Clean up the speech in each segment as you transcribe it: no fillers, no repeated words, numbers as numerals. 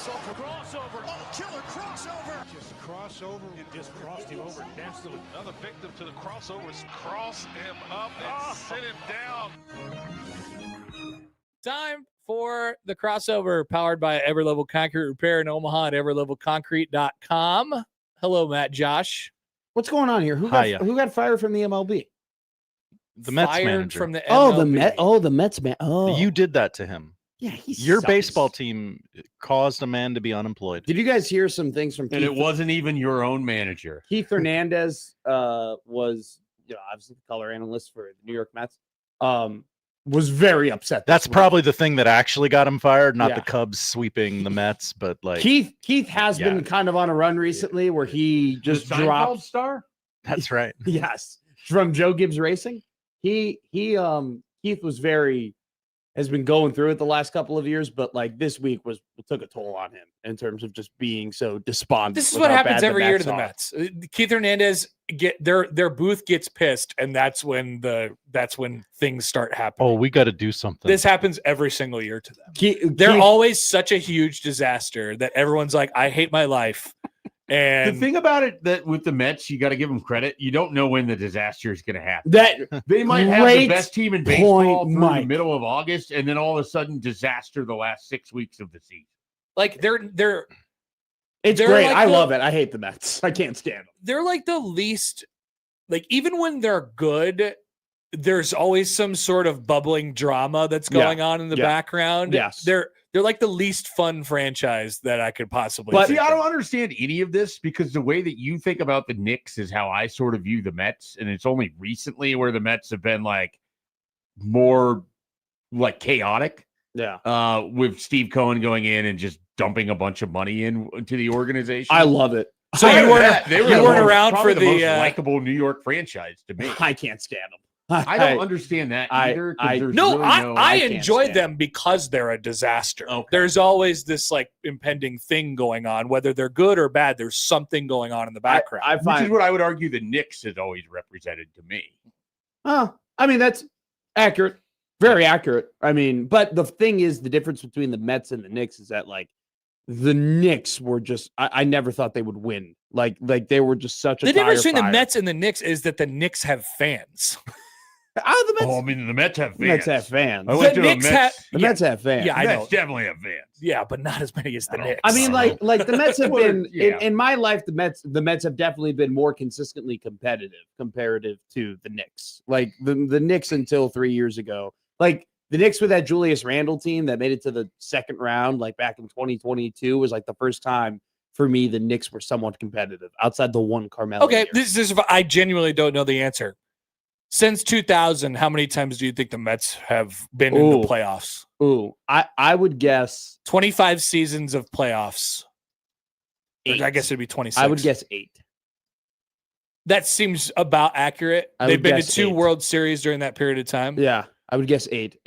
Crossover. Oh, killer crossover. Just crossover. It just crossed him over nastily. Another victim to the crossovers. Cross him up and sit him down. Time for the crossover, powered by Everlevel Concrete Repair in Omaha at everlevelconcrete.com. Hello, Matt, Josh. What's going on here? Who got fired from the MLB? The Mets manager. From the MLB. The Mets man. Oh, you did that to him. Yeah, your baseball team caused a man to be unemployed. Did you guys hear some things from? And it wasn't even your own manager. Keith Hernandez was, obviously the color analyst for the New York Mets. Was very upset. That's probably the thing that actually got him fired, not the Cubs sweeping the Mets, but like Keith has been kind of on a run recently where he just dropped star. That's right. Yes, from Joe Gibbs Racing. Keith has been going through it the last couple of years, but like this week took a toll on him in terms of just being so despondent. This is what happens every year to the Mets. Keith Hernandez their booth gets pissed, and that's when things start happening. Oh, we got to do something. This happens every single year to them. They're always such a huge disaster that everyone's like, I hate my life. And the thing about it that with the Mets, you got to give them credit. You don't know when the disaster is going to happen. That they might have the best team in baseball through Mike. the middle of August, and then all of a sudden, disaster the last 6 weeks of the season. Like it's great. Like I love it. I hate the Mets. I can't stand them. They're like the least. Like even when they're good, there's always some sort of bubbling drama that's going on in the background. Yes, they're like the least fun franchise that I could possibly. But see, I don't understand any of this because the way that you think about the Knicks is how I sort of view the Mets, and it's only recently where the Mets have been like more like chaotic. Yeah. With Steve Cohen going in and just dumping a bunch of money into the organization. I love it. So you weren't around for the most likable New York franchise to me. I can't stand them. I don't understand that either. I enjoy them because they're a disaster. Okay. There's always this like impending thing going on, whether they're good or bad. There's something going on in the background. Which is what I would argue the Knicks has always represented to me. I mean, that's accurate. Very accurate. I mean, but the thing is, the difference between the Mets and the Knicks is that like the Knicks were just, I never thought they would win. Like they were just such a The difference between the Mets and the Knicks is that the Knicks have fans. The Mets have fans. The Mets have fans. The Mets have fans. Yeah, I know. Definitely have fans. Yeah, but not as many as the Knicks. I mean, like the Mets have been in my life. The Mets have definitely been more consistently comparative to the Knicks. Like the Knicks until 3 years ago. Like the Knicks with that Julius Randle team that made it to the second round, like back in 2022, was like the first time for me the Knicks were somewhat competitive outside the one Carmelo. Okay, year. this is I genuinely don't know the answer. Since 2000, how many times do you think the Mets have been in the playoffs? I would guess 25 seasons of playoffs. 8. I guess it'd be 26. I would guess 8. That seems about accurate. They've been to 2 World Series during that period of time. Yeah, I would guess 8.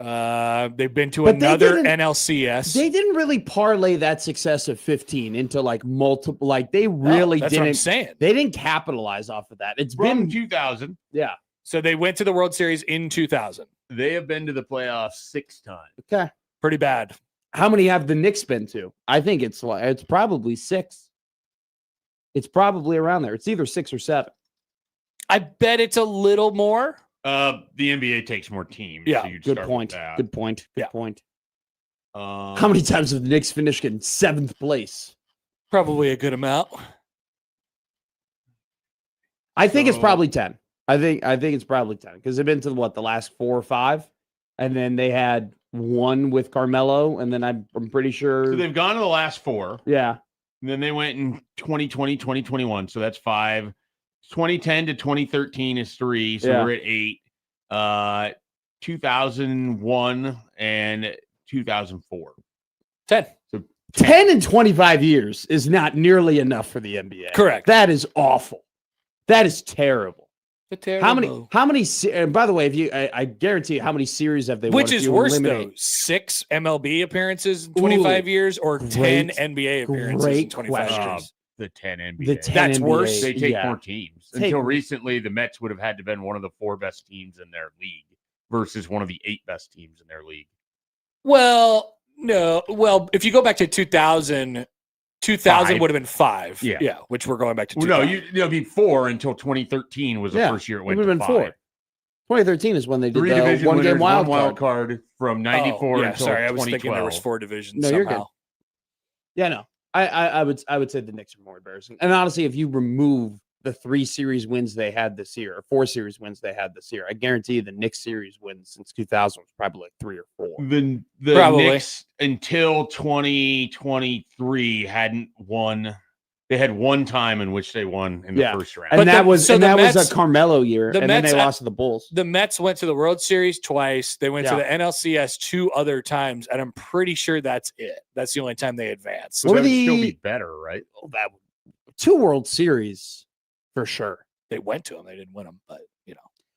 They've been to another NLCS. They didn't really parlay that success of 15 into like multiple. Like they really that's didn't. What I'm saying. They didn't capitalize off of that. It's From been 2000. Yeah. So they went to the World Series in 2000. They have been to the playoffs 6 times. Okay. Pretty bad. How many have the Knicks been to? I think it's probably 6. It's probably around there. It's either 6 or 7. I bet it's a little more. The NBA takes more teams. Yeah. So you'd Good start point. with that. Good point. Good Yeah. point. How many times have the Knicks finished in 7th place? Probably a good amount. I think it's probably 10. I think it's probably 10 because they've been to the last 4 or 5, and then they had one with Carmelo, and then I'm pretty sure. So they've gone to the last 4. Yeah. And then they went in 2020, 2021. So that's 5. 2010 to 2013 is 3. So we're at 8. 2001 and 2004. 10. So 10 in 25 years is not nearly enough for the NBA. Correct. That is awful. That is terrible. Terrible. How many? And by the way, I guarantee you, how many series have they won? Which is worse though? 6 MLB appearances in 25 years, or 10 NBA appearances in 25 years? The 10 NBA. The 10 That's NBA. worse. They take more teams. Until recently, the Mets would have had to been one of the 4 best teams in their league versus one of the 8 best teams in their league. Well, No, well, if you go back to 2000 Five. would have been 5. Yeah. Which we're going back to. Well, 2000. no, it'll be 4 until 2013 was the first year it went would to have been 5. 4. 2013 is when they did 3 the division one winners, game one wild card. card from 94 until sorry, I was 2012. thinking there was 4 divisions No, somehow. you're good. Yeah, no. I would say the Knicks are more embarrassing. And honestly, if you remove the 3 series wins they had this year, or 4 series wins they had this year, I guarantee you the Knicks series wins since 2000 was probably like 3 or 4. The Probably. Knicks until 2023 hadn't won. They had one time in which they won in the first round. And But that was the was Mets- a Carmelo year, the and Mets- then they lost to the Bulls. The Mets went to the World Series twice. They went to the NLCS 2 other times, and I'm pretty sure that's it. That's the only time they advanced. So that would still be better, right? That 2 World Series for sure. They went to them. They didn't win them, but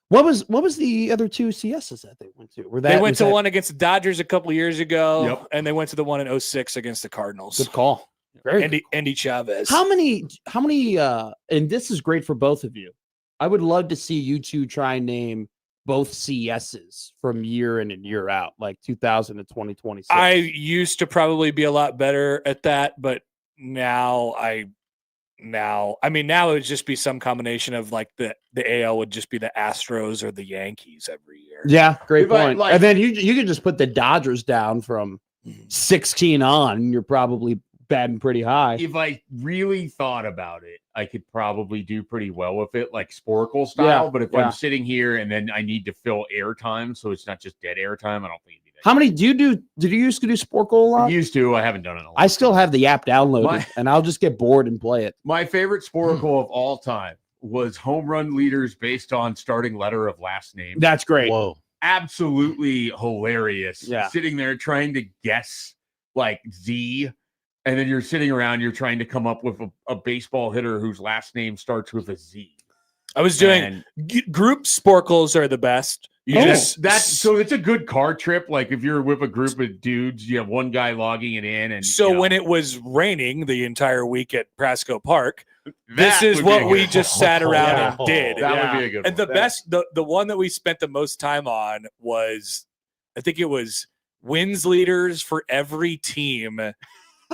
What was the other 2 CSs that they went to? they went to one against the Dodgers a couple of years ago, Yep. and they went to the one in 2006 against the Cardinals. Good call. Very Andy Chavez. How many and this is great for both of you. I would love to see you two try and name both CSs from year in and year out, like 2000 to 2026. I used to probably be a lot better at that, but now it would just be some combination of like the AL would just be the Astros or the Yankees every year. Yeah, great If I, point. like- and then you could just put the Dodgers down from 16 on, and you're probably batting pretty high. If I really thought about it, I could probably do pretty well with it, like Sporkle style. But if I'm sitting here and then I need to fill airtime, so it's not just dead airtime, I don't think it'd be that. How many do you do? Did you used to do Sporkle a lot? I used to. I haven't done it in a long I still time. have the app downloaded, and I'll just get bored and play it. My favorite Sporkle of all time was home run leaders based on starting letter of last name. That's great. Whoa. Absolutely hilarious. Yeah. Sitting there trying to guess like Z, and then you're sitting around, you're trying to come up with a baseball hitter whose last name starts with a Z. I was doing group sporkles are the best. So it's a good car trip. Like if you're with a group of dudes, you have one guy logging it in, and when it was raining the entire week at Prasco Park, that this is would be a what good we one. just sat around and did. That would be a good one. And the best, the one that we spent the most time on was, I think it was wins leaders for every team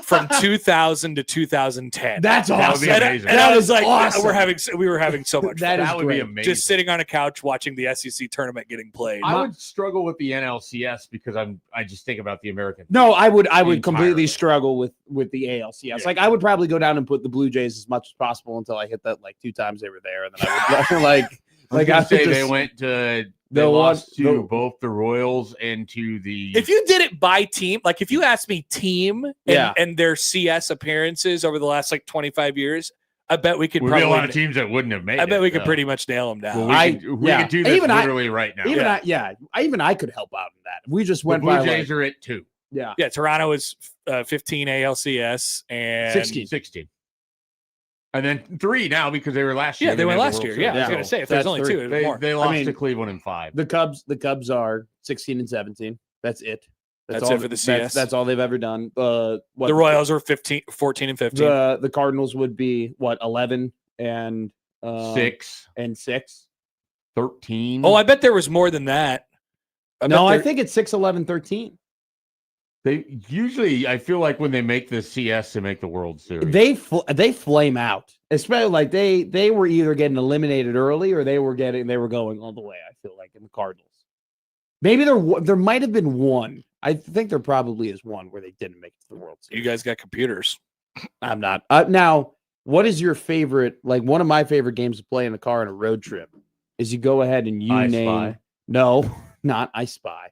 from 2000 to 2010. That's That would awesome. be amazing. And I was like, awesome. we were having so much fun. That would be amazing. Just sitting on a couch watching the SEC tournament getting played. I would struggle with the NLCS because I just think about the American. No, I would entirely. completely struggle with the ALCS. Yeah. Like I would probably go down and put the Blue Jays as much as possible until I hit that like 2 times they were there, and then I would I I say would they just- went to the lost one- to the- both the Royals and to the. If you did it by team, like if you asked me team Yeah. and their CS appearances over the last like 25 years, I bet we could would be a lot of probably. teams that wouldn't have made it. I bet we could though. pretty much nail them down. Well, we yeah. could do this Even I- literally right now. even yeah. I could help out in that. We just The went Blue by Jays are at 2. yeah. Yeah, Toronto is 15 ALCS and 16. And then 3 now because they were last year. Yeah, they went didn't have last the year. World Yeah, I was Series. gonna say if That's there's only 3. 2, it was more. They lost mean, to Cleveland in 5. The Cubs are 16 and 17. That's it. That's all it for the CS. That's all they've ever done. The Royals were 14 and 15. The Cardinals would be what 11 and 6, and 6. 13. Oh, I bet there was more than that. I think it's 6, 11, 13. They usually, I feel like when they make the CS, they make the World Series. They flame out, especially like they were either getting eliminated early or they were going all the way. I feel like in the Cardinals, maybe there might have been one. I think there probably is one where they didn't make it to the World Series. You guys got computers. I'm not now. What is your favorite? Like one of my favorite games to play in the car on a road trip is you go ahead and you I name. Spy. No, not I Spy.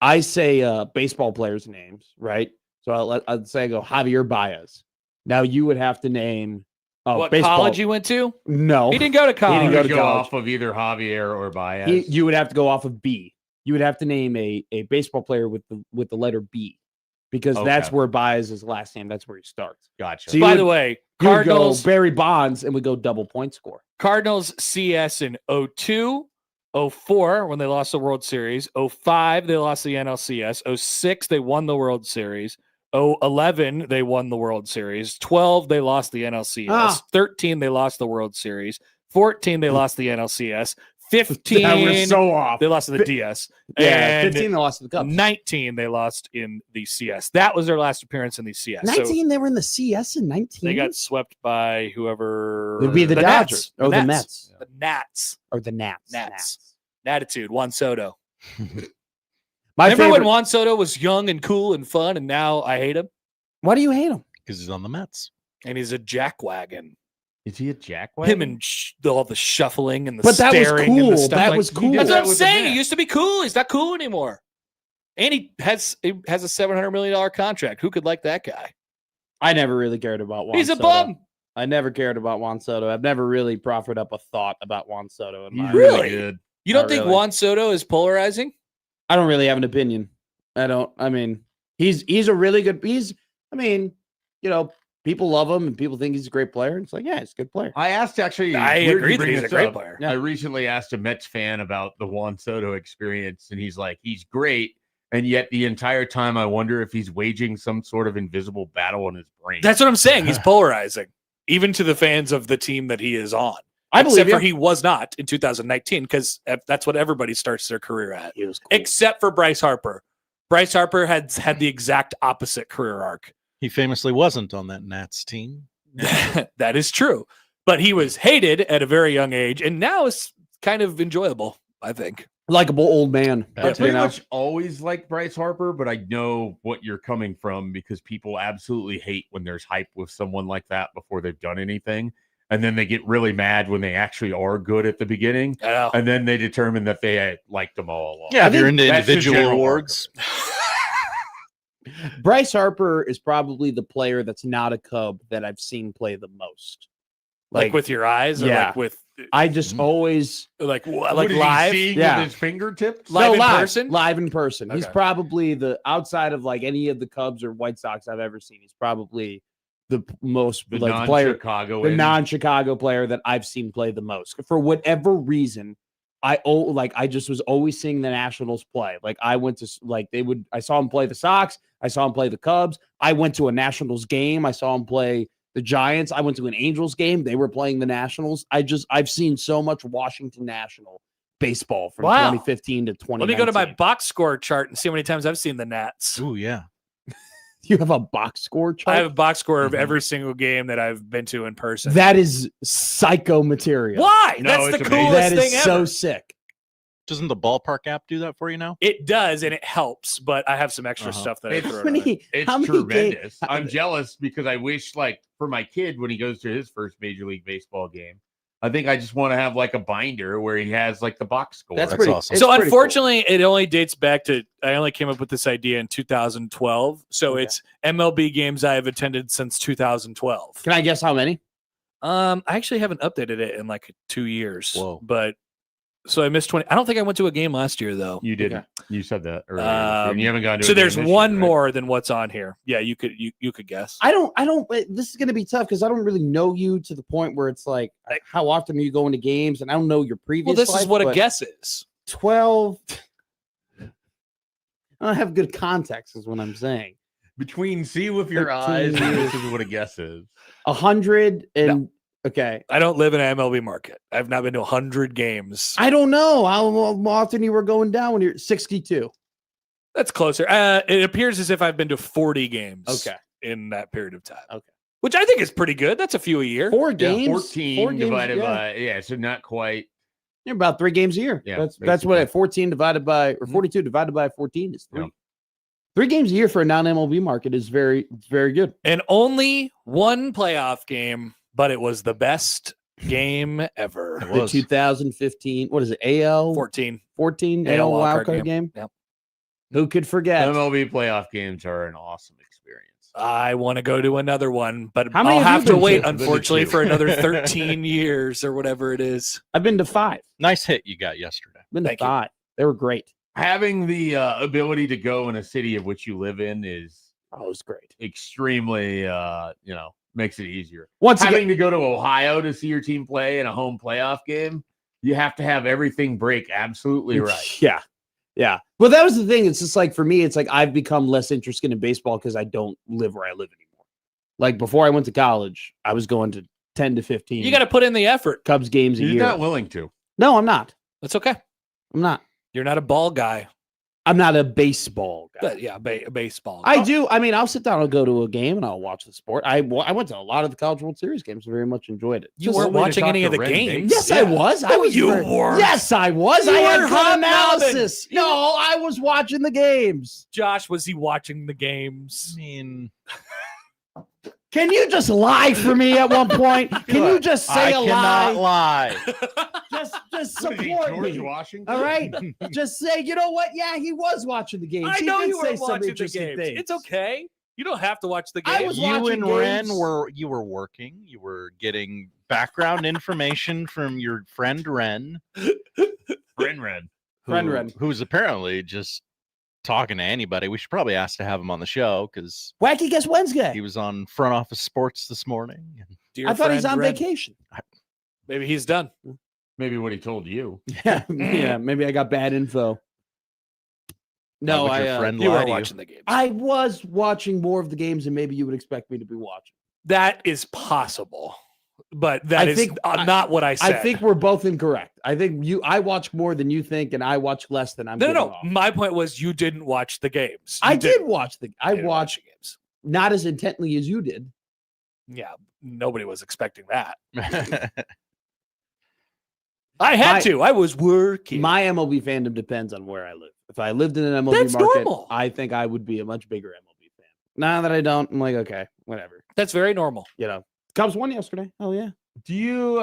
I say baseball players' names, right? So I'd say I go Javier Baez. Now you would have to name What baseball. college you went to? No, He didn't go to college. didn't You go would to go college. off of either Javier or Baez. you would have to go off of B. You would have to name a baseball player with the letter B, because that's Okay. where Baez's last name. That's where he starts. Gotcha. So you By would- the way, You would go Cardinals Barry Bonds, and we go double point score. Cardinals CS in 02, 04 when they lost the World Series, 05 they lost the NLCS, 06 they won the World Series, 11 they won the World Series, 12 they lost the NLCS, 13 they lost the World Series, 14 they lost the NLCS, 15, That was so off. they lost in the DS. Yeah, And 15 they lost to the Cubs. 19 they lost in the CS. That was their last appearance in the CS. 19 they were in the CS in 19. They got swept by whoever. It would be the Dodgers. Nats. The Mets. The Nats. Or the Nats. Natitude. Juan Soto. My Remember favorite... when Juan Soto was young and cool and fun, and now I hate him? Why do you hate him? Because he's on the Mets. And he's a jackwagon. Is he a jackwagon? Him and all the shuffling and the But that was staring cool. and the stuff. That was cool. That's what I'm with the saying. He Mets. used to be cool. He's not cool anymore. And he has a $700 million contract. Who could like that guy? I never really cared about Juan He's a Soto. bum. I never cared about Juan Soto. I've never really proffered up a thought about Juan Soto. He's Really? really good. You don't Not think really. Juan Soto is polarizing? I don't really have an opinion. I mean, he's a really good. People love him and people think he's a great player. It's like, yeah, he's a good player. I asked actually. I weird agree you that bring he's a this great up. player. Yeah. I recently asked a Mets fan about the Juan Soto experience, and he's like, he's great. And yet the entire time I wonder if he's waging some sort of invisible battle in his brain. That's what I'm saying. He's polarizing, even to the fans of the team that he is on. I believe Except for you. he was not in 2019, because that's what everybody starts their career at. He was cool. Except for Bryce Harper. Bryce Harper had the exact opposite career arc. He famously wasn't on that Nats team. That is true. But he was hated at a very young age, and now it's kind of enjoyable, I think. Likable old man. I You pretty know? much always like Bryce Harper, but I know what you're coming from because people absolutely hate when there's hype with someone like that before they've done anything. And then they get really mad when they actually are good at the beginning. I know. And then they determine that they liked them all along. Yeah, if you're think into that's the individual general awards. Bryce Harper is probably the player that's not a Cub that I've seen play the most. Like with your eyes, or yeah. like with I just always like What is he live, seeing Yeah. with his fingertips? Live in live, person? Live in person. He's Okay. probably the outside of like any of the Cubs or White Sox I've ever seen. He's probably the most The like player, non-Chicago. the non-Chicago player that I've seen play the most. For whatever reason, I just was always seeing the Nationals play. Like I went to I saw him play the Sox. I saw him play the Cubs. I went to a Nationals game. I saw him play the Giants. I went to an Angels game. They were playing the Nationals. I've seen so much Washington National baseball from Wow. 2015 to 2019. Let me go to my box score chart and see how many times I've seen the Nats. Ooh, yeah. You have a box score chart? I have a box score of Mhm. every single game that I've been to in person. That is psycho material. Why? No, That's it's the amazing. coolest That thing is so ever. sick. Doesn't the ballpark app do that for you now? It does, and it helps, but I have some extra stuff that I It's throw How in. many, It's how many tremendous. ga- I'm jealous because I wish, like, for my kid when he goes to his first Major League Baseball game, I think I just want to have like a binder where he has like the box score. That's That's pretty awesome. it's So pretty unfortunately, it only dates back to I only came up with this idea in 2012. So Okay. it's MLB games I have attended since 2012. cool. Can I guess how many? I actually haven't updated it in like 2 years. Whoa. But so I missed 20. I don't think I went to a game last year though. You didn't. You said that earlier. Um, and you haven't gone to. So a game there's this one year, right? more than what's on here. Yeah, you could guess. I don't. This is going to be tough because I don't really know you to the point where it's like, how often are you going to games? And I don't know your previous. Well, this is life, what a but guess is. 12. I don't have good context, is what I'm saying. Between see with your 13 eyes, and years. this is what a guess is. 100 and okay. I don't live in an MLB market. I've not been to 100 games. I don't know how often you were going down when you're 62. That's closer. It appears as if I've been to 40 games. Okay. In that period of time. Okay. Which I think is pretty good. That's a few a year. 4 Yeah, games. 14 4 games, divided yeah. by so not quite. You're about 3 games a year. Yeah, That's what basically. 14 divided by or Mhm. 42 divided by 14 is 3. Yeah. 3 games a year for a non-MLB market is very good. And only one playoff game, but it was the best game ever. It The was. 2015, what is it? AL 14. 14 AL AL wildcard wildcard game. Yep. Who could forget? MLB playoff games are an awesome experience. I want to go to another one, but How many I'll have you have to been wait, to? I've been to unfortunately, 2. for another 13 years or whatever it is. I've been to 5. Nice hit you got yesterday. Been to Thank you. 5. They were great. Having the ability to go in a city of which you live in is Oh, it was great. extremely, makes it easier. Once again, Having to go to Ohio to see your team play in a home playoff game, you have to have everything break absolutely right. Yeah. Yeah. Well, that was the thing. It's just like for me, it's like I've become less interested in baseball because I don't live where I live anymore. Like before I went to college, I was going to 10 to 15 You got to put in the effort. Cubs games a You're year. not willing to. No, I'm not. That's okay. I'm not. You're not a ball guy. I'm not a baseball guy. But yeah, baseball. I do. I mean, I'll sit down and go to a game and I'll watch the sport. I went to a lot of the College World Series games. Very much enjoyed it. You weren't watching any of the games. Yes, I was. I was. You were. Yes, I was. You I had were good analysis. hobnobbing. No, I was watching the games. Josh, was he watching the games? I mean, Can you just lie for me at one point? Can you just say I a cannot lie? lie. Just What is he, support George me. Washington? All right. Just say, you know what? Yeah, he was watching the games. I He know did you say were some watching the interesting games. things. It's okay. You don't have to watch the I games. was You watching and Ren games. were working. You were getting background information from your friend Ren. Ren. Who's apparently just talking to anybody. We should probably ask to have him on the show because Wacky Guess Wednesday. he was on Front Office Sports this morning. Dear I thought he's friend on Ren. vacation. Maybe he's done. Maybe what he told you. Yeah, maybe I got bad info. No, Why would your friend You lie were to you? watching the games. I was watching more of the games than maybe you would expect me to be watching. That is possible, but that I is think- not what I said. I think we're both incorrect. I think I watch more than you think, and I watch less than I'm. no. giving off. My point was you didn't watch the games. You I did didn't. watch I You didn't watch watched the games. not as intently as you did. Yeah, nobody was expecting that. I had to. I was working. My MLB fandom depends on where I live. If I lived in an MLB That's market, normal. I think I would be a much bigger MLB fan. Now that I don't, I'm like, okay, whatever. That's very normal. You know, Cubs won yesterday. Oh yeah. Do you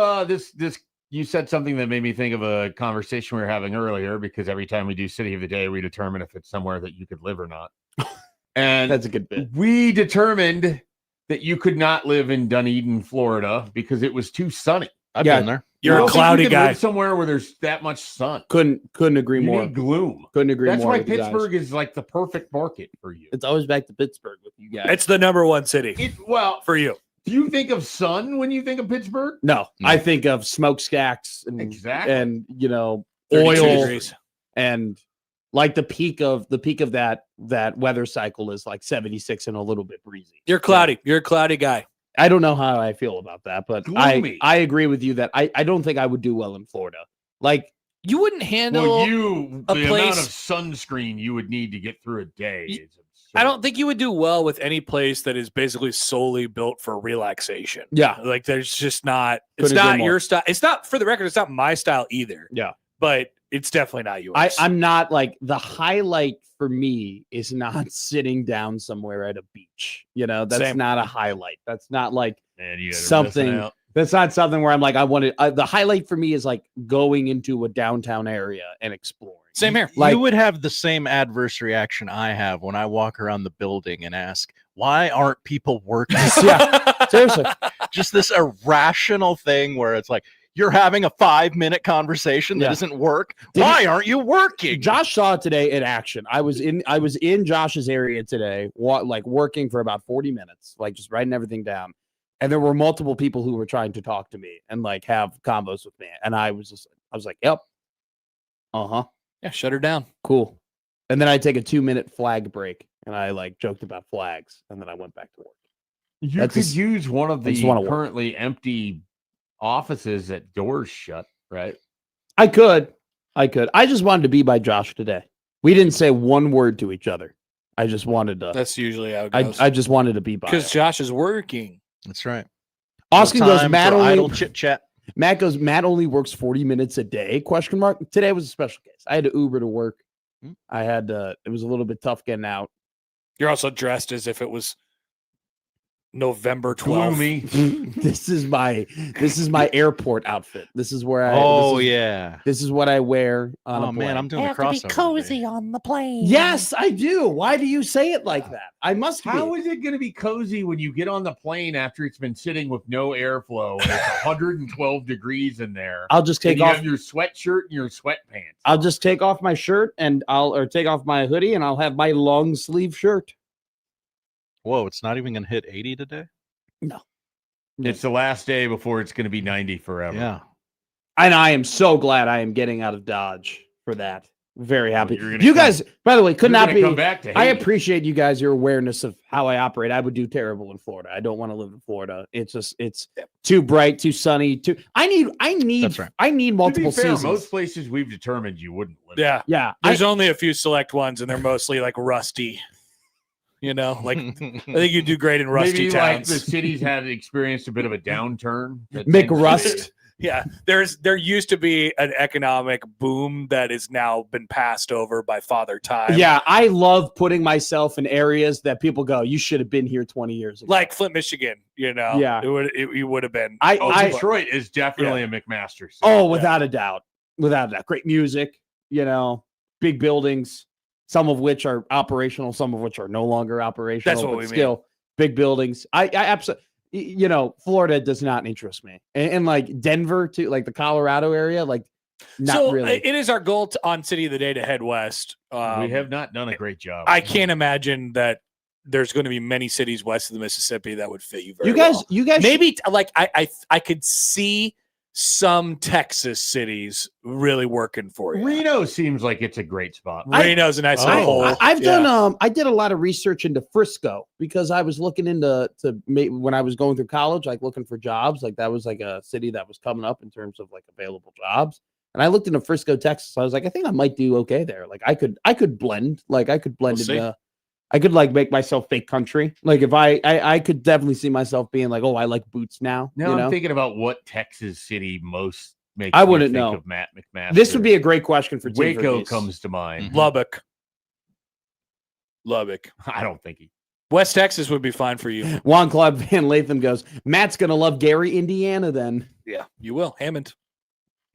you said something that made me think of a conversation we were having earlier, because every time we do City of the Day, we determine if it's somewhere that you could live or not. And That's a good bit. we determined that you could not live in Dunedin, Florida, because it was too sunny. I've Yeah. been there. You're I a don't think you cloudy could guy. live somewhere where there's that much sun. Couldn't agree You more. need gloom. Couldn't agree That's more. why with you guys. Pittsburgh is like the perfect market for you. It's always back to Pittsburgh with you guys. It's the number one city Well, for you. do you think of sun when you think of Pittsburgh? No, No. I think of smokestacks and Exactly. and 32 oil degrees. and like the peak of that weather cycle is like 76 and a little bit breezy. You're cloudy. You're a cloudy guy. I don't know how I feel about that, but Gloomy. I agree with you that I don't think I would do well in Florida. Like You wouldn't handle. Well, a the amount place- of sunscreen you would need to get through a day is absurd. I don't think you would do well with any place that is basically solely built for relaxation. yeah, Like there's just not. It's Couldn't agree not more. your style. It's not, for the record. It's not my style either. Yeah. but it's definitely not yours. I'm not like the highlight for me is not sitting down somewhere at a beach. You know, that's Same. not a highlight. That's not like Man, you guys are something- missing out. that's not something where I'm like I want to. The highlight for me is like going into a downtown area and exploring. Same here. Like- you would have the same adverse reaction I have when I walk around the building and ask, why aren't people working? Yeah, seriously. Just this irrational thing where it's like, you're having a 5-minute conversation that Yeah. doesn't work. Did Why aren't you working? Josh saw it today in action. I was in Josh's area today, like working for about 40 minutes, like just writing everything down. And there were multiple people who were trying to talk to me and like have combos with me. And I was like, yep. Uh-huh. Yeah, shut her down. Cool. And then I take a 2-minute flag break and I like joked about flags and then I went back to work. You That's could just- use one of I just the wanna work. currently empty offices at doors shut, right? I could. I just wanted to be by Josh today. We didn't say one word to each other. I just wanted to. That's usually how it I goes. just wanted to be by. Because him. Josh is working. That's right. Austin No goes. time Matt for idle only. chit chat. Matt goes. Matt only works 40 minutes a day? Question mark. Today was a special case. I had to Uber to work. I had to. It was a little bit tough getting out. You're also dressed as if it was November 12th. Gloomy. This is my airport outfit. This is where I. Oh, this is, yeah. This is what I wear on a Oh, man, plane. I'm doing a crossover. today. on the plane. Yes, I do. Why do you say it like that? I must. How be. is it going to be cozy when you get on the plane after it's been sitting with no airflow and it's 112 degrees in there? I'll just And take you off. have your sweatshirt and your sweatpants. I'll just take off my shirt and or take off my hoodie and I'll have my long sleeve shirt. Whoa, it's not even going to hit 80 today? It's the last day before it's going to be 90 forever. Yeah. And I am so glad I am getting out of Dodge for that. Very happy. You're gonna You come- guys, by the way, could You're not gonna be. come back to I hate. appreciate you guys, your awareness of how I operate. I would do terrible in Florida. I don't want to live in Florida. It's just, it's too bright, too sunny. I need That's right. I need To be multiple fair, seasons. most places we've determined you wouldn't live. Yeah. Yeah. There's only a few select ones, and they're mostly like rusty. You know, like I think you do great in rusty Maybe towns. like the cities had experienced a bit of a downturn. that McRust. tends to- Yeah, there used to be an economic boom that has now been passed over by Father Time. Yeah, I love putting myself in areas that people go, you should have been here 20 years ago. like Flint, Michigan. You know, Yeah. it would have been. Detroit is definitely a McMaster city. Oh, without a doubt. Without a doubt. Great music, big buildings, some of which are operational, some of which are no longer operational. That's what but we mean. still, big buildings. I absolutely, Florida does not interest me. And like Denver, too, like the Colorado area, like not so really. it is our goal on City of the Day to head west. We have not done a great job. I can't imagine that there's going to be many cities west of the Mississippi that would fit you very You guys, maybe like I could see some Texas cities really working for you. Reno seems like it's a great spot. Reno's a nice little hole. I've Yeah. done I did a lot of research into Frisco because I was looking when I was going through college, like looking for jobs, like that was like a city that was coming up in terms of like available jobs. And I looked into Frisco, Texas. I was like, I think I might do okay there. Like I could blend, We'll see. in I could like make myself fake country. Like if I could definitely see myself being like, oh, I like boots now. Now I'm thinking about what Texas city most makes I me wouldn't think know. of Matt McMaster. This would be a great question for Tim Waco Verghese. comes to mind. Lubbock. I don't think he. West Texas would be fine for you. Juan Claude Van Latham goes, Matt's gonna love Gary, Indiana then. Yeah, you will. Hammond.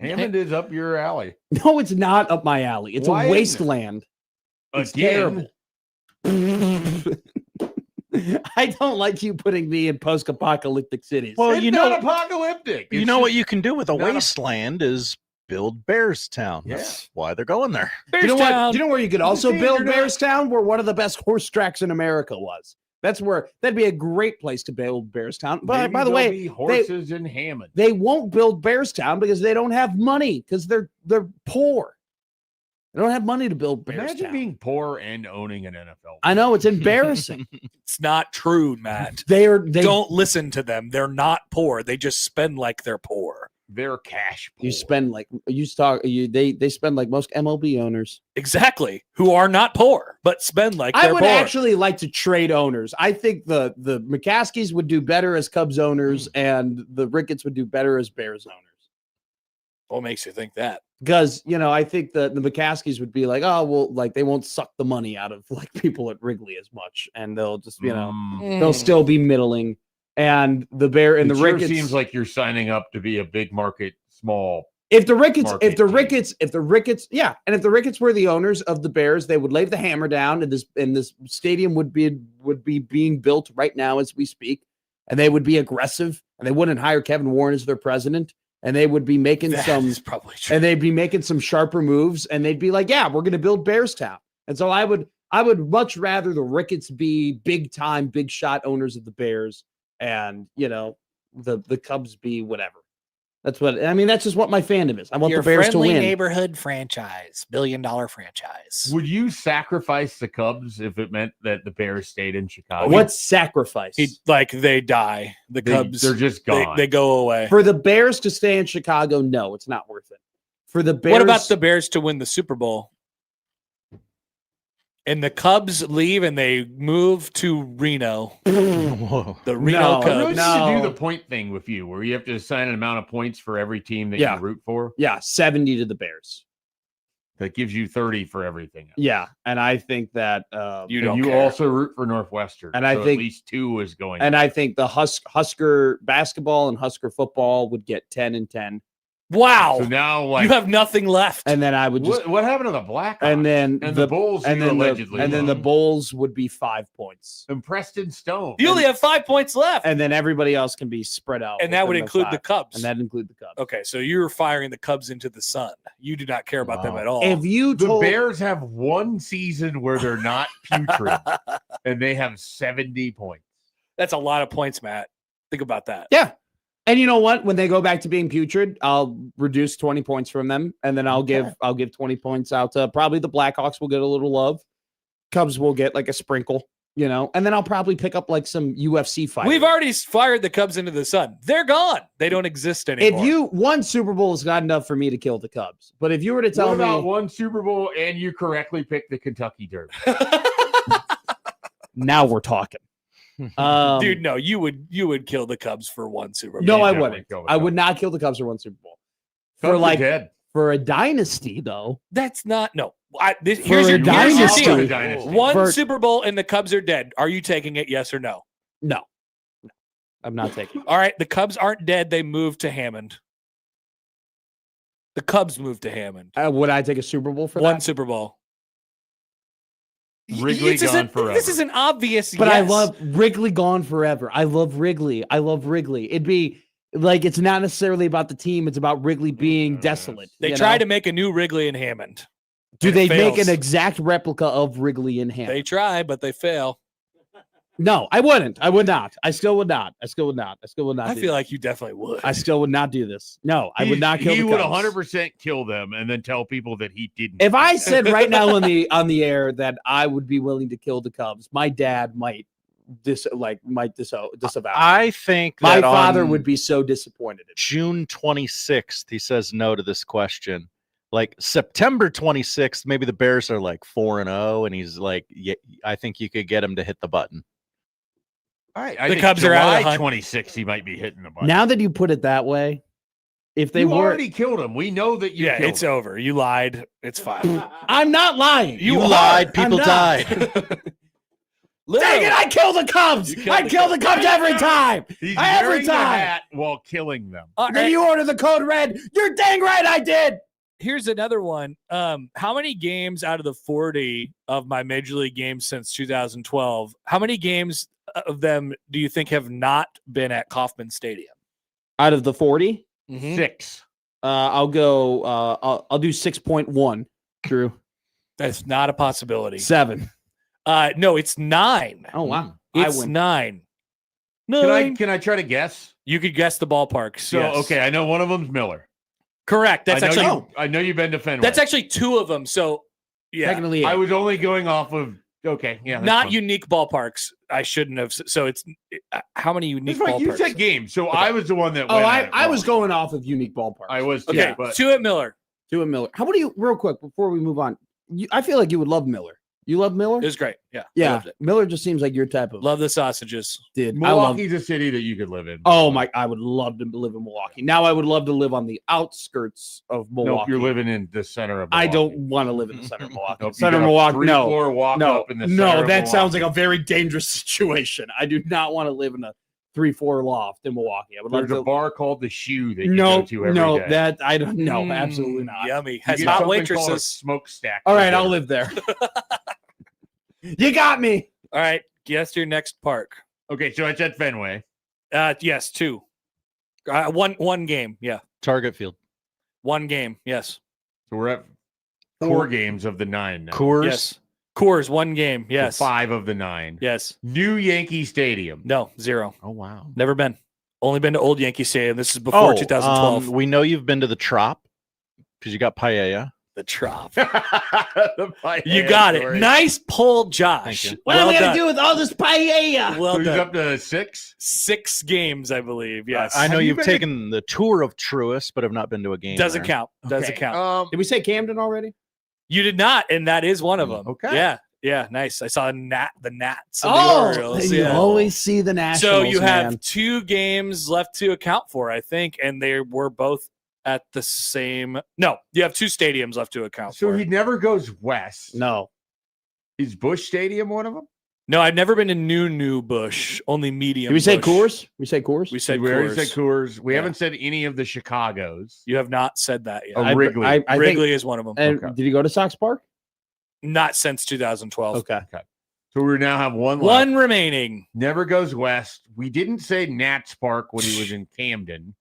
Hammond is up your alley. No, it's not up my alley. It's Why a isn't it? wasteland. It's Again, terrible. I don't like you putting me in post-apocalyptic cities. Well, it's not apocalyptic. You It's know what just- you can do with a not a- wasteland is build Bearstown. Yeah. That's why they're going there. Do you know Bearstown. do you know where you could also See, build you're not- Bearstown? Where one of the best horse tracks in America was. That'd be a great place to build Bearstown. But Maybe by the there'll way, be horses in Hammond. they won't build Bearstown because they don't have money because they're poor. They don't have money to build Imagine Bearstown. being poor and owning an NFL. I know it's embarrassing. It's not true, Matt. they Don't listen to them. They're not poor. They just spend like they're poor. They're cash poor. you spend like they spend like most MLB owners. Exactly. Who are not poor, but spend like they're I would poor. actually like to trade owners. I think the McCaskies would do better as Cubs owners, and the Ricketts would do better as Bears owners. What makes you think that? Because I think the McCaskies would be like, oh well, like they won't suck the money out of like people at Wrigley as much, and they'll just they'll still be middling. And the It the sure Ricketts seems like you're signing up to be a big market, small. If the Ricketts were the owners of the Bears, they would lay the hammer down, and this stadium would be being built right now as we speak, and they would be aggressive, and they wouldn't hire Kevin Warren as their president, and they would be making That's probably true. and they'd be making some sharper moves, and they'd be like, yeah, we're going to build Bearstown. And so I would much rather the Ricketts be big time, big shot owners of the Bears, and the Cubs be whatever. That's just what my fandom is. I want Your the Bears to friendly win. neighborhood franchise, $1 billion franchise. Would you sacrifice the Cubs if it meant that the Bears stayed in Chicago? What sacrifice? They die. The Cubs, They're just gone. They go away. For the Bears to stay in Chicago, no, it's not worth it. For the Bears, What about the Bears to win the Super Bowl? And the Cubs leave and they move to Reno. Whoa. The Reno No, I Cubs. really No. should do the point thing with you, where you have to assign an amount of points for every team that Yeah. you root for. Yeah, 70 to the Bears. That gives you 30 for everything else. Yeah, and I think that You And don't you care. also root for Northwestern. And I so think- at least 2 is going. and I think the Husker basketball and Husker football would get 10 and 10. Wow. so now, like, You have nothing left. And then I would just what happened to the Blackhawks? and then and the Bulls, and you then allegedly the love. Bulls would be 5 points. and Preston Stone. You only have 5 points left. And then everybody else can be spread out. And that would within include the 5. Cubs. And that include the Cubs. Okay, so you're firing the Cubs into the sun. You do not care about them Wow. at all. If you The told Bears have one season where they're not putrid, and they have 70 points. That's a lot of points, Matt. Think about that. Yeah. And you know what? When they go back to being putrid, I'll reduce 20 points from them, and then I'll give 20 points out to probably the Blackhawks will get a little love. Cubs will get like a sprinkle, and then I'll probably pick up like some UFC fight. We've already fired the Cubs into the sun. They're gone. They don't exist anymore. If one Super Bowl is not enough for me to kill the Cubs, but if you were to tell me one Super Bowl and you correctly picked the Kentucky Derby, now we're talking. Dude, no, you would kill the Cubs for one Super Bowl. No, I wouldn't. I would not kill the Cubs for one Super Bowl. For a dynasty, though. That's not here's a your dynasty. One Super Bowl and the Cubs are dead. Are you taking it? Yes or no? No. I'm not taking it. All right, the Cubs aren't dead. They moved to Hammond. The Cubs moved to Hammond. Would I take a Super Bowl for one Super Bowl? Wrigley gone forever. This is an obvious but yes. I love Wrigley gone forever. I love Wrigley. It'd be like it's not necessarily about the team. It's about Wrigley being desolate. They tried to make a new Wrigley in Hammond. Do they make an exact replica of Wrigley in Hammond? They try, but they fail. No, I wouldn't. I would not. I still would not. I feel like you definitely would. I still would not do this. No, I would not kill the Cubs. He would 100% kill them and then tell people that he didn't. If I said right now on the air that I would be willing to kill the Cubs, my dad might disavow. I think my father would be so disappointed. June 26th, he says no to this question. Like September 26th, maybe the Bears are like 4-0, and he's like, yeah, I think you could get him to hit the button. I the think Cubs July are out of the 26th, he might be hitting the button. Now that you put it that way, if they already killed him, we know that you killed it's him. over. You lied. It's fine. I'm not lying. You lied. People died. Dang it! I kill the Cubs. I kill the Cubs every time. He's every wearing the time. hat while killing them. Then you order the code red. You're dang right I did. Here's another one. How many games out of the 40 of my major league games since 2012, how many games of them do you think have not been at Kauffman Stadium? Out of the 40? 6. I'll go I'll do 6.1. Drew. That's not a possibility. 7. No, it's 9. Oh wow. It's 9. 9. Can I try to guess? You could guess the ballparks. So yes. okay, I know one of them's Miller. Correct. That's I know you've been to Fenway. That's actually 2 of them. So yeah. Technically, I was only going off of yeah. Not fine. unique ballparks. I shouldn't have. So it's how many unique ballparks? You said games, so I was the one that. I was going off of unique ballparks. I was too, okay. but 2 at Miller. 2 at Miller. How about you, real quick, before we move on? I feel like you would love Miller. You love Miller? It was great. Yeah. Yeah. Loved it. Miller just seems like your type of. Love the sausages. Milwaukee's a city that you could live in. Oh my! I would love to live in Milwaukee. Now I would love to live on the outskirts of Milwaukee. No, you're living in the center of Milwaukee. I don't want to live in the center of Milwaukee. Nope, Center of Milwaukee. No. Floor walk No. up in the center of That sounds Milwaukee. like a very dangerous situation. I do not want to live in a 3-4 loft in Milwaukee. I would There's love a to. bar called the Shoe that you go to every day. That I don't know. Absolutely not. Yummy. You Has get hot something called a waitresses. smokestack. All right, I'll live there. You got me. All right. Guess your next park. Okay, so it's at Fenway. Yes, 2. One game. Yeah. Target Field. 1 game. Yes. So we're at 4 games of the 9 now. Coors. Yes. Coors, 1 game. Yes. So 5 of the 9. Yes. New Yankee Stadium. No, 0. Oh wow. Never been. Only been to Old Yankee Stadium. This is before 2012. We know you've been to the Trop because you got paella. The Trop. The You got it. story. Nice pull, Josh. Thank you. What am I gonna do with all this paella? Well So he's done. up to 6. 6 games, I believe. Yes. I know Have you you've been to- taken the tour of Truist, but have not been to a game. Doesn't there. count. Doesn't count. Did we say Camden already? You did not, and that is one of them. Okay. Yeah. Yeah. Nice. I saw the Nats. And the Orioles. you Yeah. always see the Nationals. So you have man. 2 games left to account for, I think, and they were both at the same. No, you have 2 stadiums left to account So for. he never goes west. no. Is Busch Stadium one of them? No, I've never been to New Bush. Only medium. Did we say Bush. Coors? We say Coors. We said We already Coors. said Coors. We Yeah. haven't said any of the Chicagos. You have not said that yet. Oh, Wrigley. I think, Wrigley is one of them. and Okay. did you go to Sox Park? Not since 2012. Okay. So we now have one left. One remaining. Never goes west. We didn't say Nats Park when he was in Camden.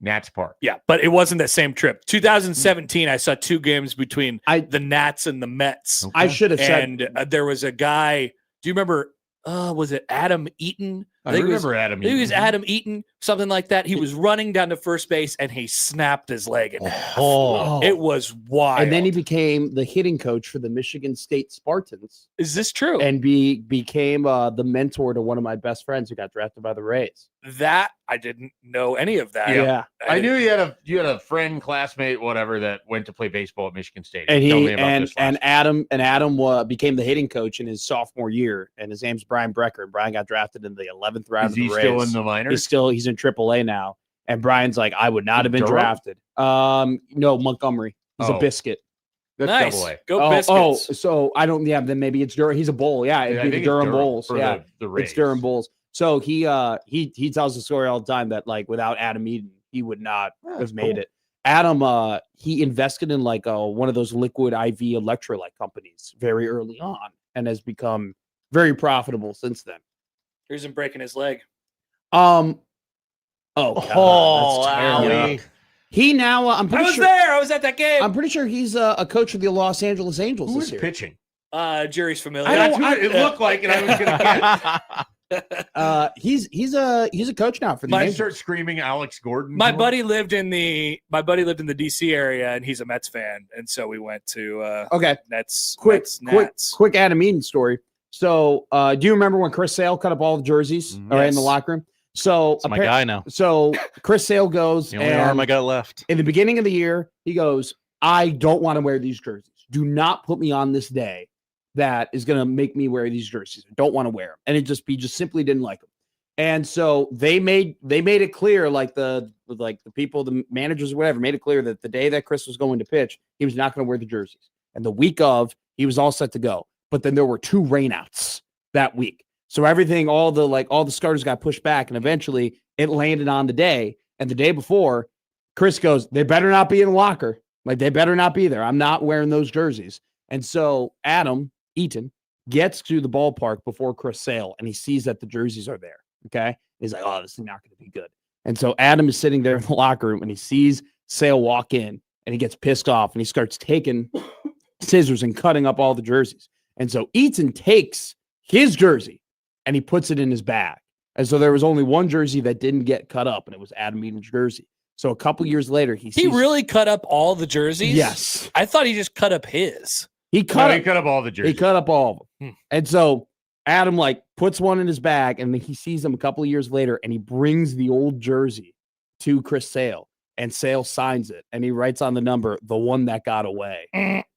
Nats Park. Yeah, but it wasn't that same trip. 2017, I saw 2 games between I- the Nats and the Mets. Okay. I should have said. And there was a guy. Do you remember? Was it Adam Eaton I think it was- remember Adam. I think it was Eaton. Adam Eaton, something like that. He was running down to first base and he snapped his leg in half. Oh. It was wild. And then he became the hitting coach for the Michigan State Spartans Is this true? and became the mentor to one of my best friends who got drafted by the Rays. That I didn't know any of that. Yeah. I knew you had a friend, classmate, whatever, that went to play baseball at Michigan State. And Tell he me about this last Adam became the hitting coach in his sophomore year, and his name's Brian Brecker. And Brian got drafted in the 11th round Is of the he Rays. still in the minors? He's in AAA now. And Brian's like, I would not have been Durham? drafted. No, Montgomery. He's a Oh. biscuit. That's Nice. double A. Go Biscuits. So I don't. Yeah, then maybe it's Durham. He's a Bull. Yeah, it'd Yeah, I be think the it's Durham Bulls. for Yeah, the Rays. it's Durham Bulls. So he tells the story all the time that like without Adam Eaton, he would not have made it. Adam, he invested in like one of those liquid IV electrolyte companies very early on, and has become very profitable since then. Here's him breaking his leg. Oh, God, that's terrible. Allie. He now, I'm I pretty was sure. there. I was at that game. I'm pretty sure he's a coach for the Los Angeles Angels Who this was year. pitching? Jerry's familiar. That's who it looked like, and I was going to guess. He's a coach now for the Might Angels. start screaming Alex Gordon. My to him. buddy lived in the DC area, and he's a Mets fan, and so we went to Okay, Nets. quick Adam Eaton story. So, do you remember when Chris Sale cut up all the jerseys all right, in the Yes. locker room? So, It's my guy now. So Chris Sale goes, The only and arm I got left. in the beginning of the year, he goes, I don't want to wear these jerseys. Do not put me on this day that is going to make me wear these jerseys. I don't want to wear them. And he just simply didn't like them. And so they made it clear, like the people, the managers or whatever, made it clear that the day that Chris was going to pitch, he was not going to wear the jerseys. And the week of, he was all set to go. But then there were 2 rainouts that week. So everything, all the starters got pushed back, and eventually it landed on the day. And the day before, Chris goes, they better not be in the locker. Like, they better not be there. I'm not wearing those jerseys. And so Adam Eaton gets to the ballpark before Chris Sale, and he sees that the jerseys are there. Okay. He's like, oh, this is not going to be good. And so Adam is sitting there in the locker room, and he sees Sale walk in, and he gets pissed off, and he starts taking scissors and cutting up all the jerseys. And so Eaton takes his jersey and he puts it in his bag. And so there was only one jersey that didn't get cut up, and it was Adam Eaton's jersey. So a couple years later, he really cut up all the jerseys? Yes. I thought he just cut up his. He cut up all the jerseys. He cut up all of them. And so Adam puts one in his bag, and then he sees him a couple of years later, and he brings the old jersey to Chris Sale, and Sale signs it, and he writes on the number, the one that got away.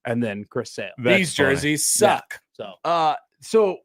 And then Chris Sale. These jerseys suck. So so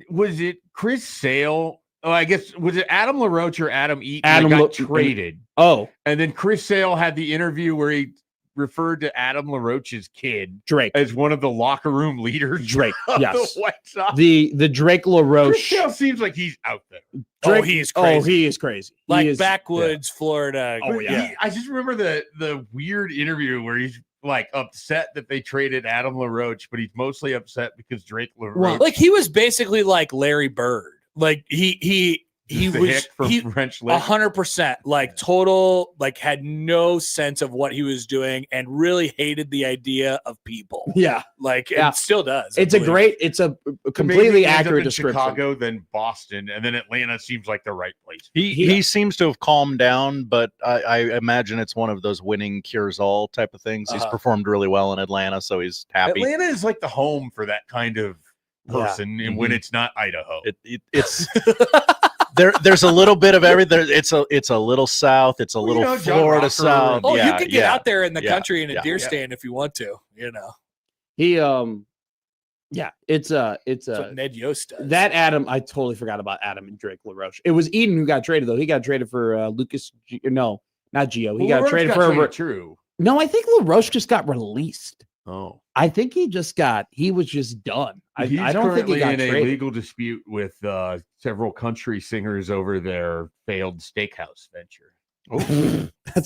was it Chris Sale? Oh, I guess was it Adam LaRoche or Adam Eaton that got traded? Oh, and then Chris Sale had the interview where he referred to Adam LaRoche's kid Drake as one of the locker room leaders. Drake, of yes. the White Sox. The Drake LaRoche. Chris Sale seems like he's out there. Drake, he is crazy. he is crazy. Like backwoods, Florida. Oh, yeah. I just remember the weird interview where he's like upset that they traded Adam LaRoche, but he's mostly upset because Drake LaRoche. Like he was basically like Larry Bird. Like he was French Lick. 100% like total, like had no sense of what he was doing and really hated the idea of people. Yeah. Like Yeah. it still does. It's a completely Maybe he ends up accurate in description. Chicago, then Boston, and then Atlanta seems like the right place. He seems to have calmed down, but I imagine it's one of those winning cures all type of things. He's performed really well in Atlanta, so he's happy. Atlanta is like the home for that kind of person, and when it's not Idaho, it's there's a little bit of everything. It's a little south. It's a little John Florida Rocker. south. Oh, yeah, you could get yeah. out there in the Yeah. country in a Yeah. deer Yeah. stand if you want to, you know. He it's That's what Ned Yost does. that Adam. I totally forgot about Adam and Drake LaRoche. It was Eden who got traded though. He got traded for Lucas. No, not Gio. He Well, got LaRoche traded got for. traded, true. No, I think LaRoche just got released. Oh, I think he was just done. I he's don't think he currently got in a traded. legal dispute with several country singers over their failed steakhouse venture.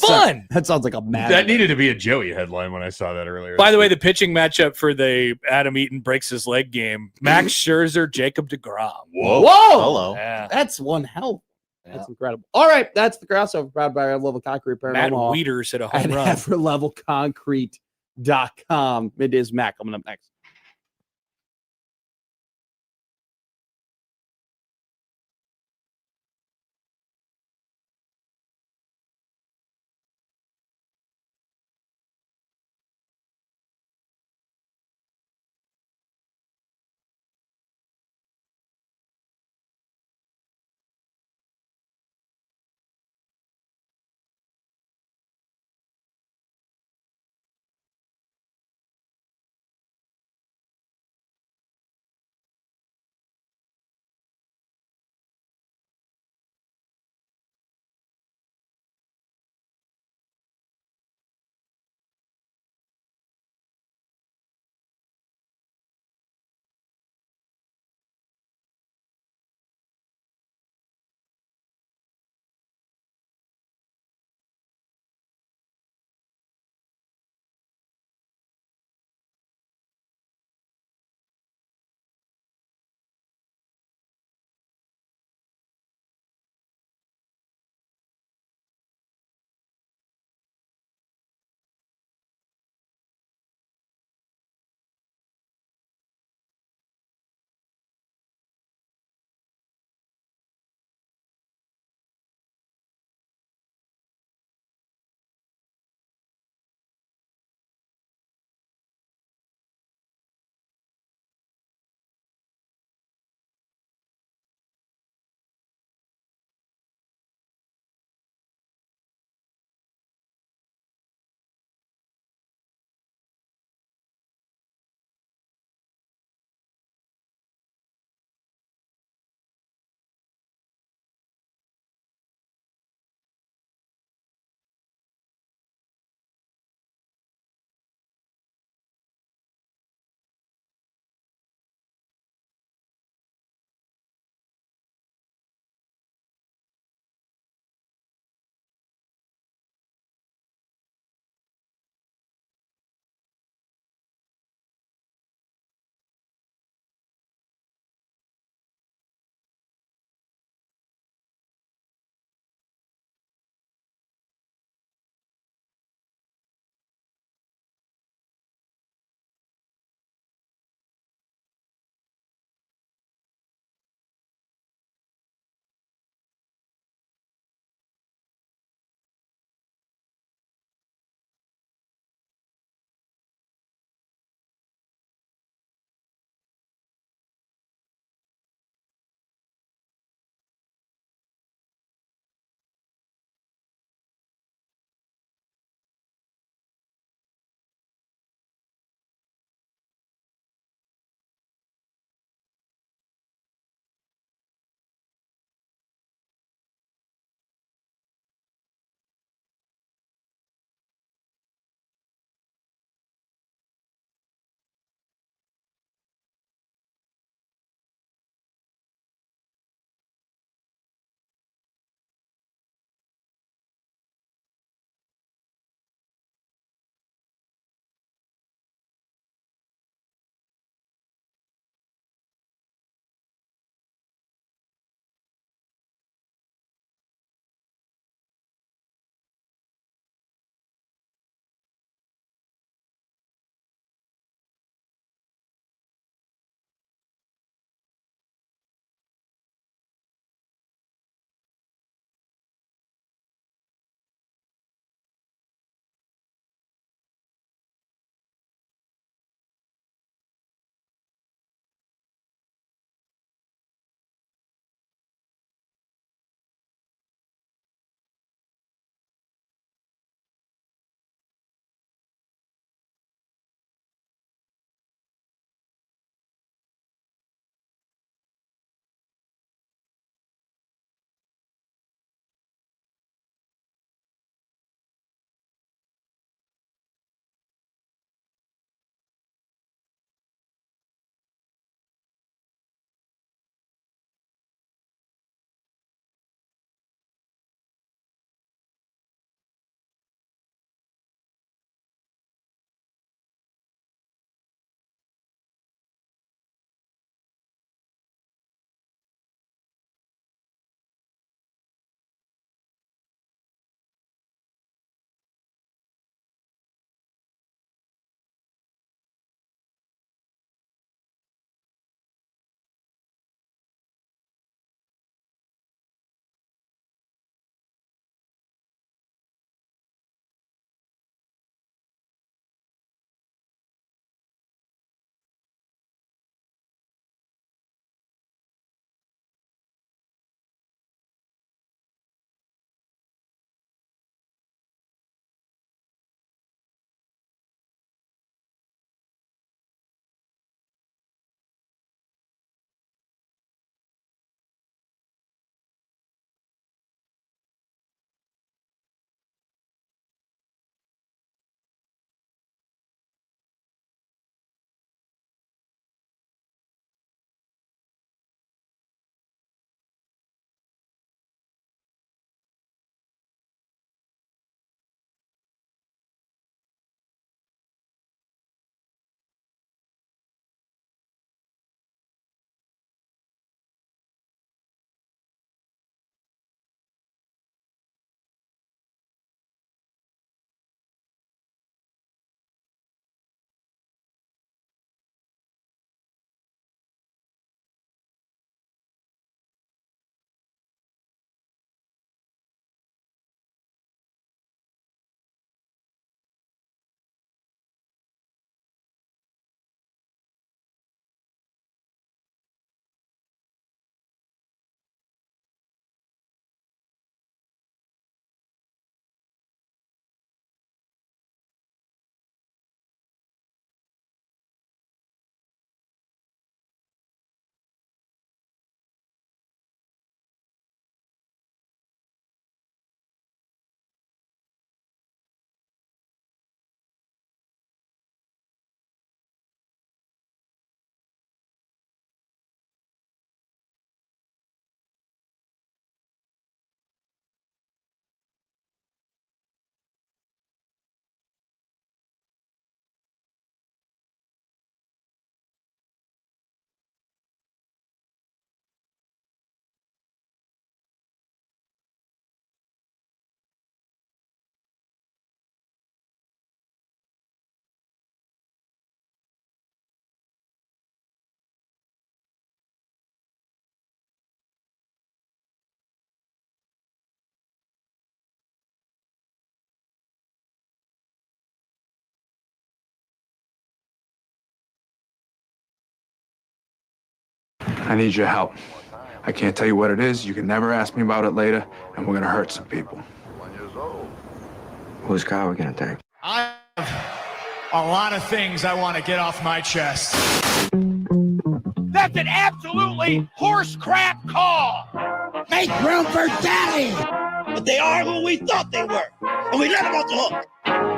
Fun. That sounds like a mad. That needed to be a Joey headline when I saw that earlier. By the way, the pitching matchup for the Adam Eaton breaks his leg game: Max Scherzer, Jacob DeGrom. Whoa! Hello. Yeah. That's one hell. That's incredible. All right, that's the crossover. Proud by our Level Concrete Apparel. Matt Omaha Wieters hit a at home run. everlevelconcrete.com. Middays Mac coming up next. I need your help. I can't tell you what it is. You can never ask me about it later, and we're gonna hurt some people. Whose car are we gonna take? I have a lot of things I want to get off my chest. That's an absolutely horse crap call. Make room for Daddy. But they are who we thought they were, and we let them off the hook.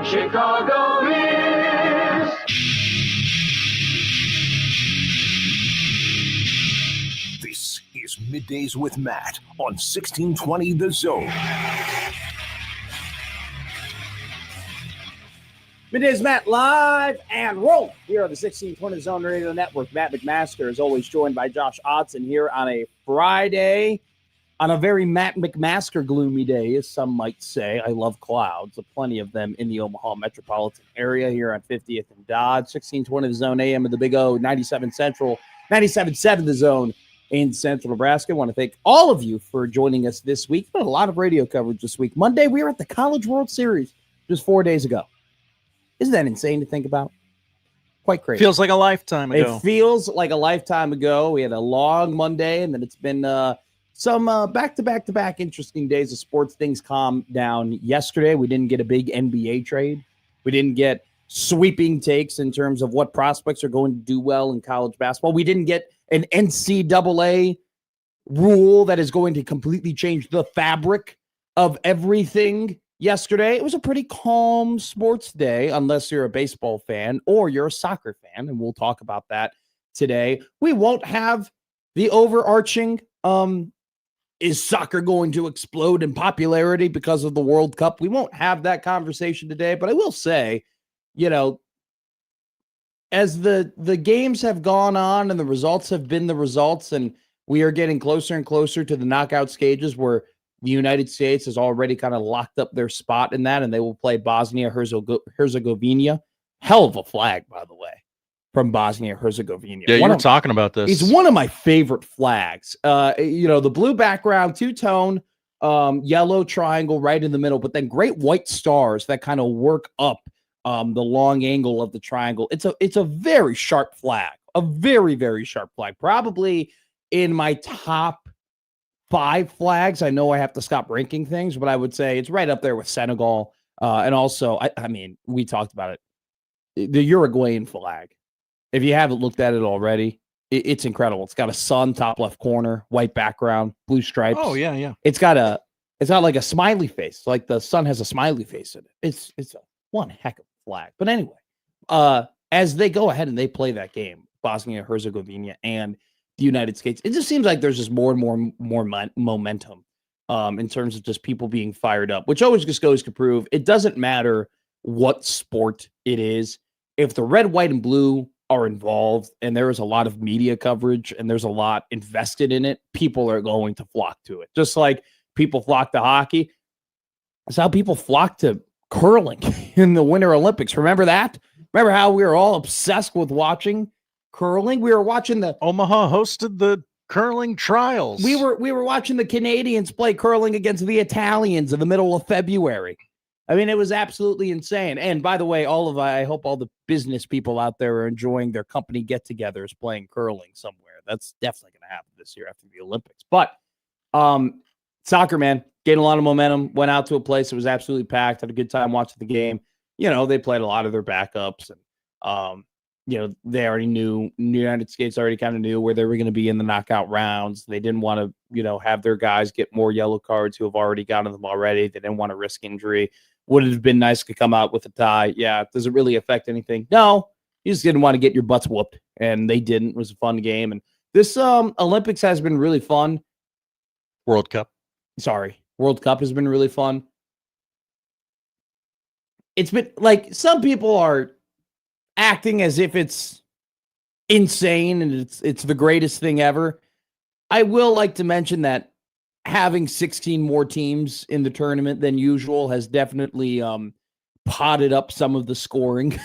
Chicago is. This is Middays with Matt on 1620 The Zone. Middays, Matt, live and roll here on the 1620 Zone Radio Network. Matt McMaster is always joined by Josh Odson here on a Friday, on a very Matt McMaster gloomy day, as some might say. I love clouds, plenty of them in the Omaha metropolitan area here on 50th and Dodge. 1620 The Zone AM of the Big O, 97 Central, 97.7 The Zone in Central Nebraska. I want to thank all of you for joining us this week. Been a lot of radio coverage this week. Monday, we were at the College World Series just 4 days ago. Isn't that insane to think about? Quite crazy. Feels like a lifetime ago. It feels like a lifetime ago. We had a long Monday, and then it's been some back-to-back interesting days of sports. Things calmed down yesterday. We didn't get a big NBA trade. We didn't get sweeping takes in terms of what prospects are going to do well in college basketball. We didn't get an NCAA rule that is going to completely change the fabric of everything. Yesterday, it was a pretty calm sports day, unless you're a baseball fan or you're a soccer fan, and we'll talk about that today. We won't have the overarching, is soccer going to explode in popularity because of the World Cup? We won't have that conversation today, but I will say, as the games have gone on and the results have been the results, and we are getting closer and closer to the knockout stages where the United States has already kind of locked up their spot in that, and they will play Bosnia-Herzegovina. Hell of a flag, by the way, from Bosnia-Herzegovina. Yeah, you were talking about this. It's one of my favorite flags. The blue background, two-tone, yellow triangle right in the middle, but then great white stars that kind of work up the long angle of the triangle. It's a very sharp flag, a very, very sharp flag. Probably in my top 5 flags. I know I have to stop ranking things, but I would say it's right up there with Senegal. And also, I mean, we talked about it. The Uruguayan flag. If you haven't looked at it already, it's incredible. It's got a sun, top left corner, white background, blue stripes. Oh, yeah. It's got like a smiley face. Like the sun has a smiley face in it. It's one heck of a flag. But anyway, as they go ahead and they play that game, Bosnia-Herzegovina and the United States, it just seems like there's just more and more momentum in terms of just people being fired up, which always just goes to prove it doesn't matter what sport it is. If the red, white, and blue are involved and there is a lot of media coverage and there's a lot invested in it, people are going to flock to it. Just like people flock to hockey. That's how people flock to curling in the Winter Olympics. Remember that? Remember how we were all obsessed with watching curling? We were watching Omaha hosted the curling trials. We were watching the Canadians play curling against the Italians in the middle of February. I mean, it was absolutely insane. And by the way, I hope all the business people out there are enjoying their company get-togethers playing curling somewhere. That's definitely going to happen this year after the Olympics. But soccer, man, gained a lot of momentum. Went out to a place that was absolutely packed. Had a good time watching the game. They played a lot of their backups, and they already knew, the United States already kind of knew where they were going to be in the knockout rounds. They didn't want to, have their guys get more yellow cards who have already gotten them already. They didn't want to risk injury. Would it have been nice to come out with a tie? Yeah. Does it really affect anything? No. You just didn't want to get your butts whooped, and they didn't. It was a fun game. And this Olympics has been really fun. World Cup has been really fun. It's been like some people are acting as if it's insane and it's the greatest thing ever. I will like to mention that having 16 more teams in the tournament than usual has definitely potted up some of the scoring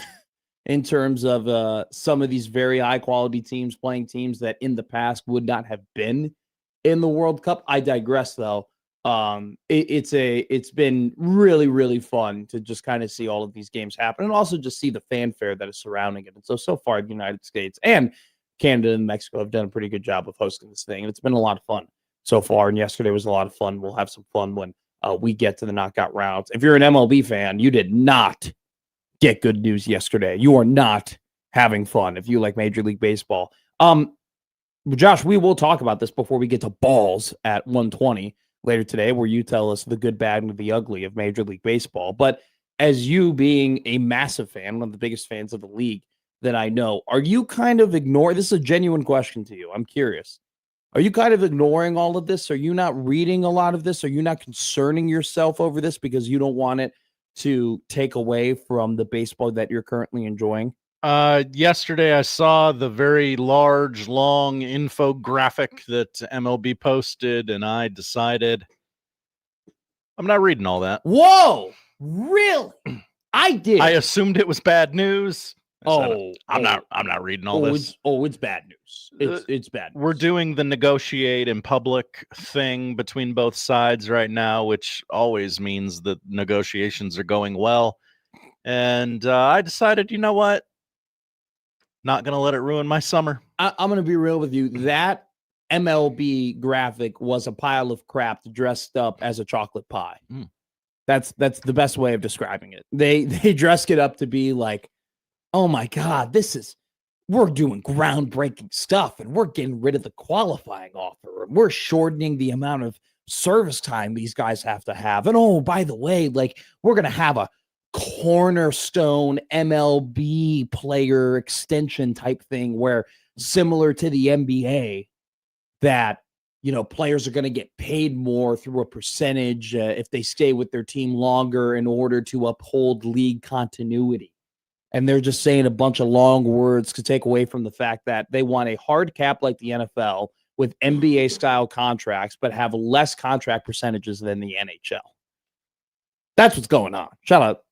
in terms of some of these very high quality teams playing teams that in the past would not have been in the World Cup. I digress though. It's been really, really fun to just kind of see all of these games happen and also just see the fanfare that is surrounding it. And so far the United States and Canada and Mexico have done a pretty good job of hosting this thing, and it's been a lot of fun so far. And yesterday was a lot of fun. We'll have some fun when we get to the knockout rounds. If you're an MLB fan, you did not get good news yesterday. You are not having fun if you like Major League Baseball. Josh, we will talk about this before we get to balls at 1:20 later today, where you tell us the good, bad, and the ugly of Major League Baseball. But as you being a massive fan, one of the biggest fans of the league that I know, are you kind of ignoring, this is a genuine question to you, I'm curious. Are you kind of ignoring all of this? Are you not reading a lot of this? Are you not concerning yourself over this because you don't want it to take away from the baseball that you're currently enjoying? Yesterday I saw the very large, long infographic that MLB posted, and I decided I'm not reading all that. Whoa, really? I did. I assumed it was bad news. I'm not reading all this. It's bad news. It's bad news. We're doing the negotiate in public thing between both sides right now, which always means that negotiations are going well. And I decided, you know what? Not going to let it ruin my summer. I'm going to be real with you. That MLB graphic was a pile of crap dressed up as a chocolate pie. Mm. That's the best way of describing it. They dressed it up to be like, oh my God, we're doing groundbreaking stuff, and we're getting rid of the qualifying offer, and we're shortening the amount of service time these guys have to have. And oh, by the way, like, we're going to have a cornerstone MLB player extension type thing where, similar to the NBA, that, you know, players are going to get paid more through a percentage if they stay with their team longer in order to uphold league continuity. And they're just saying a bunch of long words to take away from the fact that they want a hard cap like the NFL with NBA style contracts, but have less contract percentages than the NHL. That's what's going on. Shout out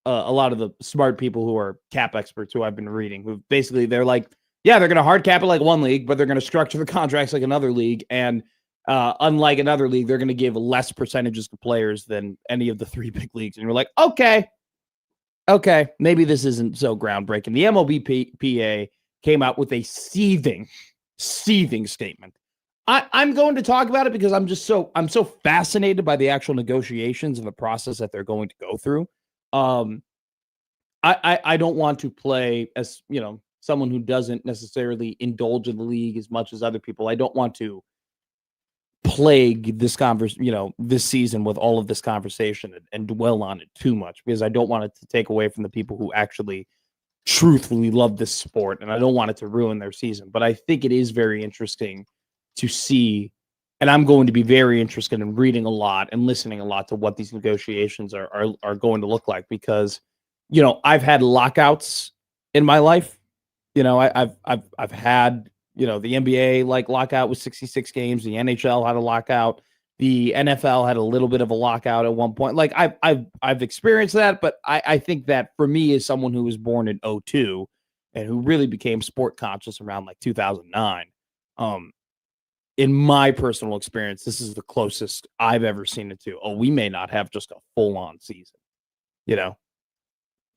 a lot of the smart people who are cap experts who I've been reading, who basically they're like, yeah, they're going to hard cap it like one league, but they're going to structure the contracts like another league. And unlike another league, they're going to give less percentages to players than any of the three big leagues. And you're like, okay, maybe this isn't so groundbreaking. The MLBPA came out with a seething statement. I'm going to talk about it because I'm so fascinated by the actual negotiations and the process that they're going to go through. I don't want to play, as you know, someone who doesn't necessarily indulge in the league as much as other people. I don't want to plague this this season with all of this conversation and dwell on it too much, because I don't want it to take away from the people who actually truthfully love this sport, and I don't want it to ruin their season. But I think it is very interesting to see, and I'm going to be very interested in reading a lot and listening a lot to what these negotiations are going to look like, because, you know, I've had lockouts in my life. You know, I've had, you know, the NBA like lockout with 66 games. The NHL had a lockout. The NFL had a little bit of a lockout at one point. Like I've experienced that, but I think that for me, as someone who was born in 2002 and who really became sport conscious around like 2009, in my personal experience, this is the closest I've ever seen it to. Oh, we may not have just a full on season, you know,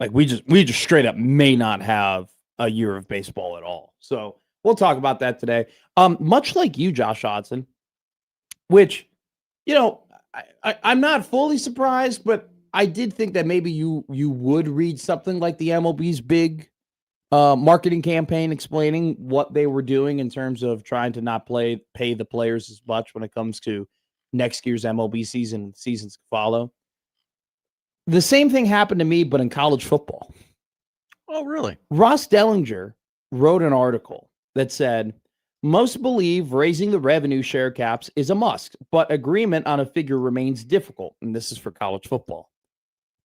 like we just straight up may not have a year of baseball at all. So we'll talk about that today. Much like you, Josh Hodson, which, you know, I'm not fully surprised, but I did think that maybe you would read something like the MLB's big marketing campaign explaining what they were doing in terms of trying to not pay the players as much when it comes to next year's MLB season and seasons to follow. The same thing happened to me, but in college football. Oh, really? Ross Dellinger wrote an article that said, most believe raising the revenue share caps is a must, but agreement on a figure remains difficult. And this is for college football.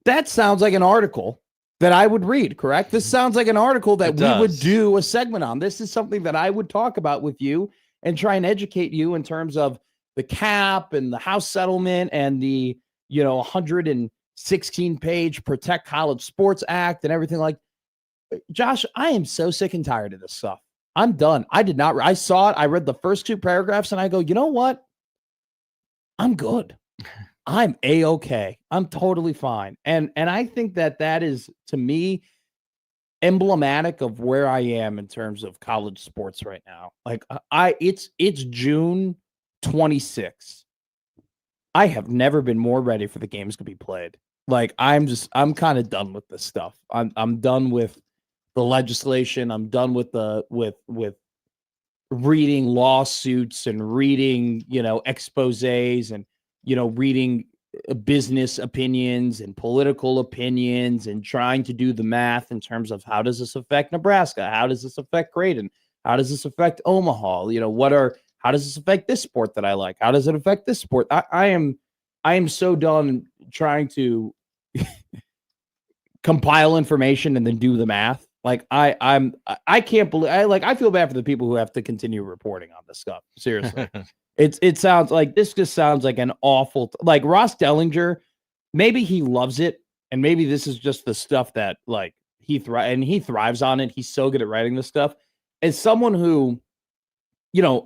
That sounds like an article that I would read, correct? This sounds like an article that we would do a segment on. This is something that I would talk about with you and try and educate you in terms of the cap and the House settlement and the, you know, 116-page Protect College Sports Act and everything like. Josh, I am so sick and tired of this stuff. I'm done. I saw it. I read the first two paragraphs and I go, you know what? I'm good. I'm A-okay. I'm totally fine. And I think that is, to me, emblematic of where I am in terms of college sports right now. Like it's June 26th. I have never been more ready for the games to be played. Like I'm kind of done with this stuff. I'm done with the legislation. I'm done with with reading lawsuits and reading, exposés and, reading business opinions and political opinions and trying to do the math in terms of how does this affect Nebraska? How does this affect Creighton? How does this affect Omaha? How does this affect this sport that I like? How does it affect this sport? I am so done trying to compile information and then do the math. Like I can't believe I feel bad for the people who have to continue reporting on this stuff. Seriously. It sounds like this just sounds like an awful like Ross Dellinger, maybe he loves it and maybe this is just the stuff that like he thrives on it. He's so good at writing this stuff. As someone who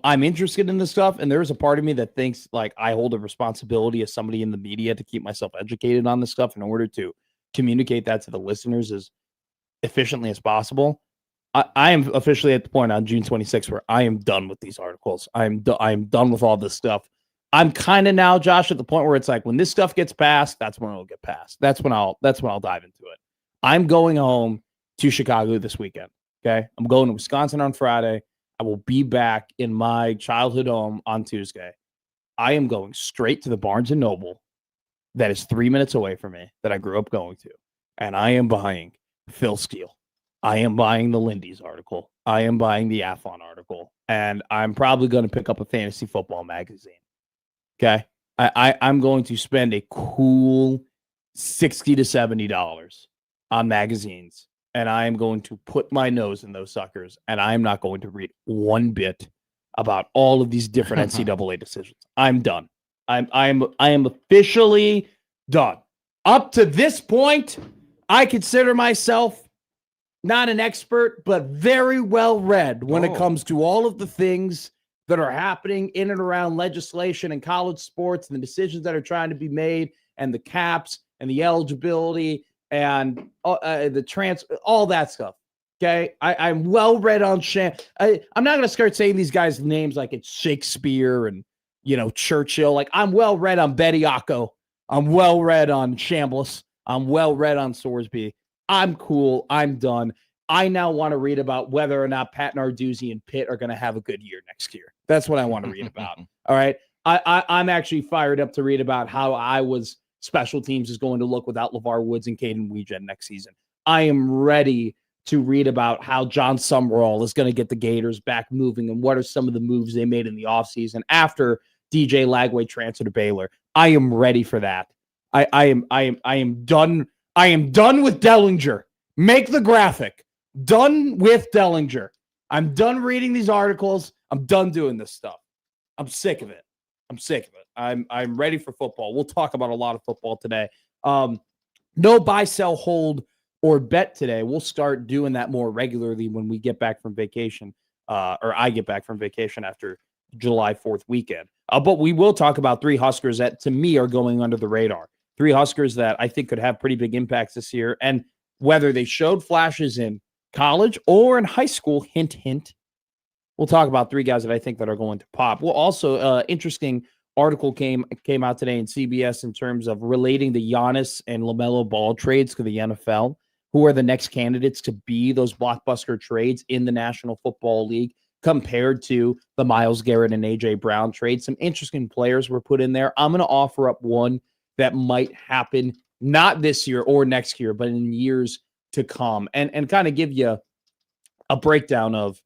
I'm interested in this stuff, and there's a part of me that thinks like I hold a responsibility as somebody in the media to keep myself educated on this stuff in order to communicate that to the listeners as efficiently as possible. I am officially at the point on June 26th where I am done with these articles. I'm done with all this stuff. I'm kind of now, Josh, at the point where it's like when this stuff gets passed, that's when it'll get passed. That's when I'll dive into it. I'm going home to Chicago this weekend. Okay, I'm going to Wisconsin on Friday. I will be back in my childhood home on Tuesday. I am going straight to the Barnes & Noble that is 3 minutes away from me that I grew up going to. And I am buying Phil Steele. I am buying the Lindy's article. I am buying the Athlon article. And I'm probably going to pick up a fantasy football magazine. Okay? I'm going to spend a cool $60 to $70 on magazines. And I am going to put my nose in those suckers. And I am not going to read one bit about all of these different NCAA decisions. I'm done. I am officially done. Up to this point, I consider myself not an expert, but very well read when it comes to all of the things that are happening in and around legislation and college sports and the decisions that are trying to be made and the caps and the eligibility and the all that stuff. Okay. I'm well read on I'm not going to start saying these guys' names like it's Shakespeare and, Churchill. Like I'm well read on Bediako. I'm well read on Chambliss. I'm well read on Sorsby. I'm cool. I'm done. I now want to read about whether or not Pat Narduzzi and Pitt are going to have a good year next year. That's what I want to read about. All right. I'm actually fired up to read about how Iowa's special teams is going to look without LeVar Woods and Caden Weegen next season. I am ready to read about how John Sumrall is going to get the Gators back moving and what are some of the moves they made in the offseason after DJ Lagway transferred to Baylor. I am ready for that. I am done. I am done with Dellinger. Make the graphic. Done with Dellinger. I'm done reading these articles. I'm done doing this stuff. I'm sick of it. I'm ready for football. We'll talk about a lot of football today. No buy, sell, hold, or bet today. We'll start doing that more regularly when we get back from vacation, or I get back from vacation after July 4th weekend. But we will talk about three Huskers that, to me, are going under the radar. Three Huskers that I think could have pretty big impacts this year. And whether they showed flashes in college or in high school, hint, hint, we'll talk about three guys that I think that are going to pop. Well, also, interesting article came out today in CBS in terms of relating the Giannis and LaMelo Ball trades to the NFL. Who are the next candidates to be those blockbuster trades in the National Football League compared to the Myles Garrett and A.J. Brown trade? Some interesting players were put in there. I'm going to offer up one that might happen not this year or next year, but in years to come, and kind of give you a breakdown of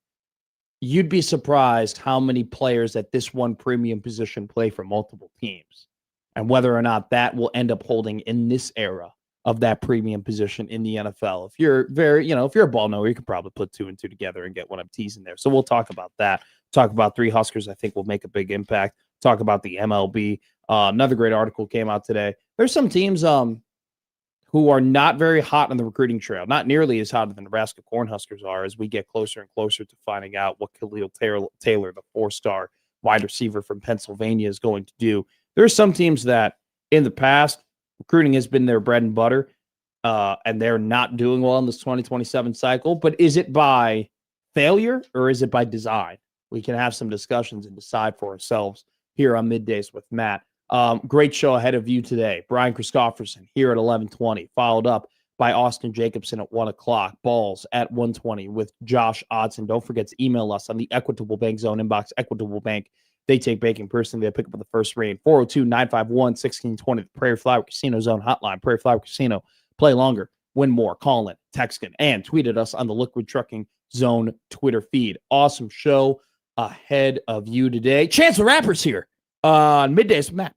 you'd be surprised how many players at this one premium position play for multiple teams and whether or not that will end up holding in this era of that premium position in the NFL. If you're if you're a ball knower, you could probably put two and two together and get what I'm teasing there. So we'll talk about that. Talk about three Huskers I think will make a big impact. Talk about the MLB. Another great article came out today. There's some teams who are not very hot on the recruiting trail, not nearly as hot as the Nebraska Cornhuskers are as we get closer and closer to finding out what Khalil Taylor, the 4-star wide receiver from Pennsylvania, is going to do. There are some teams that in the past, recruiting has been their bread and butter. and they're not doing well in this 2027 cycle. But is it by failure or is it by design? We can have some discussions and decide for ourselves here on Middays with Matt. Great show ahead of you today. Brian Christopherson here at 11:20, followed up by Austin Jacobsen at 1 o'clock. Balls at 1:20 with Josh Odson. Don't forget to email us on the Equitable Bank Zone inbox. Equitable Bank, they take banking personally. They pick up with the first ring. 402-951-1620, the Prairie Flower Casino Zone hotline. Prairie Flower Casino. Play longer, win more. Call in, text in, and tweet at us on the Liquid Trucking Zone Twitter feed. Awesome show ahead of you today. Chance the Rapper's here on Middays with Matt.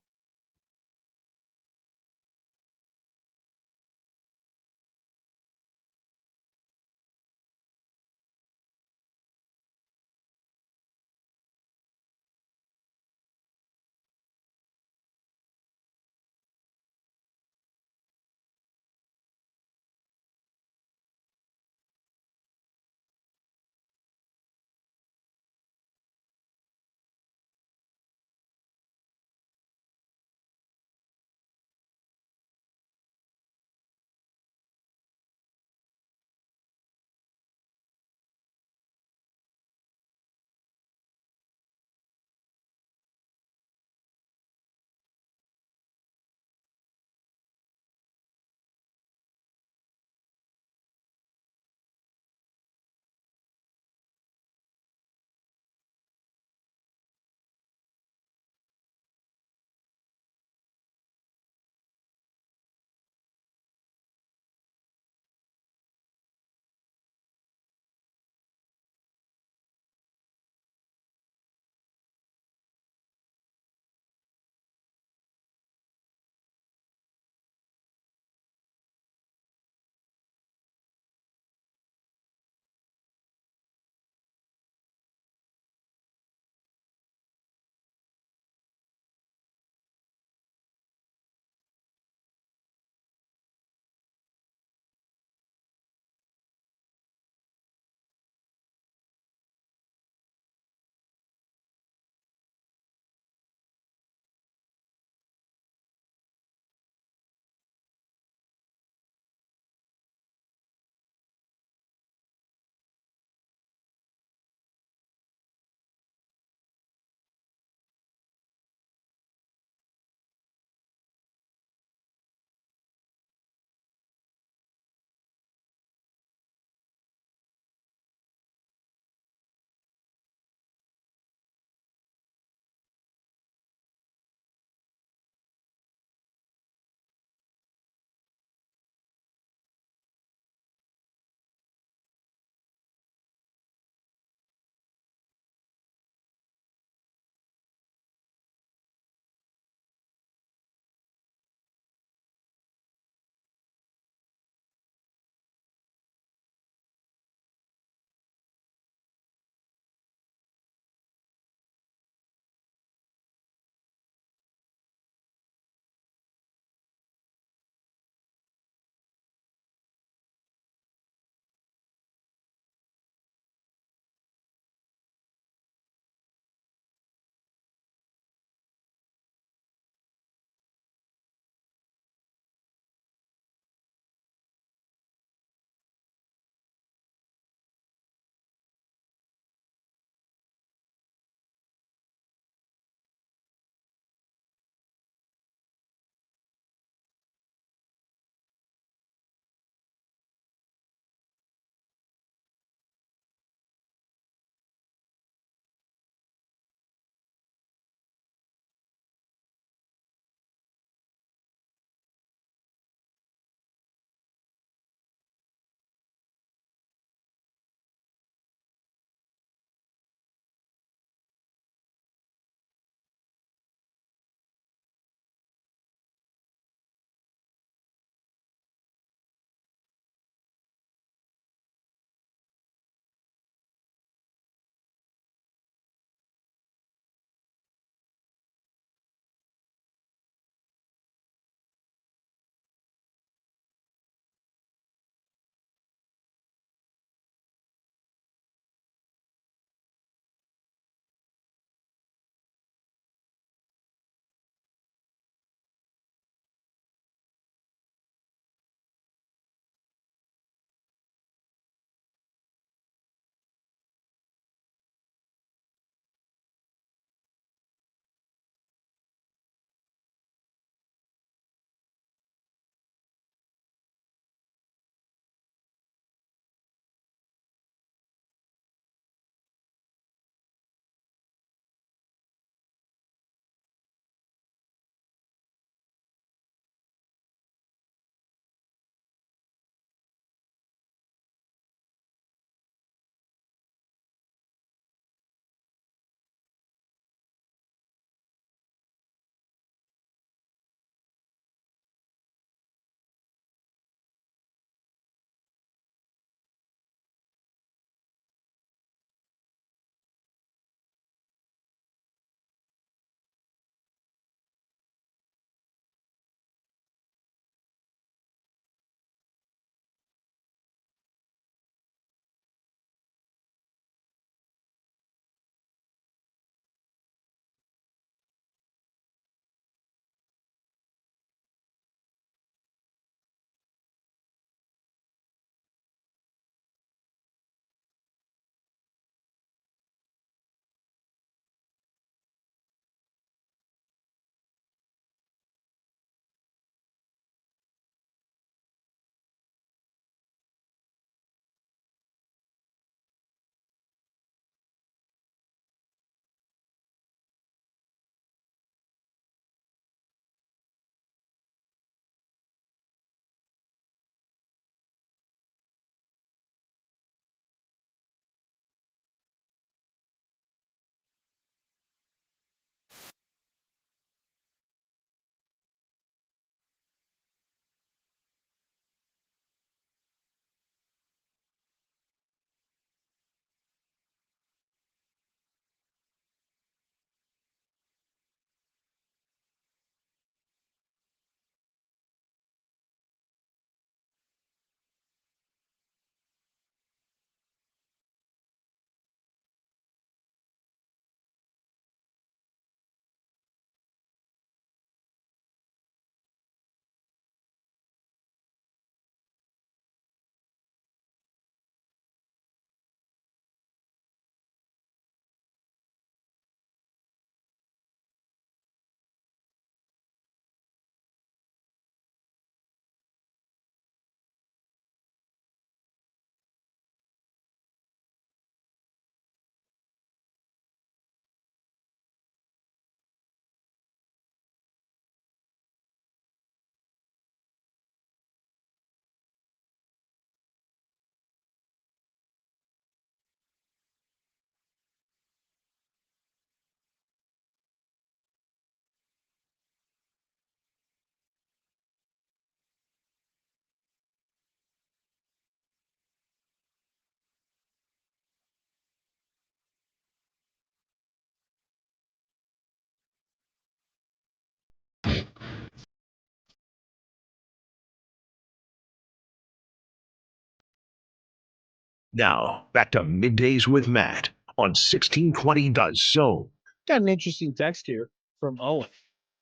Now, back to Middays with Matt on 1620 The Zone. Got an interesting text here from Owen.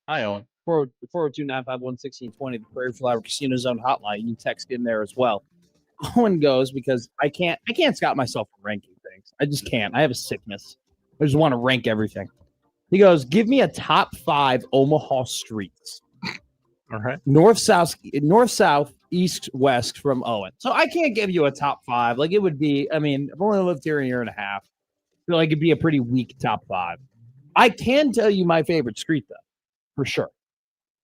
Hi, Owen. 402-951-1620, the Prairie Flower Casino Zone hotline. You can text in there as well. Owen goes, because I can't stop myself from ranking things. I just can't. I have a sickness. I just want to rank everything. He goes, give me a top 5 Omaha streets. All right. North, south, east, west from Owen. So I can't give you a top 5. Like, it would be, I mean, I've only lived here a year and a half. I feel like it'd be a pretty weak top 5. I can tell you my favorite street, though, for sure.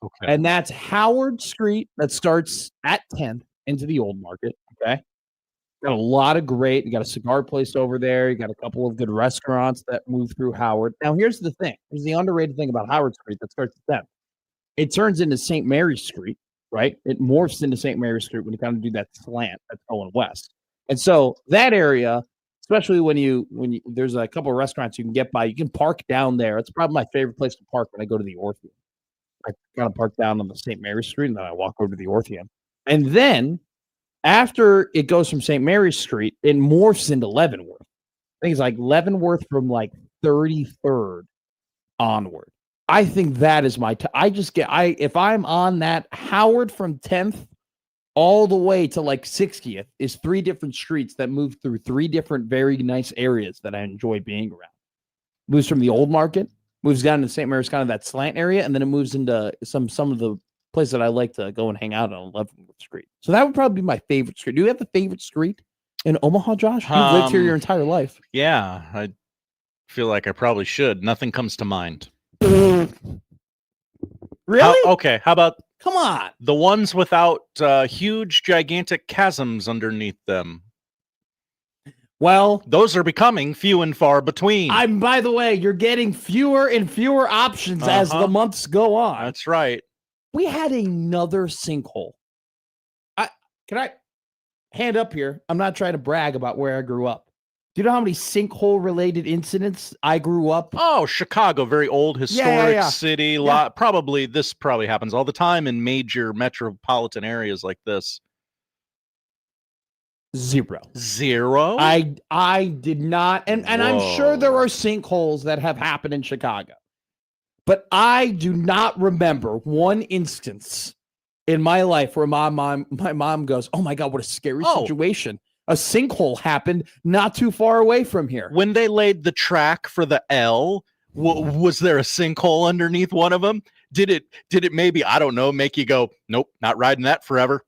Okay. And that's Howard Street that starts at 10th into the Old Market. Okay. Got a lot of great. You got a cigar place over there. You got a couple of good restaurants that move through Howard. Now, here's the thing. Here's the underrated thing about Howard Street that starts at 10th. It turns into St. Mary's Street, right? It morphs into St. Mary's Street when you kind of do that slant that's going west. And so that area, especially when you there's a couple of restaurants you can get by, you can park down there. It's probably my favorite place to park when I go to the Orpheum. I kind of park down on the St. Mary's Street, and then I walk over to the Orpheum. And then after it goes from St. Mary's Street, it morphs into Leavenworth. I think it's like Leavenworth from like 33rd onward. I think that is my if I'm on that, Howard from 10th all the way to like 60th is 3 different streets that move through 3 different very nice areas that I enjoy being around. Moves from the Old Market, moves down to St. Mary's, kind of that slant area, and then it moves into some of the places that I like to go and hang out on Leavenworth Street. So that would probably be my favorite street. Do you have a favorite street in Omaha, Josh? You've lived here your entire life. Yeah, I feel like I probably should. Nothing comes to mind. Really? Okay, how about come on, the ones without huge, gigantic chasms underneath them? Well, those are becoming few and far between. By the way, you're getting fewer and fewer options as the months go on. That's right. We had another sinkhole. Can I hand up here? I'm not trying to brag about where I grew up. Do you know how many sinkhole-related incidents I grew up? Oh, Chicago, very old, historic city. This probably happens all the time in major metropolitan areas like this. Zero. I did not, and I'm sure there are sinkholes that have happened in Chicago, but I do not remember one instance in my life where my mom goes, "Oh my God, what a scary situation." A sinkhole happened not too far away from here. When they laid the track for the L, was there a sinkhole underneath one of them? Did it maybe, I don't know, make you go, "Nope, not riding that forever"?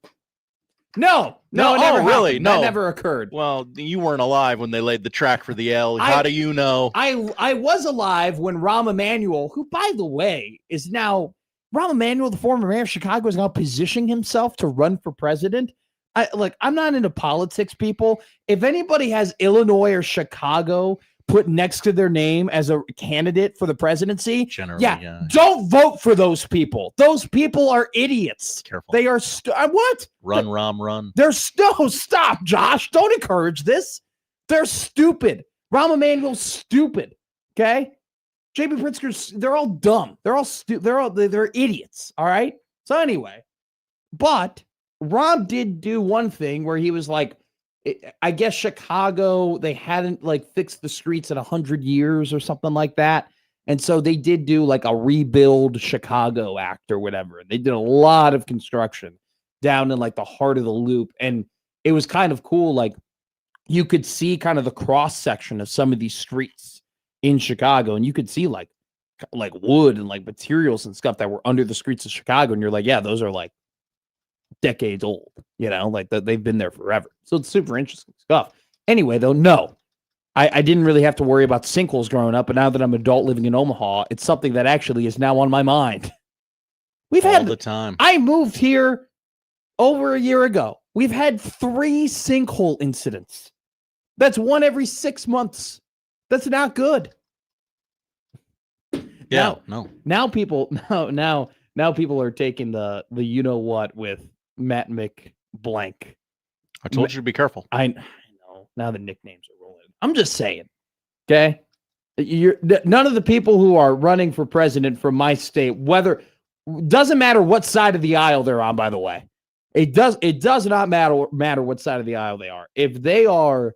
No, it never really? happened. No, that never occurred. Well, you weren't alive when they laid the track for the L. How do you know? I was alive when Rahm Emanuel, who, by the way, is now Rahm Emanuel, the former mayor of Chicago, is now positioning himself to run for president. I'm not into politics, people. If anybody has Illinois or Chicago put next to their name as a candidate for the presidency, don't vote for those people. Those people are idiots. Careful. They are what? Run, Rahm, run. Stop, Josh. Don't encourage this. They're stupid. Rahm Emanuel's stupid. Okay? JB Pritzker's, they're all dumb. They're all they're idiots. All right? So anyway, but Rahm did do one thing where he was like, I guess Chicago, they hadn't fixed the streets in 100 years or something like that. And so they did do like a Rebuild Chicago Act or whatever. They did a lot of construction down in the heart of the loop. And it was kind of cool. Like, you could see kind of the cross section of some of these streets in Chicago, and you could see like wood and materials and stuff that were under the streets of Chicago. And you're like, yeah, those are decades old, they've been there forever. So it's super interesting stuff. Anyway, though, no, I didn't really have to worry about sinkholes growing up, but now that I'm an adult living in Omaha, it's something that actually is now on my mind. We've had all the time. I moved here over a year ago. We've had 3 sinkhole incidents. That's one every 6 months. That's not good. Yeah, Now people are taking the you know what with Matt McBlank. I told you to be careful. I know. Now the nicknames are rolling. I'm just saying. Okay? None of the people who are running for president from my state, doesn't matter what side of the aisle they're on, by the way. It does not matter what side of the aisle they are. If they are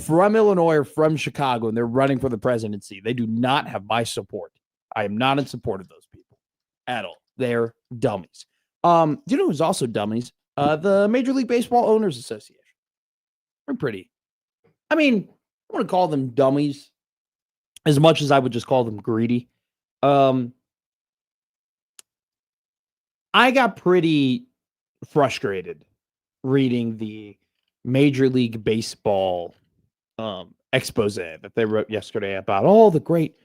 from Illinois or from Chicago and they're running for the presidency, they do not have my support. I am not in support of those people at all. They're dummies. Do you know who's also dummies? The Major League Baseball Owners Association. They're pretty. I mean, I want to call them dummies as much as I would just call them greedy. I got pretty frustrated reading the Major League Baseball expose that they wrote yesterday about all the great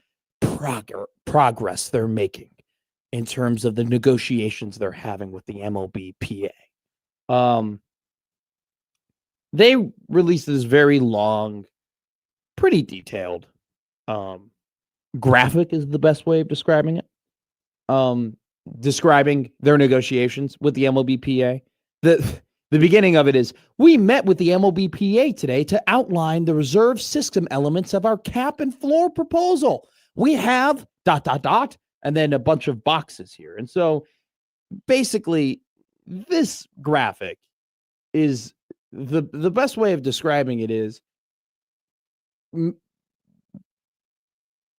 progress they're making in terms of the negotiations they're having with the MLBPA. They released this very long, pretty detailed graphic is the best way of describing it. Describing their negotiations with the MLBPA. The beginning of it is, we met with the MLBPA today to outline the reserve system elements of our cap and floor proposal. We have ... and then a bunch of boxes here. And so basically this graphic is the best way of describing it is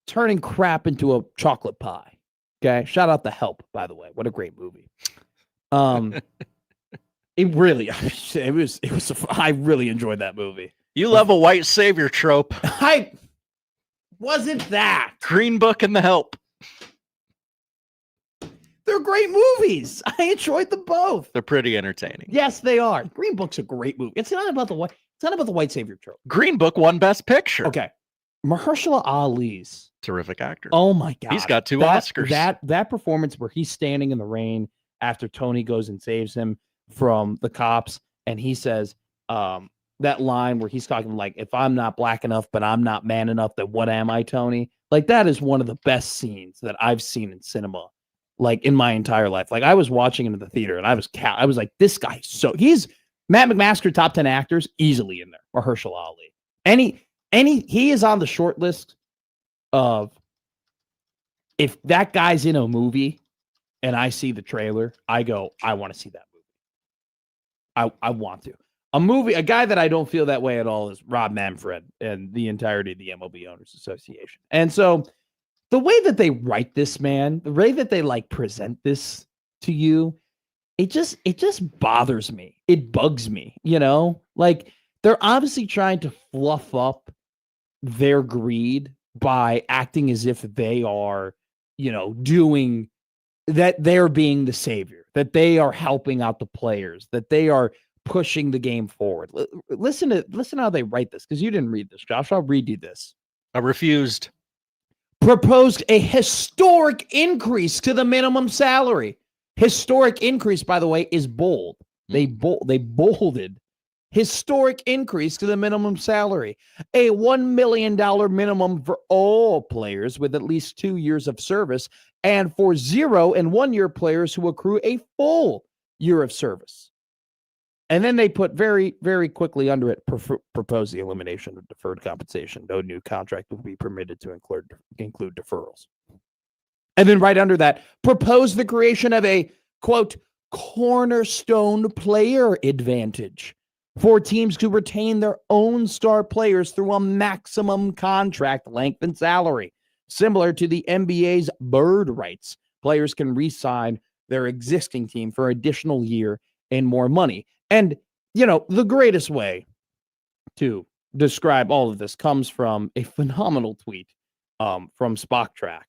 turning crap into a chocolate pie. Okay. Shout out The Help, by the way. What a great movie. It really, I really enjoyed that movie. You love a white savior trope. I wasn't that. Green Book and The Help. They're great movies. I enjoyed them both. They're pretty entertaining. Yes, they are. Green Book's a great movie. It's not about the white savior trope. Green Book won Best Picture. Okay. Mahershala Ali's terrific actor. Oh my God. He's got 2 Oscars. That performance where he's standing in the rain after Tony goes and saves him from the cops, and he says that line where he's talking like, if I'm not black enough, but I'm not man enough, then what am I, Tony? Like, that is one of the best scenes that I've seen in cinema, like, in my entire life. Like, I was watching him in the theater, and I was like, this guy, he's Matt McMaster, top 10 actors, easily in there. Mahershala Ali. He is on the short list of, if that guy's in a movie and I see the trailer, I go, I want to see that movie. I want to. A guy that I don't feel that way at all is Rob Manfred and the entirety of the MLB Owners Association. And so the way that they write this, man, the way that they like present this to you, it just bothers me. It bugs me, you know? Like, they're obviously trying to fluff up their greed by acting as if they are, you know, doing that, they're being the savior, that they are helping out the players, that they are pushing the game forward. Listen how they write this, because you didn't read this, Josh. I'll read you this. I refused. Proposed a historic increase to the minimum salary. Historic increase, by the way, is bold. They bolded historic increase to the minimum salary. A $1 million minimum for all players with at least 2 years of service, and for 0 and 1 year players who accrue a full year of service. And then they put very, very quickly under it, propose the elimination of deferred compensation. No new contract will be permitted to include deferrals. And then right under that, propose the creation of a, quote, cornerstone player advantage for teams to retain their own star players through a maximum contract length and salary. Similar to the NBA's bird rights, players can re-sign their existing team for an additional year and more money. And, you know, the greatest way to describe all of this comes from a phenomenal tweet from Spock Track,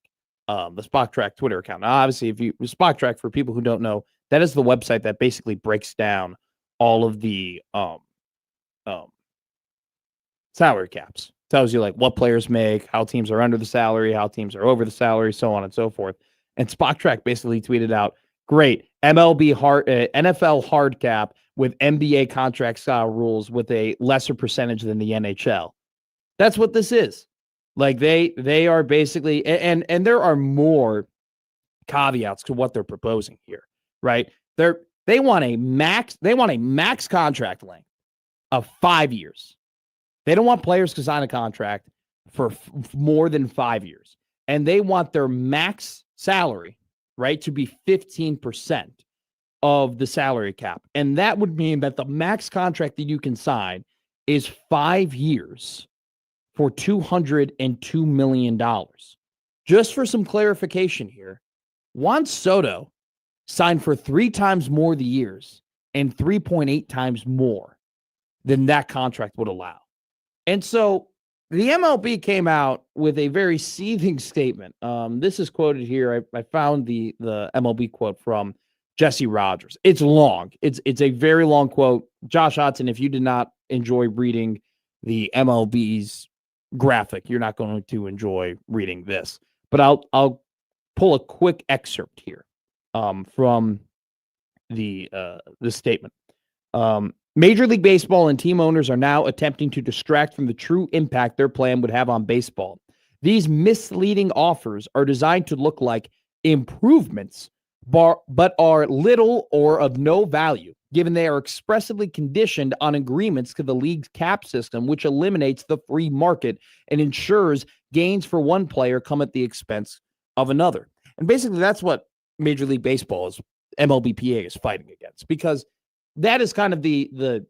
the Spock Track Twitter account. Now, obviously, Spock Track, for people who don't know, that is the website that basically breaks down all of the salary caps. Tells you like what players make, how teams are under the salary, how teams are over the salary, so on and so forth. And Spock Track basically tweeted out, great, NFL hard cap with NBA contract style rules with a lesser percentage than the NHL. That's what this is. Like they are basically, and there are more caveats to what they're proposing here, right? They want a max contract length of 5 years. They don't want players to sign a contract for more than 5 years. And they want their max salary, right, to be 15% of the salary cap. And that would mean that the max contract that you can sign is 5 years for $202 million. Just for some clarification here, Juan Soto signed for 3 times more the years and 3.8 times more than that contract would allow. And so the MLB came out with a very seething statement. This is quoted here. I found the MLB quote from Jesse Rogers. It's long. It's a very long quote. Josh Hodson, if you did not enjoy reading the MLB's graphic, you're not going to enjoy reading this. But I'll pull a quick excerpt here from the statement. Major League Baseball and team owners are now attempting to distract from the true impact their plan would have on baseball. These misleading offers are designed to look like improvements, but are little or of no value, given they are expressly conditioned on agreements to the league's cap system, which eliminates the free market and ensures gains for one player come at the expense of another. And basically, that's what Major League Baseball's MLBPA is fighting against, because that is kind of the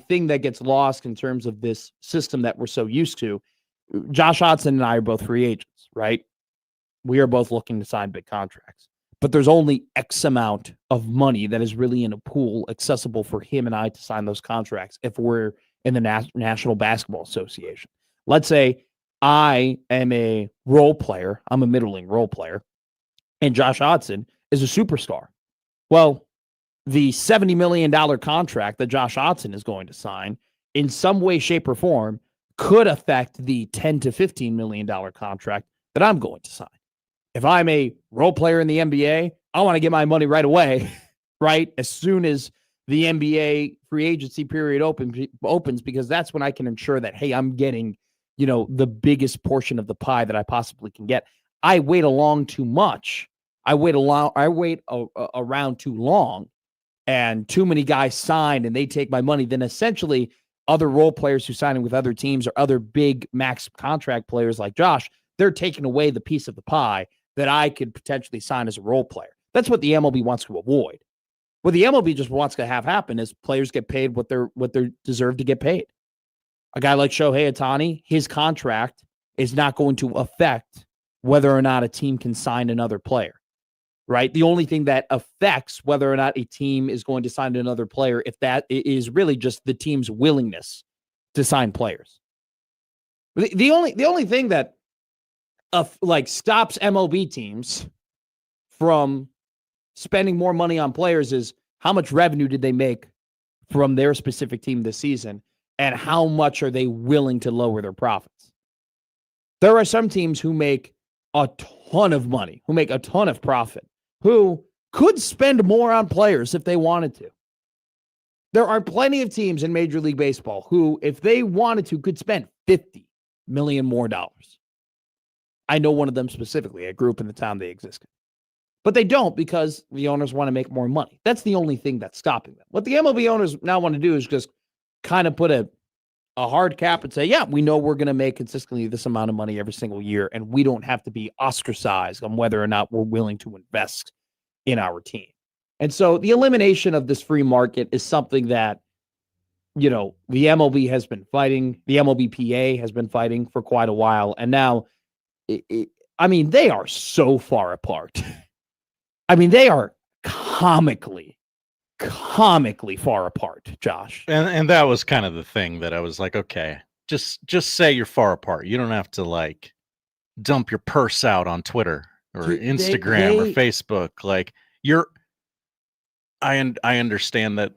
thing that gets lost in terms of this system that we're so used to. Josh Hodson and I are both free agents, right? We are both looking to sign big contracts, but there's only X amount of money that is really in a pool accessible for him and I to sign those contracts if we're in the National Basketball Association. Let's say I am a role player. I'm a middling role player, and Josh Hodson is a superstar. Well, the $70 million contract that Josh Hodson is going to sign in some way, shape, or form could affect the $10 to $15 million contract that I'm going to sign. If I'm a role player in the NBA, I want to get my money right away, right? As soon as the NBA free agency period opens, because that's when I can ensure that, hey, I'm getting, the biggest portion of the pie that I possibly can get. I wait along too much. I wait around too long, and too many guys sign and they take my money. Then essentially other role players who sign with other teams or other big max contract players like Josh, they're taking away the piece of the pie that I could potentially sign as a role player. That's what the MLB wants to avoid. What the MLB just wants to have happen is players get paid what they deserve to get paid. A guy like Shohei Ohtani, his contract is not going to affect whether or not a team can sign another player, right? The only thing that affects whether or not a team is going to sign another player, if that is really just the team's willingness to sign players. The only thing that stops MLB teams from spending more money on players is how much revenue did they make from their specific team this season, and how much are they willing to lower their profits. There are some teams who make a ton of money, who make a ton of profit, who could spend more on players if they wanted to. There are plenty of teams in Major League Baseball who, if they wanted to, could spend $50 million more dollars. I know one of them specifically. I grew up in the town they existed. But they don't, because the owners want to make more money. That's the only thing that's stopping them. What the MLB owners now want to do is just kind of put a hard cap and say, yeah, we know we're going to make consistently this amount of money every single year, and we don't have to be ostracized on whether or not we're willing to invest in our team. And so the elimination of this free market is something that, the MLB has been fighting. The MLBPA has been fighting for quite a while. And now, they are so far apart. They are comically far apart, Josh. And that was kind of the thing that I was like, okay, just say you're far apart. You don't have to dump your purse out on Twitter or Instagram or Facebook. I understand that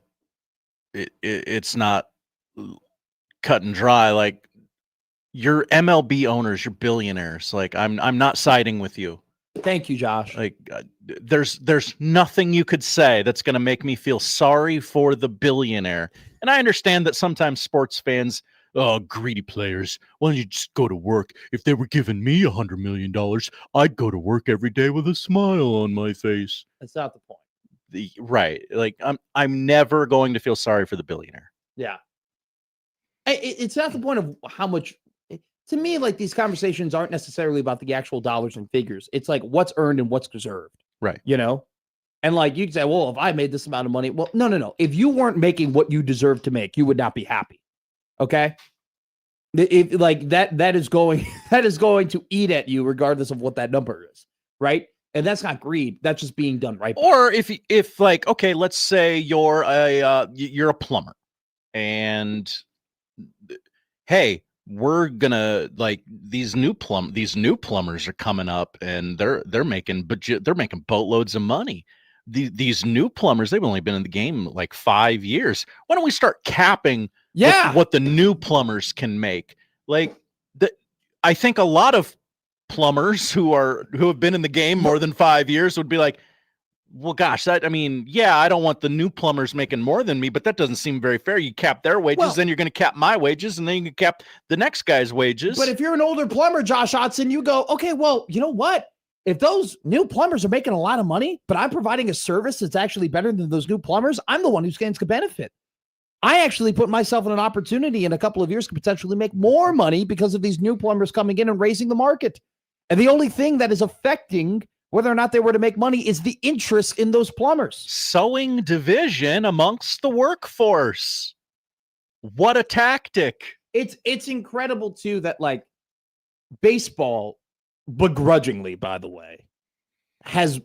it's not cut and dry. You're MLB owners, you're billionaires. I'm not siding with you. Thank you, Josh. There's nothing you could say that's going to make me feel sorry for the billionaire. And I understand that sometimes sports fans, greedy players, why don't you just go to work? If they were giving me $100 million, I'd go to work every day with a smile on my face. That's not the point. Right. I'm never going to feel sorry for the billionaire. Yeah. It's not the point of how much. To me, these conversations aren't necessarily about the actual dollars and figures. It's what's earned and what's deserved. Right. And you can say, well, if I made this amount of money, well, no. If you weren't making what you deserve to make, you would not be happy. Okay. Like that is going to eat at you regardless of what that number is. Right. And that's not greed. That's just being done right. Or if like, okay, let's say you're a plumber and hey, we're gonna like these new plumbers are coming up and they're making boatloads of money. These new plumbers, they've only been in the game like 5 years. Why don't we start capping what the new plumbers can make? Like I think a lot of plumbers who have been in the game more than 5 years would be like, well, gosh, I don't want the new plumbers making more than me, but that doesn't seem very fair. You cap their wages, then you're going to cap my wages, and then you can cap the next guy's wages. But if you're an older plumber, Josh Otson, you go, okay, well, you know what? If those new plumbers are making a lot of money, but I'm providing a service that's actually better than those new plumbers, I'm the one who stands to benefit. I actually put myself in an opportunity in a couple of years to potentially make more money because of these new plumbers coming in and raising the market. And the only thing that is affecting whether or not they were to make money is the interest in those plumbers. Sowing division amongst the workforce. What a tactic. It's incredible too that like baseball, begrudgingly, by the way, has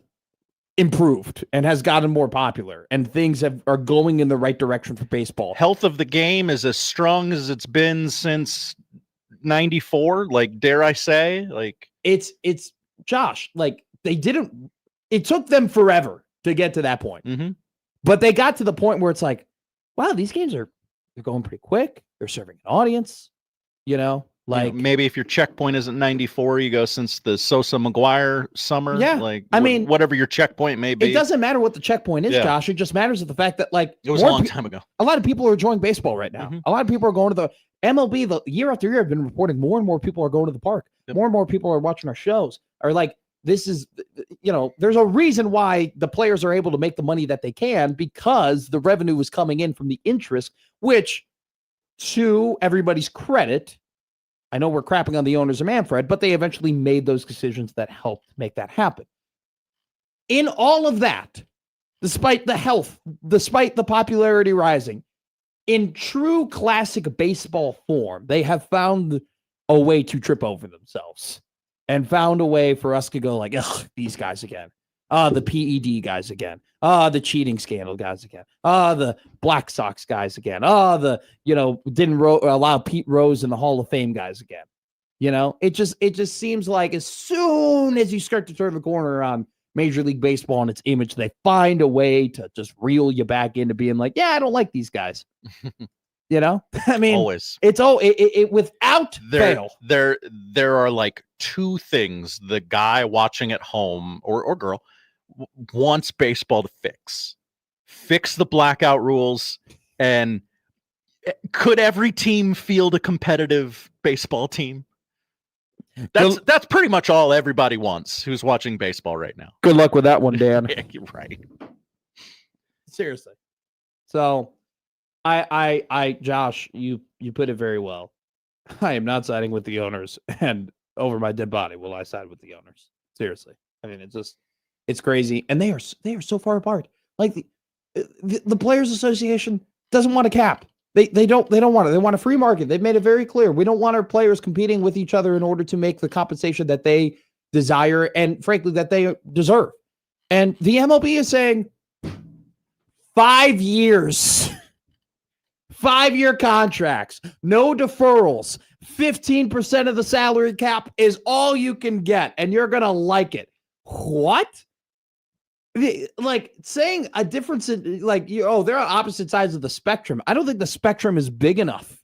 improved and has gotten more popular and things are going in the right direction for baseball. Health of the game is as strong as it's been since 94, like, dare I say? Like it's Josh, like it took them forever to get to that point. Mm-hmm. But they got to the point where it's like, wow, these games they're going pretty quick. They're serving an audience, like maybe if your checkpoint isn't 94, you go since the Sosa McGuire summer. Yeah. Like, whatever your checkpoint may be. It doesn't matter what the checkpoint is, Josh. It just matters at the fact that like it was a long time ago. A lot of people are enjoying baseball right now. Mm-hmm. A lot of people are going to the MLB. The year after year, I've been reporting more and more people are going to the park. Yep. More and more people are watching our shows. Are like, this is, there's a reason why the players are able to make the money that they can because the revenue is coming in from the interest, which, to everybody's credit, I know we're crapping on the owners of Manfred, but they eventually made those decisions that helped make that happen. In all of that, despite the health, despite the popularity rising, in true classic baseball form, they have found a way to trip over themselves and found a way for us to go like, ugh, these guys again. The PED guys again. The cheating scandal guys again. The Black Sox guys again. Didn't allow Pete Rose in the Hall of Fame guys again. It just seems like as soon as you start to turn the corner on Major League Baseball and its image, they find a way to just reel you back into being like, yeah, I don't like these guys. Always. It's without fail. There are like two things the guy watching at home or girl wants baseball to fix the blackout rules. And could every team field a competitive baseball team? That's pretty much all everybody wants who's watching baseball right now. Good luck with that one, Dan. Yeah, you're right. Seriously. So I Josh, you put it very well. I am not siding with the owners, and over my dead body will I side with the owners. Seriously. I mean, it's crazy. And they are so far apart. Like the Players Association doesn't want a cap. They don't want it. They want a free market. They've made it very clear. We don't want our players competing with each other in order to make the compensation that they desire and frankly that they deserve. And the MLB is saying 5 years. 5-year contracts, no deferrals, 15% of the salary cap is all you can get, and you're going to like it. What? Like saying a difference in they're on opposite sides of the spectrum. I don't think the spectrum is big enough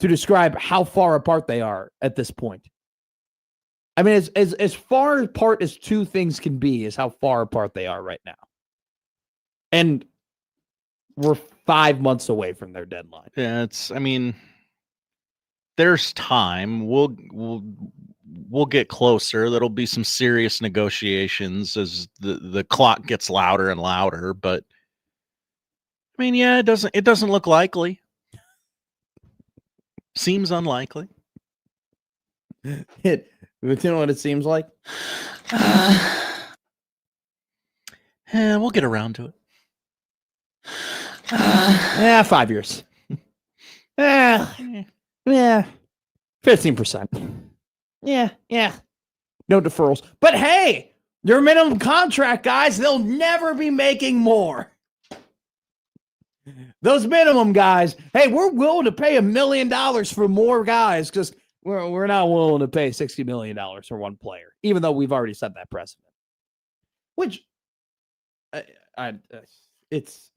to describe how far apart they are at this point. I mean, as far apart as two things can be is how far apart they are right now. And we're 5 months away from their deadline. Yeah, there's time. We'll get closer. There'll be some serious negotiations as the clock gets louder and louder, but I mean, yeah, it doesn't look likely. Seems unlikely. You know what it seems like? Yeah, we'll get around to it. 5 years. Yeah, 15%. Yeah. No deferrals. But hey, their minimum contract, guys, they'll never be making more. Those minimum guys, hey, we're willing to pay $1 million for more guys because we're not willing to pay $60 million for one player, even though we've already set that precedent. Which, it's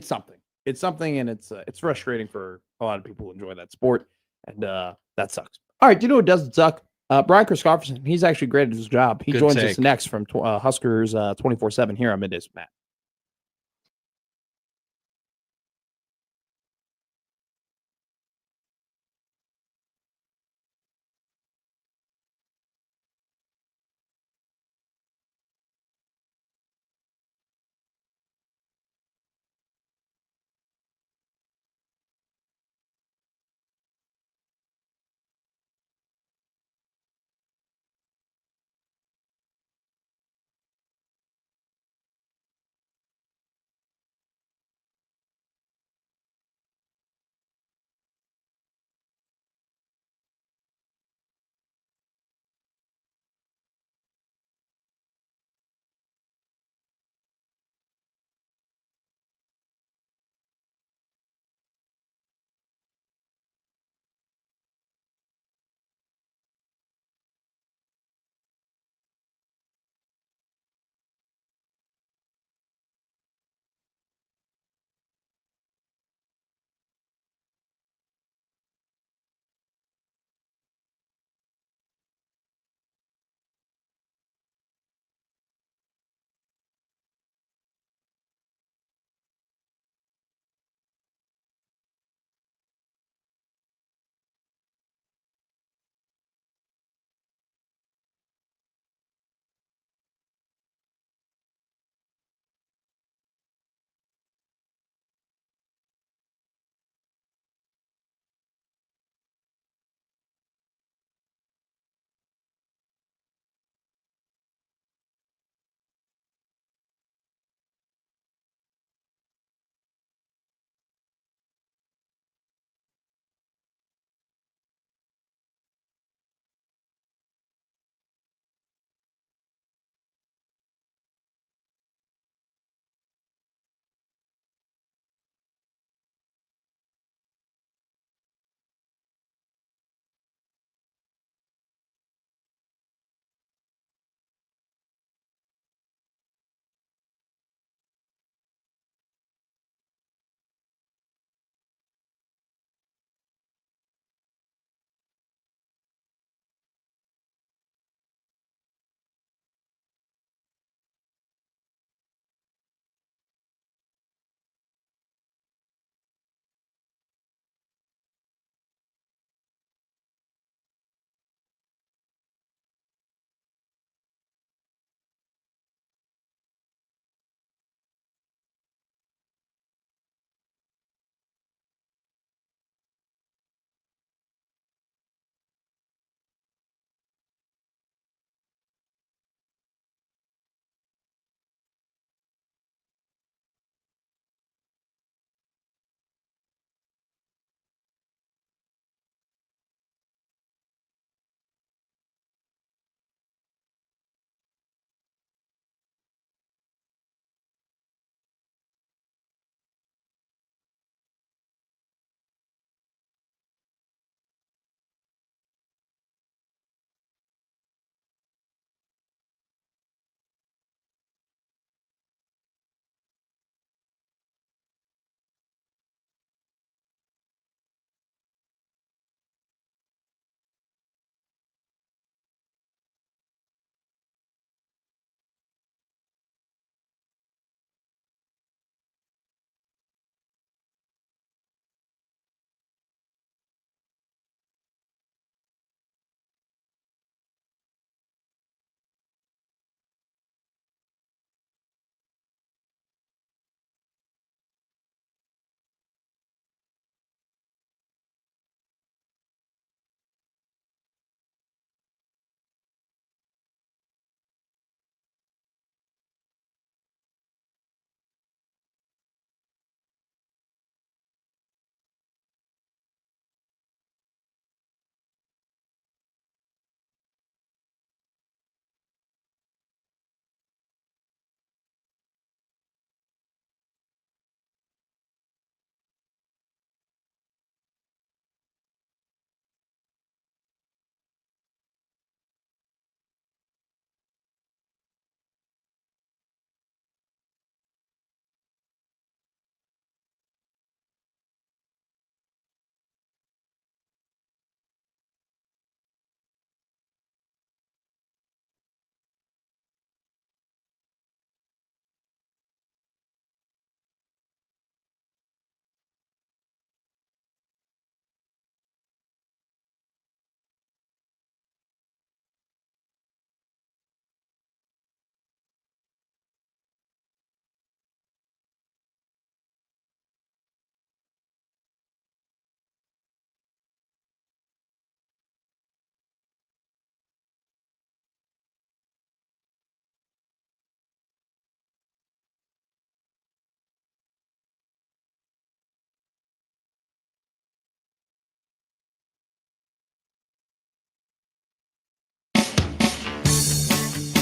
something. It's something, and it's frustrating for a lot of people who enjoy that sport, and that sucks. All right, do you know what doesn't suck? Brian Christopherson, he's actually great at his job. He joins us next from Huskers 24/7 here on Middays with Matt.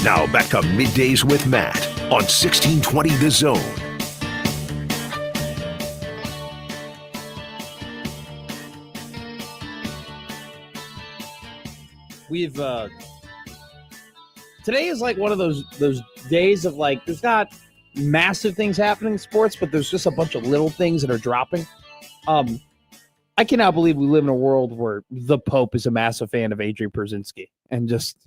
Now back to Middays with Matt on 1620 The Zone. We've today is like one of those days of like there's not massive things happening in sports, but there's just a bunch of little things that are dropping. I cannot believe we live in a world where the Pope is a massive fan of AJ Pierzynski and just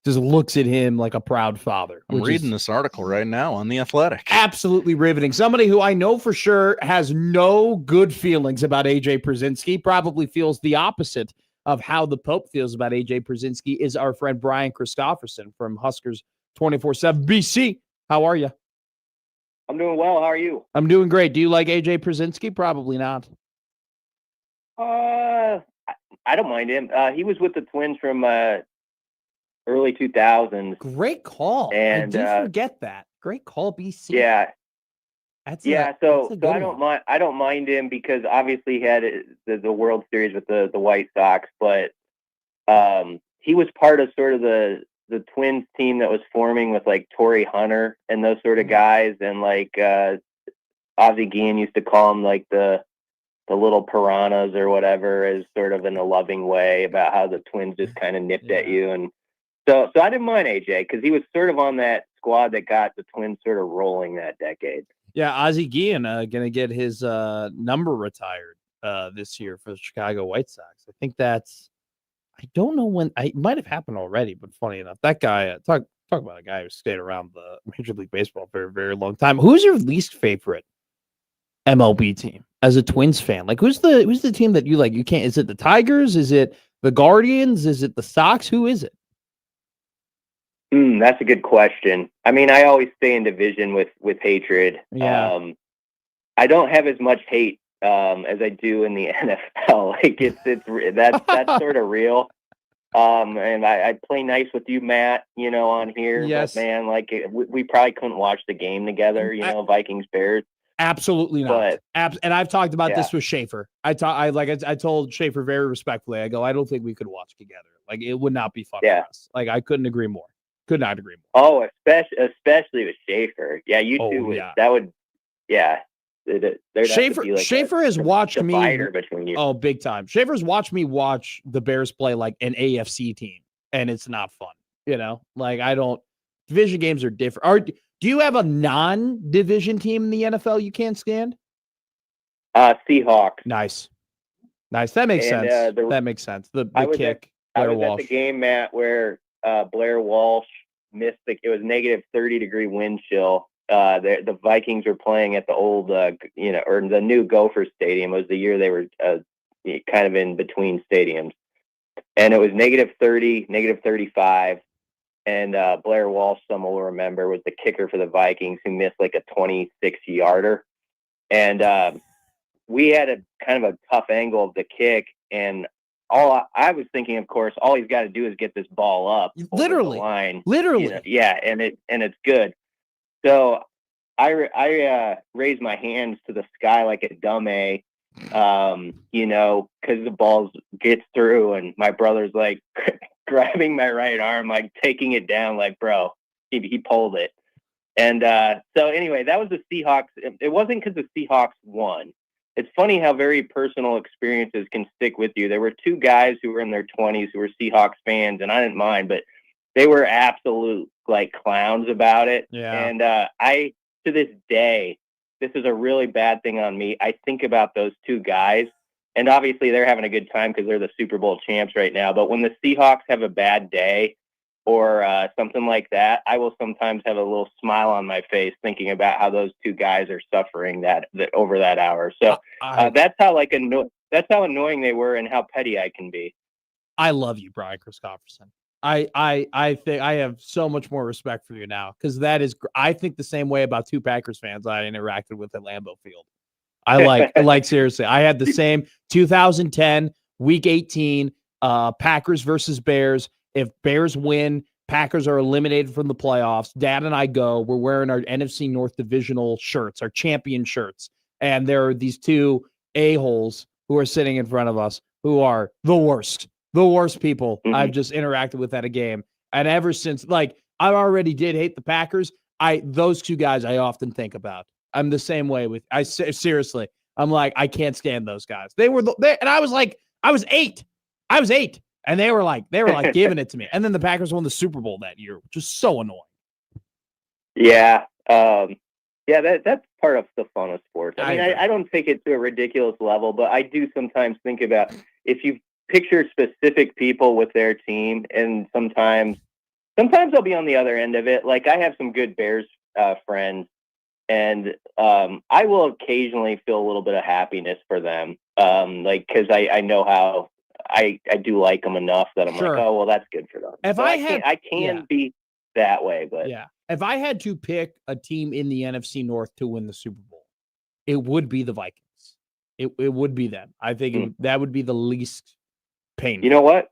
looks at him like a proud father. I'm reading this article right now on The Athletic. Absolutely riveting. Somebody who I know for sure has no good feelings about AJ Pierzynski, probably feels the opposite of how the Pope feels about AJ Pierzynski, is our friend Brian Christopherson from Huskers 24/7 BC. How are you? I'm doing well. How are you? I'm doing great. Do you like AJ Pierzynski? Probably not. I don't mind him. He was with the Twins from early 2000s. Great call. And I did forget that. Great call, BC. Yeah. So a good one. I don't mind him because obviously he had the World Series with the White Sox, but he was part of sort of the Twins team that was forming with like Torrey Hunter and those sort of guys, and like Ozzie Guillen used to call him like the little piranhas or whatever, as sort of in a loving way about how the Twins just kind of nipped at you. And so I didn't mind AJ because he was sort of on that squad that got the Twins sort of rolling that decade. Yeah, Ozzie Guillen going to get his number retired this year for the Chicago White Sox. I think I don't know when, it might have happened already, but funny enough, that guy, talk about a guy who stayed around the Major League Baseball for a very long time. Who's your least favorite MLB team as a Twins fan? Like, who's the team that you like? You can't, is it the Tigers? Is it the Guardians? Is it the Sox? Who is it? That's a good question. I mean, I always stay in division with hatred. Yeah. I don't have as much hate as I do in the NFL. Like that's sort of real. And I play nice with you, Matt, on here. Yes. But man, like we probably couldn't watch the game together, Vikings Bears. Absolutely not. And I've talked about this with Schaefer. I told Schaefer very respectfully, I go, I don't think we could watch together. Like, it would not be fun for us. Like, I couldn't agree more. Could not agree more. Oh, especially with Schaefer. Yeah, you two. That would. Yeah. Schaefer has watched me. Between you. Oh, big time. Schaefer's watched me watch the Bears play like an AFC team, and it's not fun. Like, I don't. Division games are different. Do you have a non-division team in the NFL you can't stand? Seahawks. Nice. That makes sense. That makes sense. The kick. I was at the game, Matt, where Blair Walsh missed it was negative 30-degree wind chill. The Vikings were playing at the old, or the new Gopher Stadium. It was the year they were kind of in between stadiums. And it was negative 30, negative 35. And Blair Walsh, someone will remember, was the kicker for the Vikings who missed like a 26-yarder. And we had a kind of a tough angle of the kick. And I was thinking, of course, all he's got to do is get this ball up. Literally. The line. Literally. And it's good. So I raised my hands to the sky like a dumb A, because the ball gets through, and my brother's like grabbing my right arm, like taking it down, like, bro, he pulled it. And so anyway, that was the Seahawks. It wasn't because the Seahawks won. It's funny how very personal experiences can stick with you. There were two guys who were in their 20s who were Seahawks fans, and I didn't mind, but they were absolute like clowns about it. Yeah. And I, to this day, this is a really bad thing on me. I think about those two guys, and obviously they're having a good time because they're the Super Bowl champs right now. But when the Seahawks have a bad day or something like that, I will sometimes have a little smile on my face thinking about how those two guys are suffering that over that hour. So that's how annoying they were and how petty I can be. I love you, Brian Christopherson. I think I have so much more respect for you now because I think the same way about two Packers fans I interacted with at Lambeau Field. I like seriously. I had the same 2010 Week 18 Packers versus Bears. If Bears win, Packers are eliminated from the playoffs. Dad and I go. We're wearing our NFC North divisional shirts, our champion shirts, and there are these two a-holes who are sitting in front of us who are the worst people I've just interacted with at a game. And ever since, like, I already did hate the Packers. Those two guys I often think about. I'm the same way with seriously. I'm like, I can't stand those guys. They were and I was like, I was 8. And they were like giving it to me. And then the Packers won the Super Bowl that year, which is so annoying. Yeah. That's part of the fun of sports. I mean, I don't take it to a ridiculous level, but I do sometimes think about if you picture specific people with their team, and sometimes I'll be on the other end of it. Like, I have some good Bears friends, and I will occasionally feel a little bit of happiness for them. Because I know how I do like them enough that I'm like, oh, well, that's good for them. I can be that way, but yeah. If I had to pick a team in the NFC North to win the Super Bowl, it would be the Vikings. It would be them. I think that would be the least painful. You know what?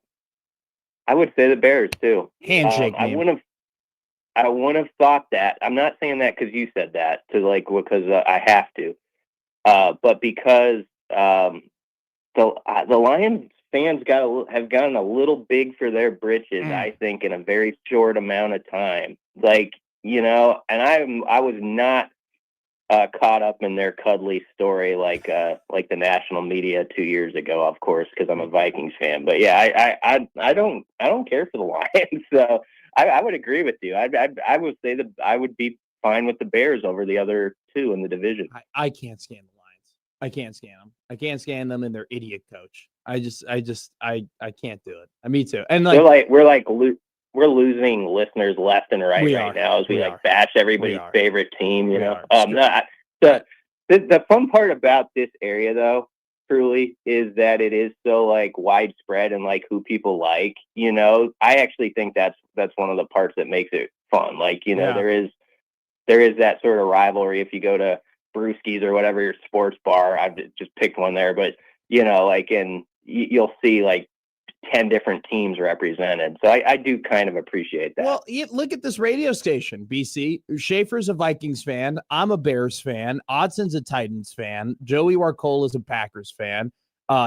I would say the Bears too. Handshake. I wouldn't have thought that. I'm not saying that because you said that because I have to, but because the Lions fans have gotten a little big for their britches. I think in a very short amount of time. And I was not caught up in their cuddly story like the national media 2 years ago, of course, because I'm a Vikings fan. But yeah, I don't care for the Lions, so I would agree with you. I would say that I would be fine with the Bears over the other two in the division. I can't stand the Lions. I can't stand them. I can't stand them and their idiot coach. I can't do it. Me too. And we're losing listeners left and right now as we bash everybody's favorite team. The fun part about this area, though, truly, is that it is so widespread and who people like. I actually think that's one of the parts that makes it fun. There is that sort of rivalry. If you go to Brewski's or whatever your sports bar, I've just picked one there, but and you'll see 10 different teams represented. So I do kind of appreciate that. Well, look at this radio station, BC. Schaefer's a Vikings fan. I'm a Bears fan. Odson's a Titans fan. Joey Warcola's a Packers fan.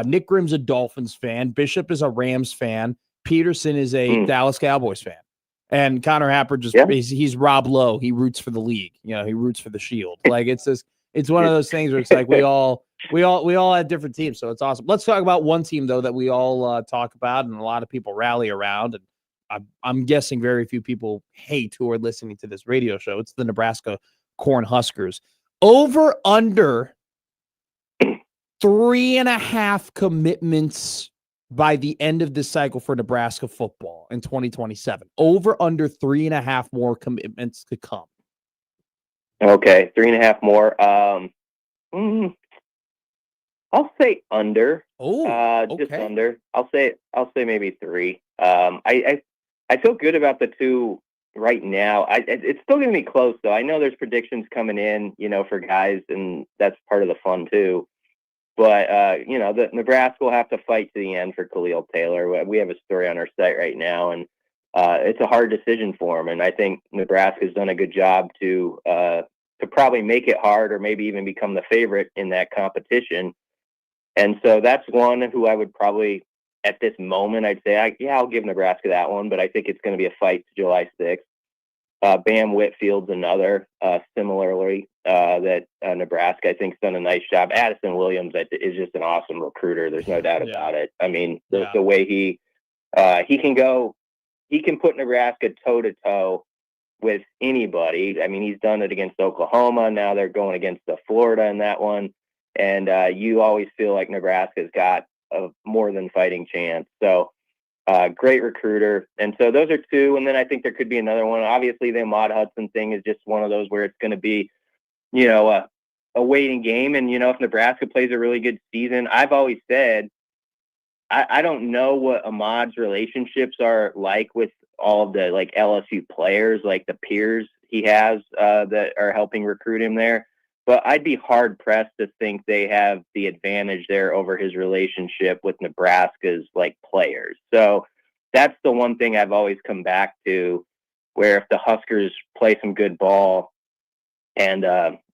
Nick Grimm's a Dolphins fan. Bishop is a Rams fan. Peterson is a Dallas Cowboys fan. And Connor Happer he's Rob Lowe. He roots for the league. He roots for the Shield. It's one of those things where it's like we all had different teams, so it's awesome. Let's talk about one team though that we all talk about and a lot of people rally around, and I'm guessing very few people hate who are listening to this radio show. It's the Nebraska Corn Huskers. Over under 3.5 commitments by the end of this cycle for Nebraska football in 2027. Over under 3.5 more commitments to come. Okay, 3.5 more. I'll say under. Just under. I'll say maybe 3. I feel good about the 2 right now. It's still going to be close though. I know there's predictions coming in, for guys, and that's part of the fun too. But the Nebraska will have to fight to the end for Khalil Taylor. We have a story on our site right now, and it's a hard decision for him. And I think Nebraska's done a good job to probably make it hard or maybe even become the favorite in that competition. And so that's one who I would probably, at this moment, I'd say, I'll give Nebraska that one, but I think it's going to be a fight to July 6th. Bam Whitfield's another, similarly, that Nebraska, I think, has done a nice job. Addison Williams is just an awesome recruiter. There's no doubt about it. I mean, the way he can put Nebraska toe-to-toe with anybody. I mean, he's done it against Oklahoma. Now they're going against Florida in that one. And you always feel like Nebraska's got a more than fighting chance. So great recruiter. And so those are 2. And then I think there could be another one. Obviously, the Ahmad Hudson thing is just one of those where it's going to be, a waiting game. And, if Nebraska plays a really good season, I've always said, I don't know what Ahmad's relationships are like with all of the LSU players, like the peers he has that are helping recruit him there. But I'd be hard pressed to think they have the advantage there over his relationship with Nebraska's players. So that's the one thing I've always come back to, where if the Huskers play some good ball and,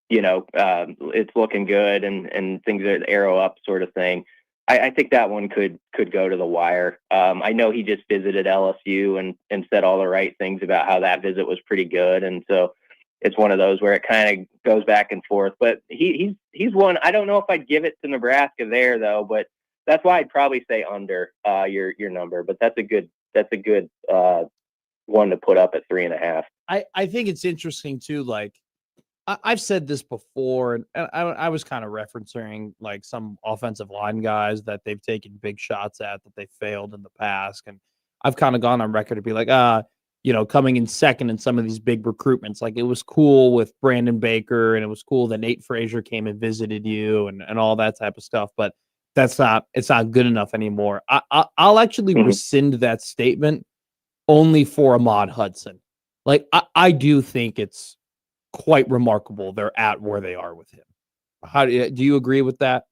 it's looking good and things are arrow up sort of thing, I think that one could go to the wire. I know he just visited LSU and said all the right things about how that visit was pretty good, and so it's one of those where it kind of goes back and forth. But he's one. I don't know if I'd give it to Nebraska there though, but that's why I'd probably say under your number. But that's a good one to put up at 3.5. I think it's interesting too. Like I've said this before, and I was kind of referencing like some offensive line guys that they've taken big shots at that they failed in the past, and I've kind of gone on record to be like, coming in second in some of these big recruitments. Like it was cool with Brandon Baker, and it was cool that Nate Frazier came and visited you, and all that type of stuff. But it's not good enough anymore. I'll actually rescind that statement only for Ahmad Hudson. Like I do think it's quite remarkable they're at where they are with him. How do you agree with that?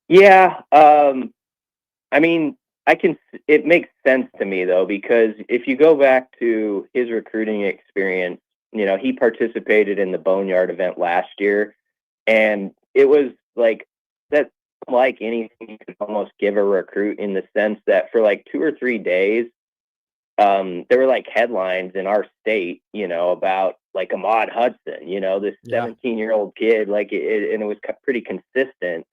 Yeah. I mean, it makes sense to me though, because if you go back to his recruiting experience, he participated in the Boneyard event last year, and it was like that's like anything you could almost give a recruit, in the sense that for like 2 or 3 days, there were like headlines in our state, about like Ahmad Hudson, this 17-year-old kid, like and it was pretty consistent,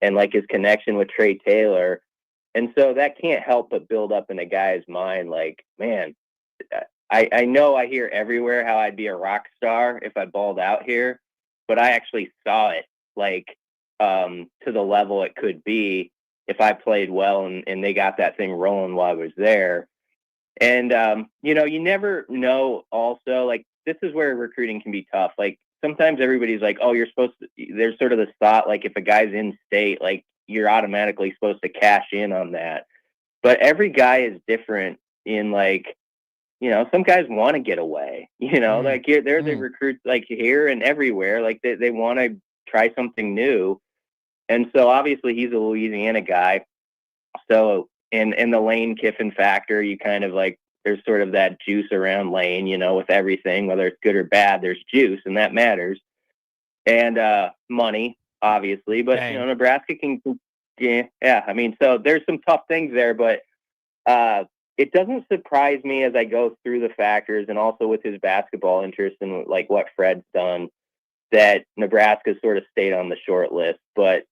and like his connection with Trey Taylor. And so that can't help but build up in a guy's mind. Like, man, I know I hear everywhere how I'd be a rock star if I balled out here, but I actually saw it like, to the level it could be if I played well and they got that thing rolling while I was there. And, you never know also, like, this is where recruiting can be tough. Like, sometimes everybody's like, oh, there's sort of this thought, like, if a guy's in state, like, you're automatically supposed to cash in on that. But every guy is different in, like, some guys want to get away, like they're the recruits, like here and everywhere, like they want to try something new. And so obviously he's a Louisiana guy. So, and the Lane Kiffin factor, you kind of like, there's sort of that juice around Lane, with everything, whether it's good or bad, there's juice, and that matters. And money, obviously, but Nebraska can, I mean, so there's some tough things there, but it doesn't surprise me as I go through the factors, and also with his basketball interest and like what Fred's done, that Nebraska sort of stayed on the short list. But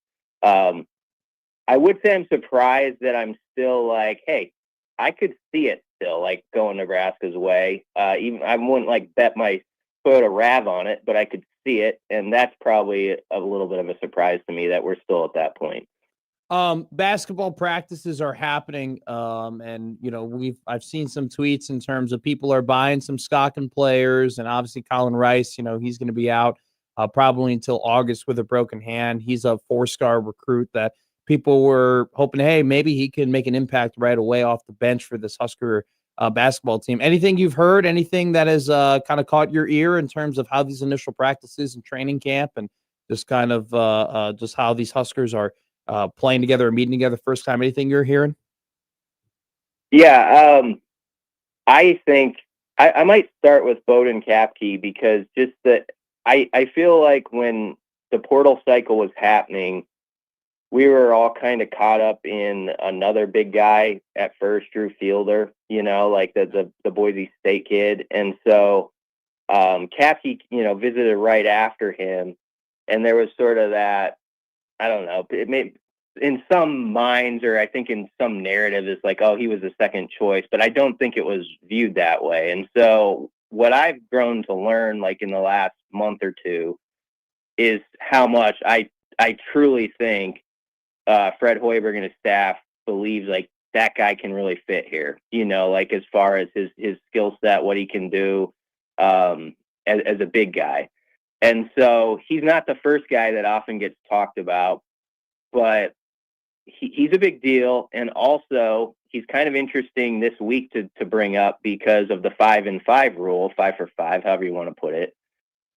I would say I'm surprised that I'm still like, hey, I could see it still like going Nebraska's way. Even I wouldn't like bet my Toyota RAV on it, but I could see it, and that's probably a little bit of a surprise to me that we're still at that point. Basketball practices are happening, and I've seen some tweets in terms of people are buying some Skokin players, and obviously Colin Rice, he's going to be out probably until August with a broken hand. He's a 4-star recruit that people were hoping, hey, maybe he can make an impact right away off the bench for this Husker basketball team. Anything you've heard, anything that has kind of caught your ear in terms of how these initial practices and training camp, and just kind of just how these Huskers are playing together or meeting together first time? Anything you're hearing? Yeah, I think I might start with Bowden Kapke, because just that I feel like when the portal cycle was happening, we were all kind of caught up in another big guy at first, Drew Fielder, like the Boise State kid. And so Kapke, visited right after him, and there was sort of that, I don't know, it may, in some minds, or I think in some narrative, it's like, oh, he was the second choice, but I don't think it was viewed that way. And so what I've grown to learn, like in the last month or two, is how much I truly think Fred Hoiberg and his staff believes like that guy can really fit here, like as far as his skill set, what he can do as a big guy. And so he's not the first guy that often gets talked about, but he's a big deal. And also he's kind of interesting this week to bring up because of the 5-and-5 rule, 5 for 5, however you want to put it,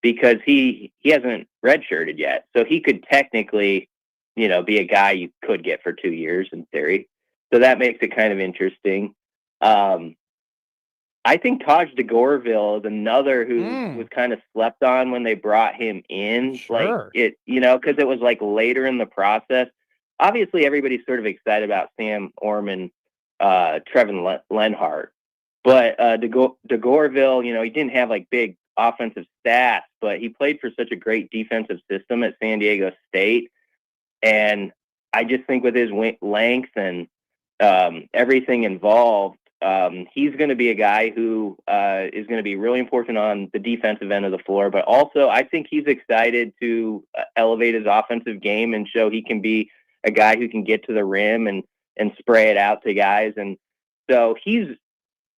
because he hasn't redshirted yet. So he could technically, be a guy you could get for 2 years in theory. So that makes it kind of interesting. I think Taj DeGorville is another who was kind of slept on when they brought him in. Sure. Like it, because it was like later in the process. obviously everybody's sort of excited about Sam Orman, Trevin Lenhart, but DeGorville, he didn't have like big offensive stats, but he played for such a great defensive system at San Diego State. And I just think with his length and everything involved, he's going to be a guy who is going to be really important on the defensive end of the floor. But also, I think he's excited to elevate his offensive game and show he can be a guy who can get to the rim and spray it out to guys. And so he's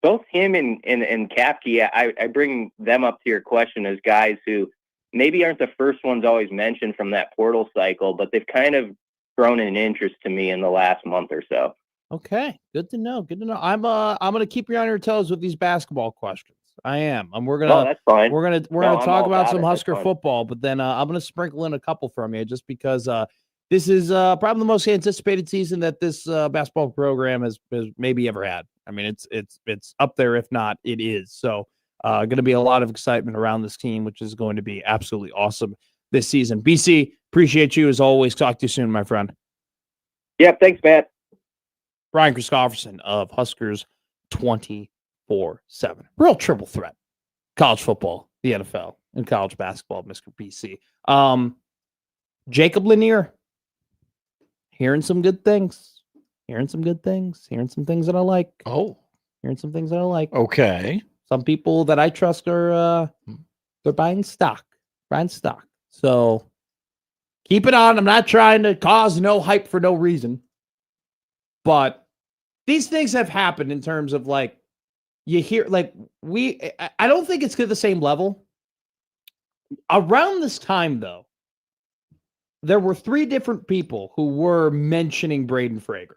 both him and Kapke. I bring them up to your question as guys who maybe aren't the first ones always mentioned from that portal cycle, but they've kind of grown in interest to me in the last month or so. Okay, good to know. Good to know. I'm gonna keep you on your toes with these basketball questions. I am. And we're gonna. That's fine. We're gonna talk about some Husker football, but then I'm gonna sprinkle in a couple from you just because this is probably the most anticipated season that this basketball program has maybe ever had. I mean, it's up there, if not, it is. So, going to be a lot of excitement around this team, which is going to be absolutely awesome this season. BC, appreciate you as always. Talk to you soon, my friend. Yeah, thanks, Matt. Brian Christopherson of Huskers 24/7. Real triple threat. College football, the NFL, and college basketball, Mr. BC. Jacob Lanier. Hearing some good things. Hearing some things that I like. Oh. Hearing some things that I like. Okay. Some people that I trust are they're buying stock. So keep it on. I'm not trying to cause no hype for no reason. But these things have happened in terms of like you hear like I don't think it's to the same level. Around this time though, there were 3 different people who were mentioning Braden Frager.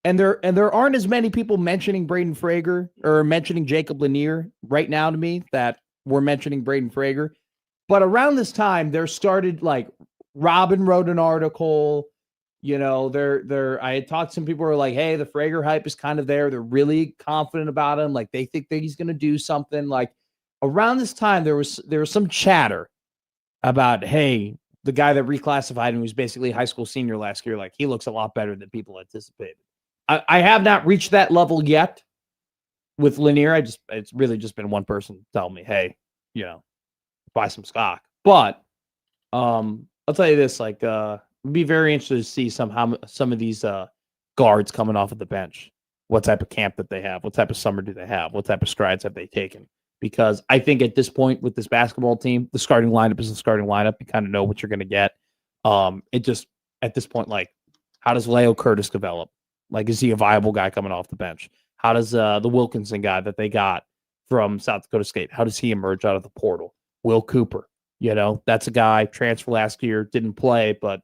And there aren't as many people mentioning Braden Frager or mentioning Jacob Lanier right now to me that were mentioning Braden Frager. But around this time, there started like Robin wrote an article. I had talked to some people who were like, hey, the Frager hype is kind of there. They're really confident about him. Like they think that he's going to do something. Like around this time, there was some chatter about, hey, the guy that reclassified him, who's basically a high school senior last year, like he looks a lot better than people anticipated. I have not reached that level yet with Lanier. It's really just been one person telling me, hey, buy some stock. But I'll tell you this, like be very interested to see some of these guards coming off of the bench. What type of camp that they have? What type of summer do they have? What type of strides have they taken? Because I think at this point with this basketball team, the starting lineup is the starting lineup. You kind of know what you're going to get. It just at this point, like, how does Leo Curtis develop? Like, is he a viable guy coming off the bench? How does the Wilkinson guy that they got from South Dakota State, how does he emerge out of the portal? Will Cooper, that's a guy transfer last year, didn't play, but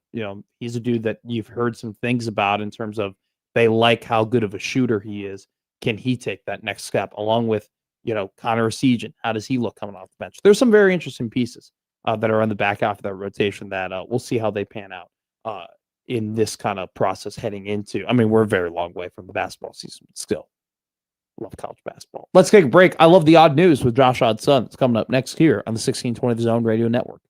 he's a dude that you've heard some things about in terms of they like how good of a shooter he is. Can he take that next step along with, Connor Essegian? How does he look coming off the bench? There's some very interesting pieces that are on the back half of that rotation that we'll see how they pan out in this kind of process heading into. I mean, we're a very long way from the basketball season, but still. Love college basketball. Let's take a break. I love the odd news with Josh Odd Son. It's coming up next here on the 1620 The Zone Radio Network.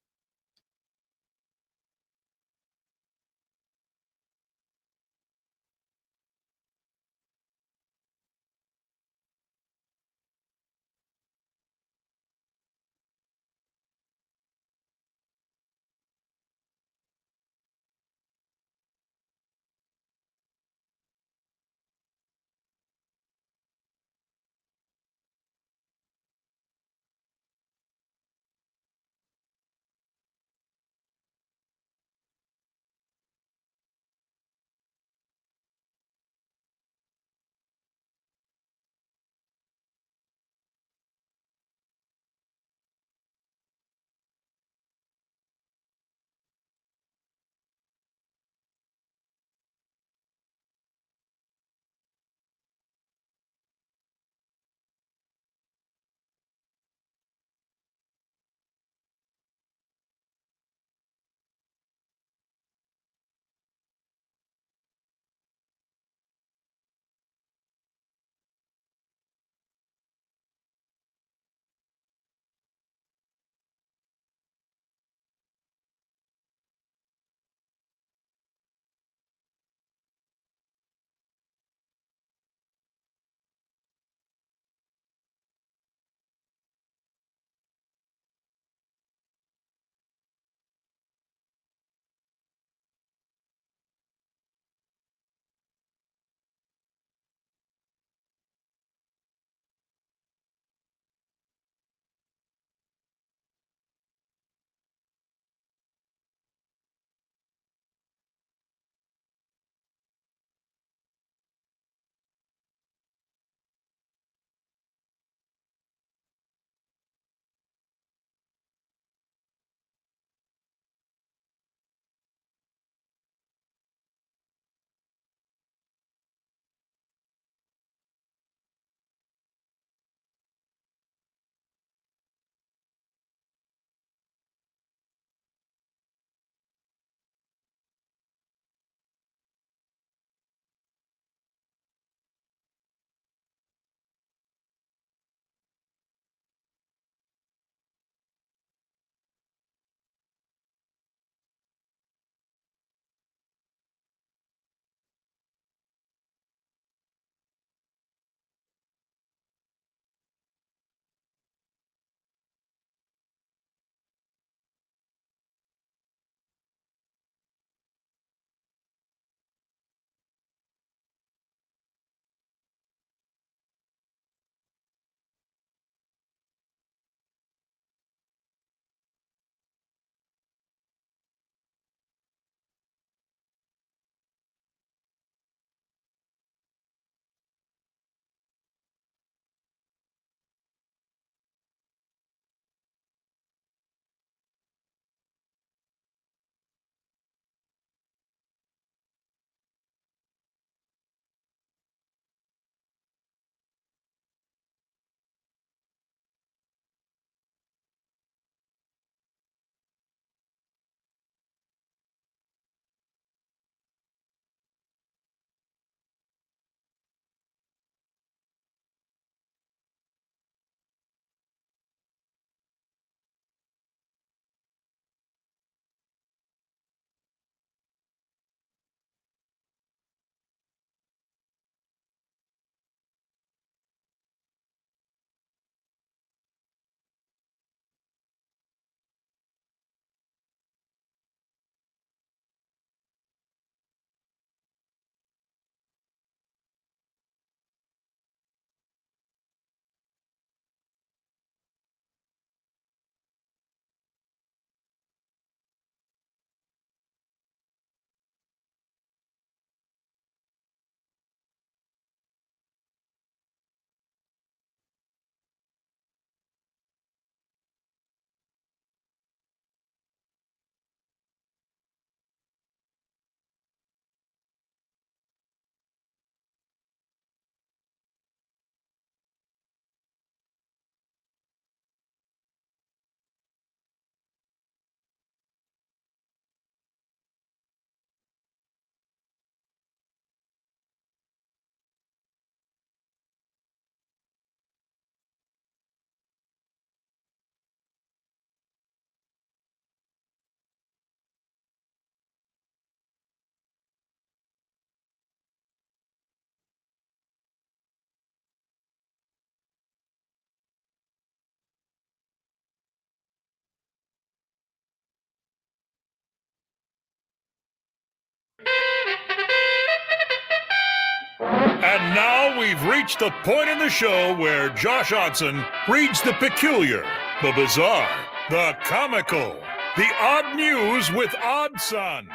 And now we've reached the point in the show where Josh Odson reads the peculiar, the bizarre, the comical, the odd news with Odd Son.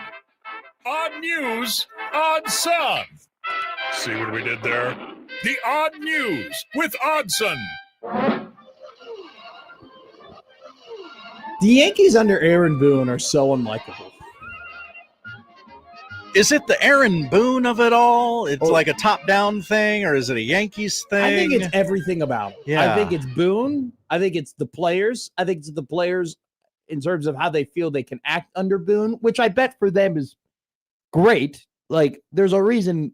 Odd news, Odd Son. See what we did there? The odd news with Oddson. The Yankees under Aaron Boone are so unlikable. Is it the Aaron Boone of it all? It's like a top-down thing, or is it a Yankees thing? I think it's everything about it. Yeah. I think it's Boone. I think it's the players. I think it's the players in terms of how they feel they can act under Boone, which I bet for them is great. Like, there's a reason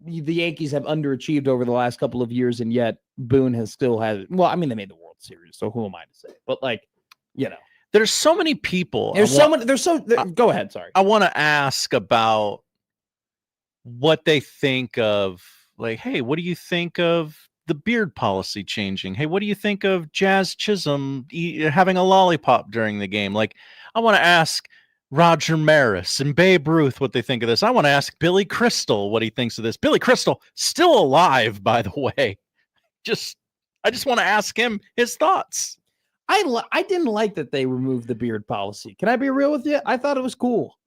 the Yankees have underachieved over the last couple of years, and yet Boone has still had. Well, I mean, they made the World Series, so who am I to say? But there's so many people. Go ahead. Sorry. I want to ask about what they think of. Like, hey, what do you think of the beard policy changing? Hey, what do you think of Jazz Chisholm having a lollipop during the game? Like, I want to ask Roger Maris and Babe Ruth what they think of this. I want to ask Billy Crystal what he thinks of this. Billy Crystal, still alive, by the way. I just want to ask him his thoughts. I didn't like that they removed the beard policy. Can I be real with you? I thought it was cool.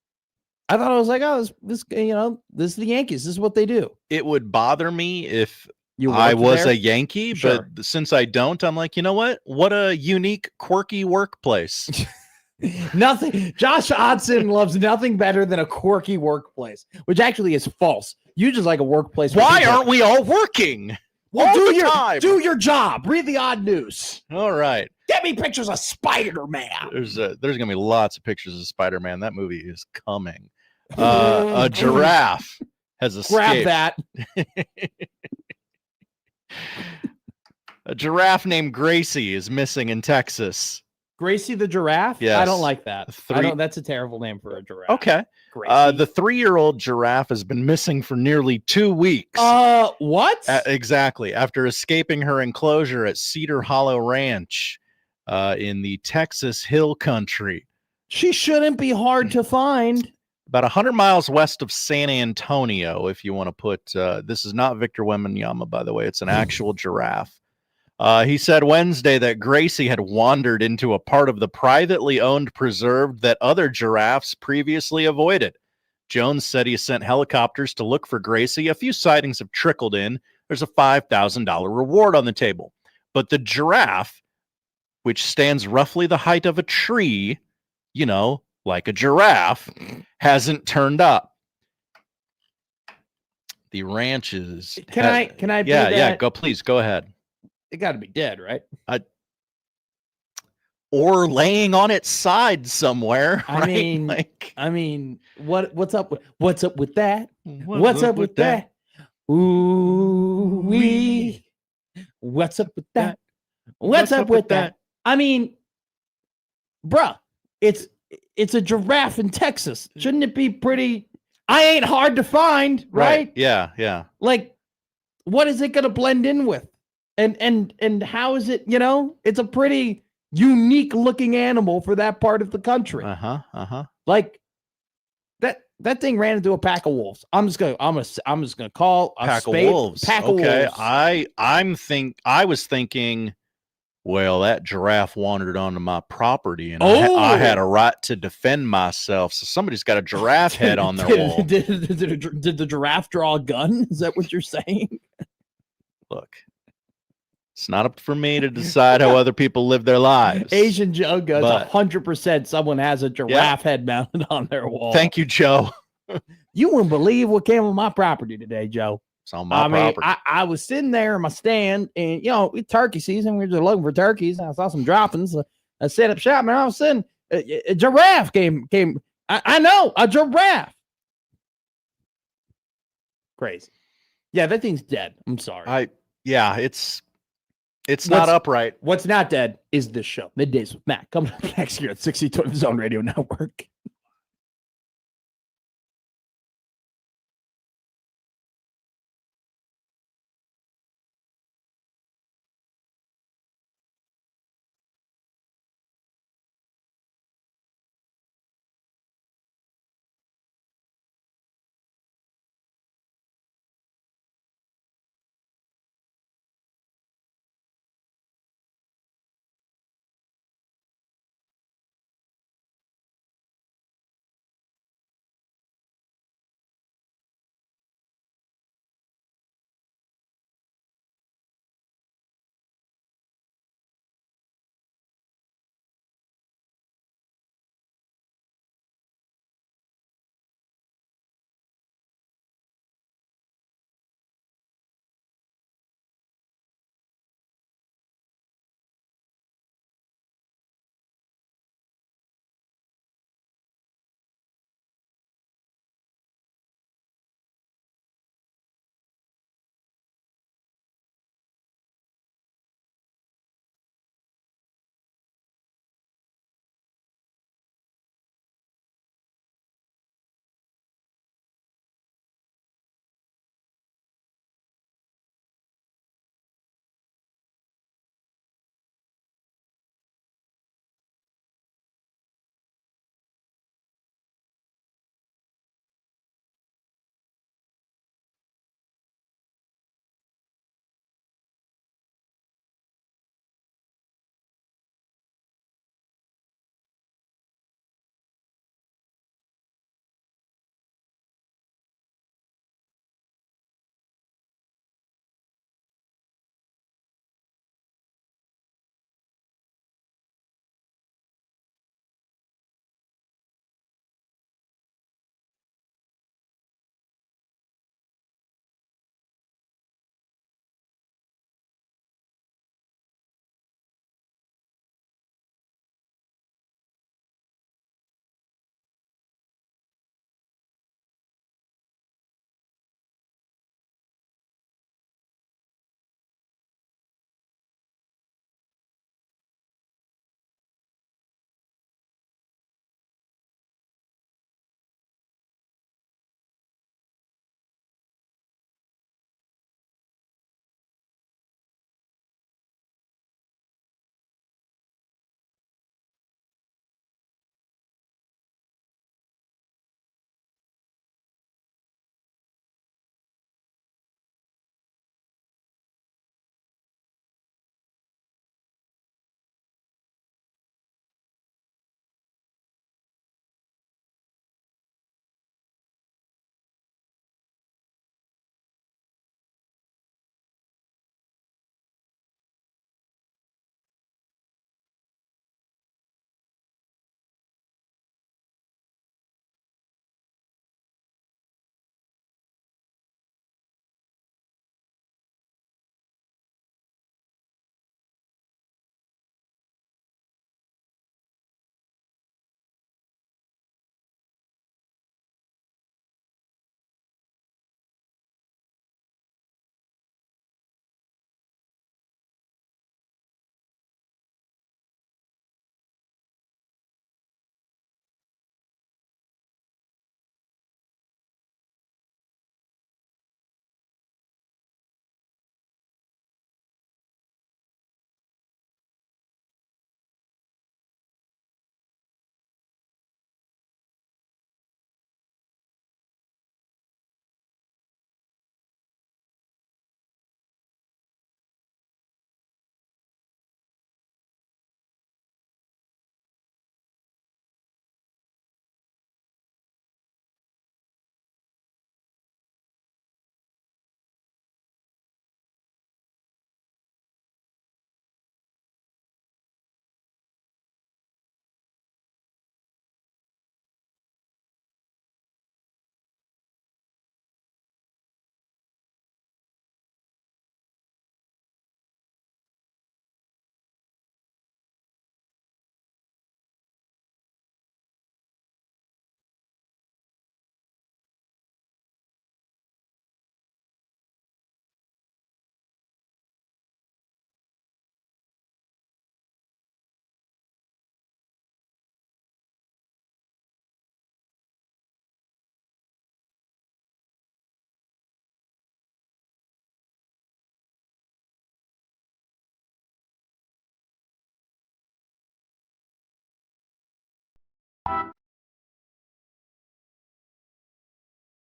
I thought it was like, oh, this is the Yankees. This is what they do. It would bother me if I was a Yankee, Sure. But since I don't, I'm like, you know what? What a unique, quirky workplace. Nothing. Josh Odson loves nothing better than a quirky workplace, which actually is false. You just like a workplace. Why aren't we all working? Well, All do your job. Read the odd news. All right. Get me pictures of Spider-Man. There's gonna be lots of pictures of Spider-Man. That movie is coming. A giraffe has escaped. Grab that. A giraffe named Gracie is missing in Texas. Gracie the giraffe? Yes. I don't like that. That's a terrible name for a giraffe. Okay. Gracie. The 3-year-old giraffe has been missing for nearly 2 weeks. What? Exactly. After escaping her enclosure at Cedar Hollow Ranch in the Texas Hill Country. She shouldn't be hard to find. About 100 miles west of San Antonio, if you want to put, this is not Victor Wembanyama, by the way. It's an actual giraffe. He said Wednesday that Gracie had wandered into a part of the privately owned preserve that other giraffes previously avoided. Jones said he sent helicopters to look for Gracie. A few sightings have trickled in. There's a $5,000 reward on the table. But the giraffe, which stands roughly the height of a tree, like a giraffe, hasn't turned up. The ranch is. Can I? Yeah. Please go ahead. It got to be dead, right? Or laying on its side somewhere. I mean, what's up with that? What's up with that? Ooh wee. What's up with that? What's up with that? I mean, bruh, it's a giraffe in Texas. Shouldn't it be pretty? I ain't hard to find, right? Yeah. Like, what is it gonna blend in with? And how is it, it's a pretty unique looking animal for that part of the country. Like that thing ran into a pack of wolves. I'm just gonna call a pack spade, of wolves. Pack of okay. wolves. I was thinking, well, that giraffe wandered onto my property and I had a right to defend myself. So somebody's got a giraffe head on their wall. Did the giraffe draw a gun? Is that what you're saying? Look. It's not up for me to decide how other people live their lives. Asian Joe goes 100% someone has a giraffe head mounted on their wall. Thank you, Joe. You wouldn't believe what came on my property today, Joe. It's on my property. I was sitting there in my stand and, it's turkey season. We were just looking for turkeys. I saw some droppings. I set up shop and all of a sudden a giraffe came. I know, a giraffe. Crazy. Yeah, that thing's dead. I'm sorry. It's not upright. What's not dead is this show. Middays with Matt. Coming up next year at 62 Zone Radio Network.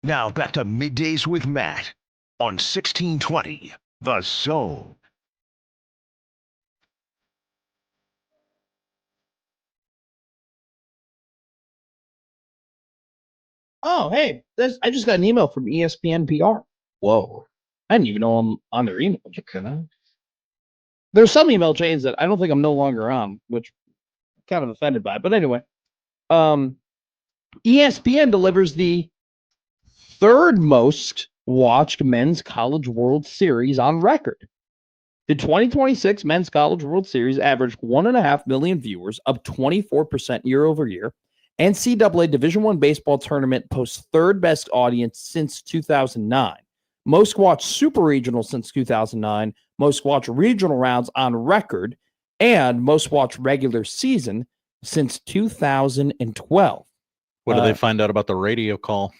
Now back to Middays with Matt on 1620 The Zone. Oh, hey, I just got an email from ESPN PR. Whoa. I didn't even know I'm on their email chain. There's some email chains that I don't think I'm no longer on, which I'm kind of offended by. But anyway, ESPN delivers the third most watched men's college World Series on record. The 2026 Men's College World Series averaged 1.5 million viewers, up 24% year over year. NCAA Division I baseball tournament posts third best audience since 2009. Most watched Super Regional since 2009. Most watched regional rounds on record, and most watched regular season since 2012. What do they find out about the radio call?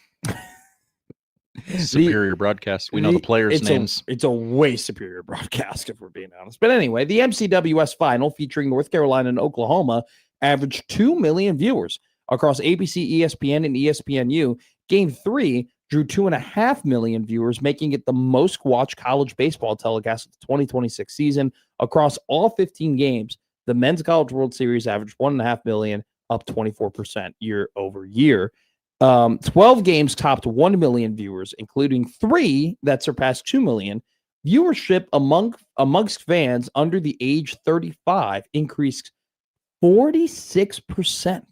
Superior broadcast. We know the players' names. It's a way superior broadcast, if we're being honest. But anyway, the MCWS final featuring North Carolina and Oklahoma averaged 2 million viewers across ABC, ESPN, and ESPNU. Game 3 drew 2.5 million viewers, making it the most watched college baseball telecast of the 2026 season. Across all 15 games, the Men's College World Series averaged 1.5 million, up 24% year over year. 12 games topped 1 million viewers, including 3 that surpassed 2 million. Viewership amongst fans under the age 35 increased 46%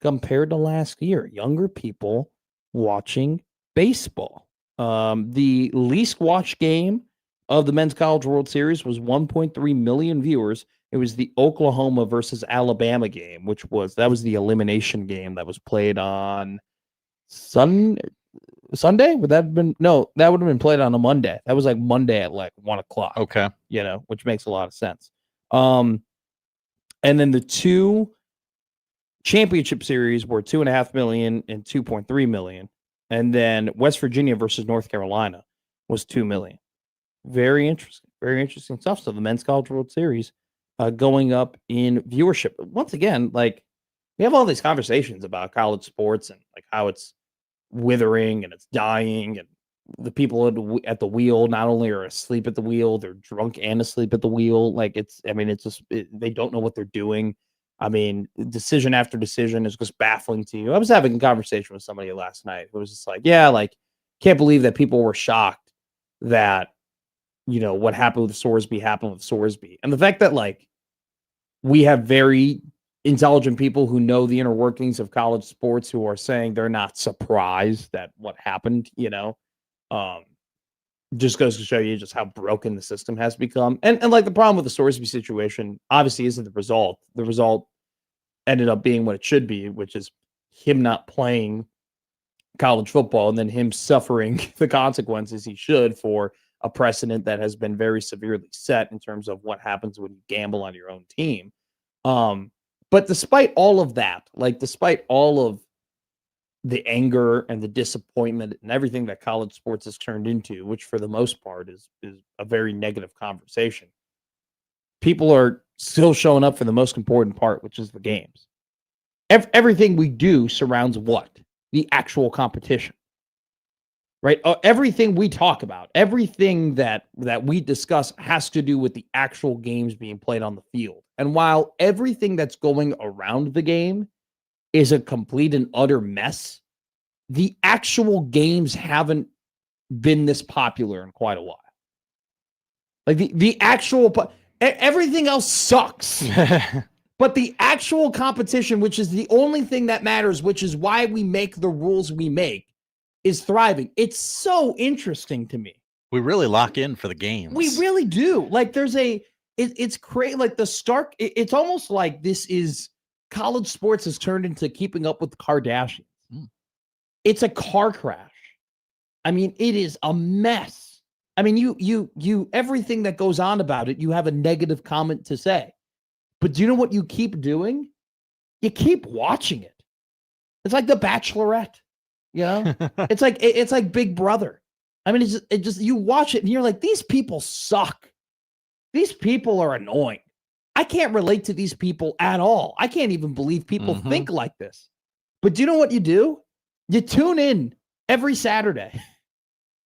compared to last year. Younger people watching baseball. The least watched game of the Men's College World Series was 1.3 million viewers. It was the Oklahoma versus Alabama game, that was the elimination game that was played on Sunday. Would that have been? No, that would have been played on a Monday. That was like Monday at like 1:00. Okay. Which makes a lot of sense. And then the 2 championship series were 2.5 million and 2.3 million. And then West Virginia versus North Carolina was 2 million. Very interesting stuff. So the Men's College World Series going up in viewership. Once again, like, we have all these conversations about college sports and like how it's withering and it's dying, and the people at the wheel not only are asleep at the wheel, they're drunk and asleep at the wheel. Like, they don't know what they're doing. I mean, decision after decision is just baffling to you. I was having a conversation with somebody last night who was just like, yeah, like, can't believe that people were shocked that, what happened with Sorsby happened with Sorsby. And the fact that, like, we have very intelligent people who know the inner workings of college sports who are saying they're not surprised that what happened, just goes to show you just how broken the system has become. And like, the problem with the Sorsby situation obviously isn't the result. The result ended up being what it should be, which is him not playing college football and then him suffering the consequences he should for a precedent that has been very severely set in terms of what happens when you gamble on your own team. But despite all of that, like, despite all of the anger and the disappointment and everything that college sports has turned into, which for the most part is a very negative conversation, people are still showing up for the most important part, which is the games. Everything we do surrounds what? The actual competition. Right? Everything we talk about, everything that we discuss has to do with the actual games being played on the field. And while everything that's going around the game is a complete and utter mess, the actual games haven't been this popular in quite a while. Like, the actual everything else sucks. But the actual competition, which is the only thing that matters, which is why we make the rules we make, is thriving. It's so interesting to me. We really lock in for the games. We really do. Like, it's crazy. Like, it's almost like this is college sports has turned into Keeping Up with the Kardashians. It's a car crash. I mean, it is a mess. I mean, you everything that goes on about it, you have a negative comment to say. But do you know what you keep doing? You keep watching it. It's like The Bachelorette. It's like Big Brother. I mean, it just you watch it and you're like, these people suck. These people are annoying. I can't relate to these people at all. I can't even believe people think like this. But do you know what you do? You tune in every Saturday.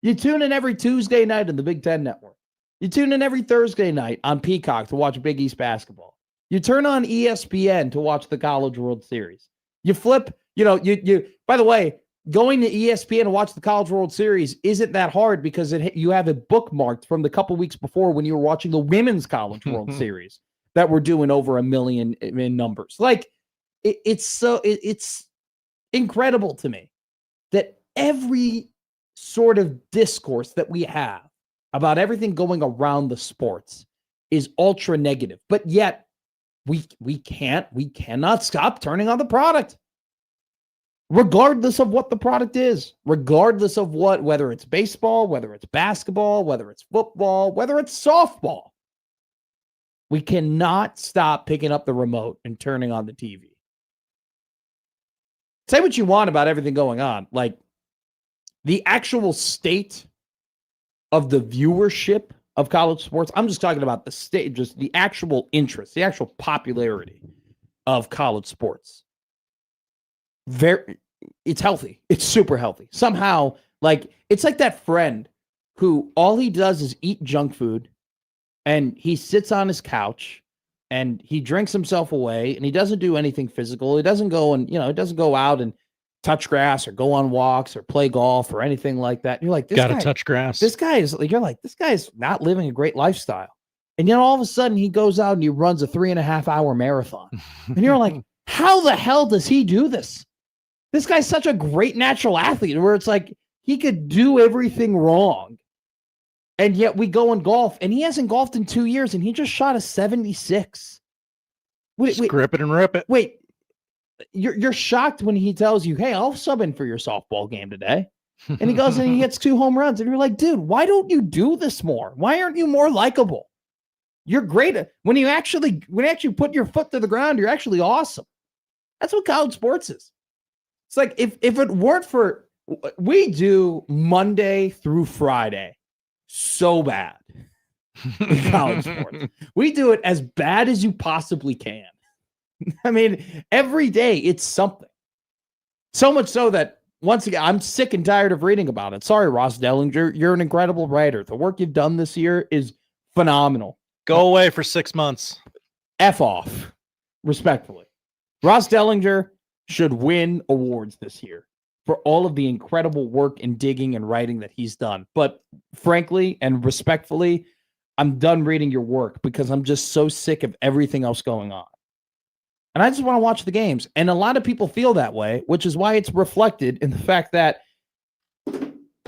You tune in every Tuesday night on the Big Ten Network. You tune in every Thursday night on Peacock to watch Big East basketball. You turn on ESPN to watch the College World Series. You flip, you by the way, going to ESPN to watch the College World Series isn't that hard because you have it bookmarked from the couple weeks before when you were watching the Women's College World Series that were doing over 1 million in numbers. Like, it's incredible to me that every sort of discourse that we have about everything going around the sports is ultra negative, but yet we cannot stop turning on the product, regardless of what the product is, regardless of whether it's baseball, whether it's basketball, whether it's football, whether it's softball. We cannot stop picking up the remote and turning on the TV. Say what you want about everything going on. Like, the actual state of the viewership of college sports, I'm just talking about the state, just the actual interest, the actual popularity of college sports. It's healthy. It's super healthy. Somehow, like, it's like that friend who all he does is eat junk food and he sits on his couch and he drinks himself away and he doesn't do anything physical. He doesn't go and, he doesn't go out and touch grass or go on walks or play golf or anything like that. And you're like, this gotta guy, touch grass. This guy is like, you're like, this guy's not living a great lifestyle. And then all of a sudden he goes out and he runs a 3.5 hour marathon. And you're like, how the hell does he do this? This guy's such a great natural athlete where it's like he could do everything wrong. And yet we go and golf and he hasn't golfed in 2 years and he just shot a 76. Wait, grip it and rip it. Wait, you're shocked when he tells you, hey, I'll sub in for your softball game today. And he goes and he hits 2 home runs. And you're like, dude, why don't you do this more? Why aren't you more likable? You're great. When you actually put your foot to the ground, you're actually awesome. That's what college sports is. It's like if it weren't for, we do Monday through Friday so bad in college sports. We do it as bad as you possibly can. I mean, every day it's something. So much so that, once again, I'm sick and tired of reading about it. Sorry, Ross Dellinger. You're an incredible writer. The work you've done this year is phenomenal. Go away for 6 months. F off, respectfully. Ross Dellinger should win awards this year for all of the incredible work and digging and writing that he's done. But frankly and respectfully, I'm done reading your work because I'm just so sick of everything else going on. And I just want to watch the games. And a lot of people feel that way, which is why it's reflected in the fact that,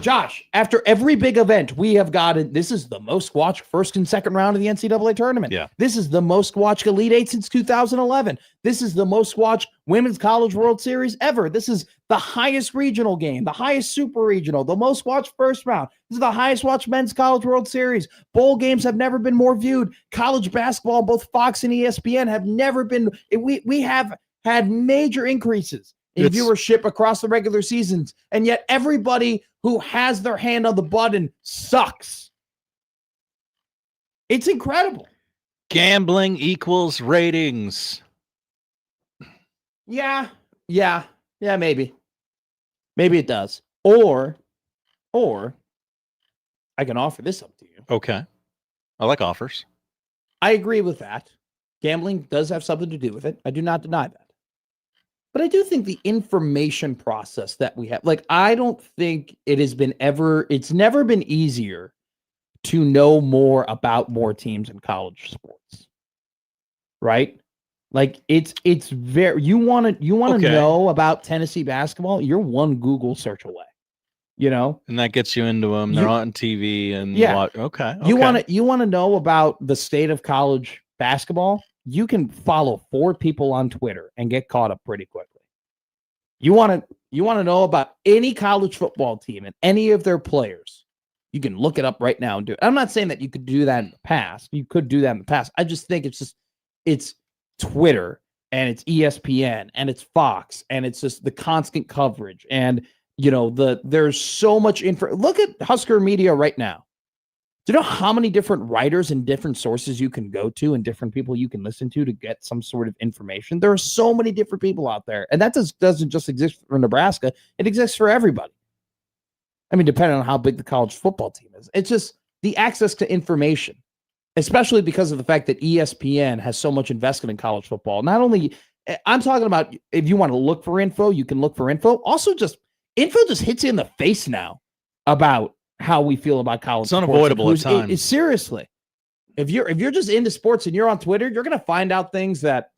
Josh, after every big event, we have gotten, this is the most watched first and second round of the NCAA tournament. Yeah. This is the most watched Elite Eight since 2011. This is the most watched Women's College World Series ever. This is the highest regional game, the highest super regional, the most watched first round. This is the highest watched Men's College World Series. Bowl games have never been more viewed. College basketball, both Fox and ESPN have never been, we have had major increases in viewership across the regular seasons. And yet everybody who has their hand on the button sucks. It's incredible. Gambling equals ratings. Yeah, maybe. Maybe it does. Or I can offer this up to you. Okay. I like offers. I agree with that. Gambling does have something to do with it. I do not deny that. But I do think the information process that we have, like, I don't think it's never been easier to know more about more teams in college sports. Right? Like, it's very, you want to know about Tennessee basketball, you're one Google search away. And that gets you into them. They're on TV and okay. You want to know about the state of college basketball? You can follow 4 people on Twitter and get caught up pretty quickly. You want to know about any college football team and any of their players. You can look it up right now and do it. I'm not saying that you could do that in the past. You could do that in the past. I just think it's Twitter and it's ESPN and it's Fox and it's just the constant coverage and there's so much info. Look at Husker media right now. Do you know how many different writers and different sources you can go to and different people you can listen to get some sort of information? There are so many different people out there. And that doesn't just exist for Nebraska. It exists for everybody. I mean, depending on how big the college football team is. It's just the access to information, especially because of the fact that ESPN has so much investment in college football. Not only, I'm talking about if you want to look for info, you can look for info. Also, just info just hits you in the face now about how we feel about college. It's unavoidable at times. Seriously, if you're just into sports and you're on Twitter, you're going to find out things that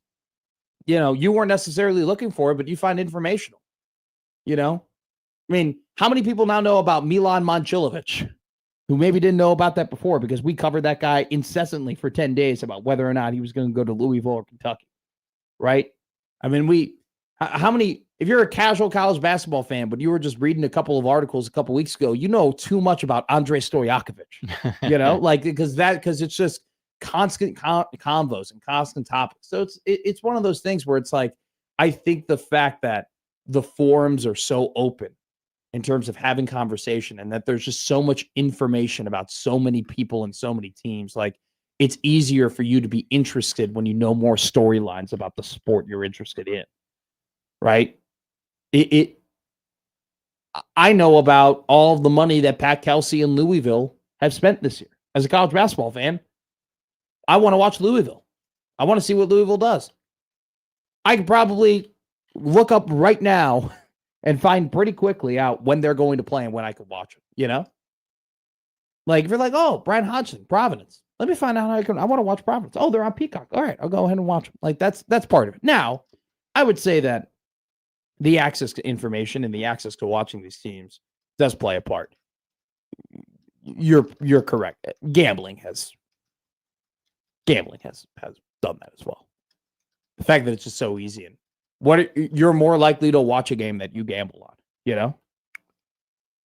you weren't necessarily looking for, but you find informational. I mean, how many people now know about Milan Momcilovic, who maybe didn't know about that before because we covered that guy incessantly for 10 days about whether or not he was going to go to Louisville or Kentucky, right? I mean, how many, if you're a casual college basketball fan, but you were just reading a couple of articles a couple weeks ago, you know too much about Andrei Stojakovic, because it's just constant convos and constant topics. So it's one of those things where it's like, I think the fact that the forums are so open in terms of having conversation and that there's just so much information about so many people and so many teams, like it's easier for you to be interested when you know more storylines about the sport you're interested in, right? I know about all of the money that Pat Kelsey and Louisville have spent this year. As a college basketball fan, I want to watch Louisville. I want to see what Louisville does. I could probably look up right now and find pretty quickly out when they're going to play and when I could watch it, Like, if you're like, oh, Brian Hodgson, Providence. Let me find out I want to watch Providence. Oh, they're on Peacock. All right, I'll go ahead and watch them. Like, that's part of it. Now, I would say that the access to information and the access to watching these teams does play a part. You're correct. Gambling has done that as well. The fact that it's just so easy, and you're more likely to watch a game that you gamble on,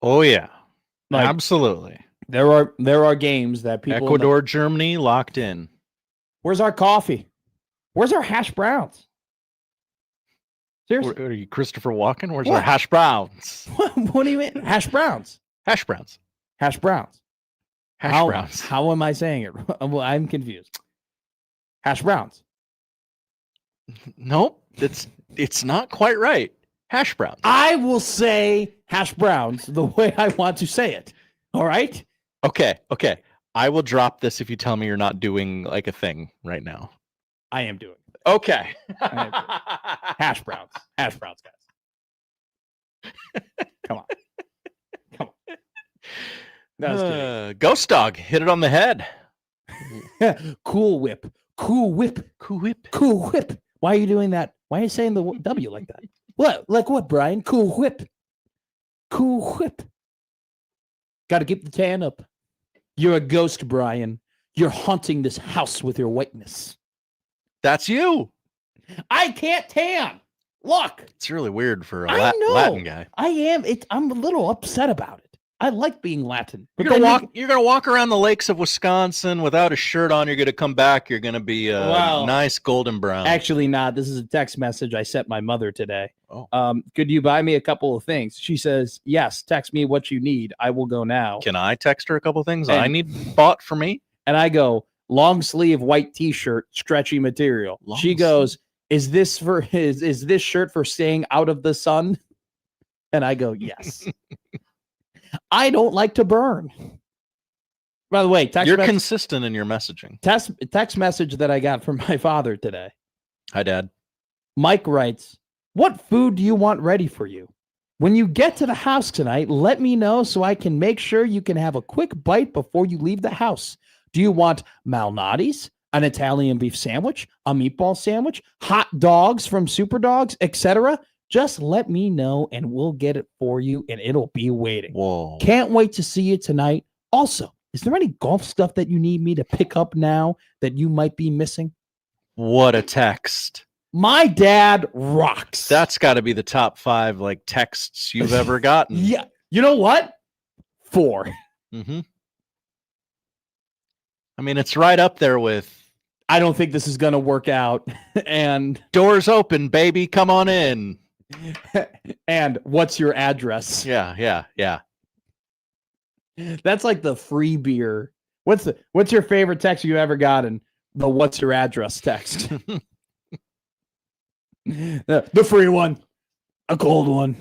Oh yeah, like, absolutely. There are games that people Ecuador, Germany locked in. Where's our coffee? Where's our hash browns? Seriously, Are you Christopher Walken? Where's What? our hash browns? What do you mean? Hash browns. Hash browns. Hash browns. Hash browns. How am I saying it? Well, I'm confused. Hash browns. Nope, it's not quite right. Hash browns. I will say hash browns the way I want to say it. All right? Okay. I will drop this if you tell me you're not doing like a thing right now. I am doing it. Okay. Hash browns. Hash browns, guys. Come on. That was kidding. Ghost Dog hit it on the head. Cool whip. Cool whip. Cool whip. Cool whip. Why are you doing that? Why are you saying the W like that? What? Like what, Brian? Cool whip. Cool whip. Got to keep the tan up. You're a ghost, Brian. You're haunting this house with your whiteness. That's you. I can't tan. Look. It's really weird for a Latin guy. I am. I'm a little upset about it. I like being Latin. You're gonna walk around the lakes of Wisconsin without a shirt on. You're gonna come back. You're gonna be nice golden brown. Actually, not. This is a text message I sent my mother today. Oh. Could you buy me a couple of things? She says, yes. Text me what you need. I will go now. Can I text her a couple things I need bought for me? And I go, long sleeve white T-shirt, stretchy material. She goes, is this shirt for staying out of the sun? And I go, yes. I don't like to burn. By the way, you're consistent in your messaging. Text message that I got from my father today. Hi, Dad. Mike writes, what food do you want ready for you? When you get to the house tonight, let me know so I can make sure you can have a quick bite before you leave the house. Do you want Malnati's, an Italian beef sandwich, a meatball sandwich, hot dogs from Super Dogs, etc.? Just let me know and we'll get it for you and it'll be waiting. Whoa. Can't wait to see you tonight. Also, is there any golf stuff that you need me to pick up now that you might be missing? What a text. My dad rocks. That's got to be the top 5 like texts you've ever gotten. Yeah. You know what? 4. Mm-hmm. I mean, it's right up there with I don't think this is going to work out. And doors open, baby. Come on in. And what's your address? Yeah. That's like the free beer. What's your favorite text you've ever gotten? The what's your address text. The free one. A cold one.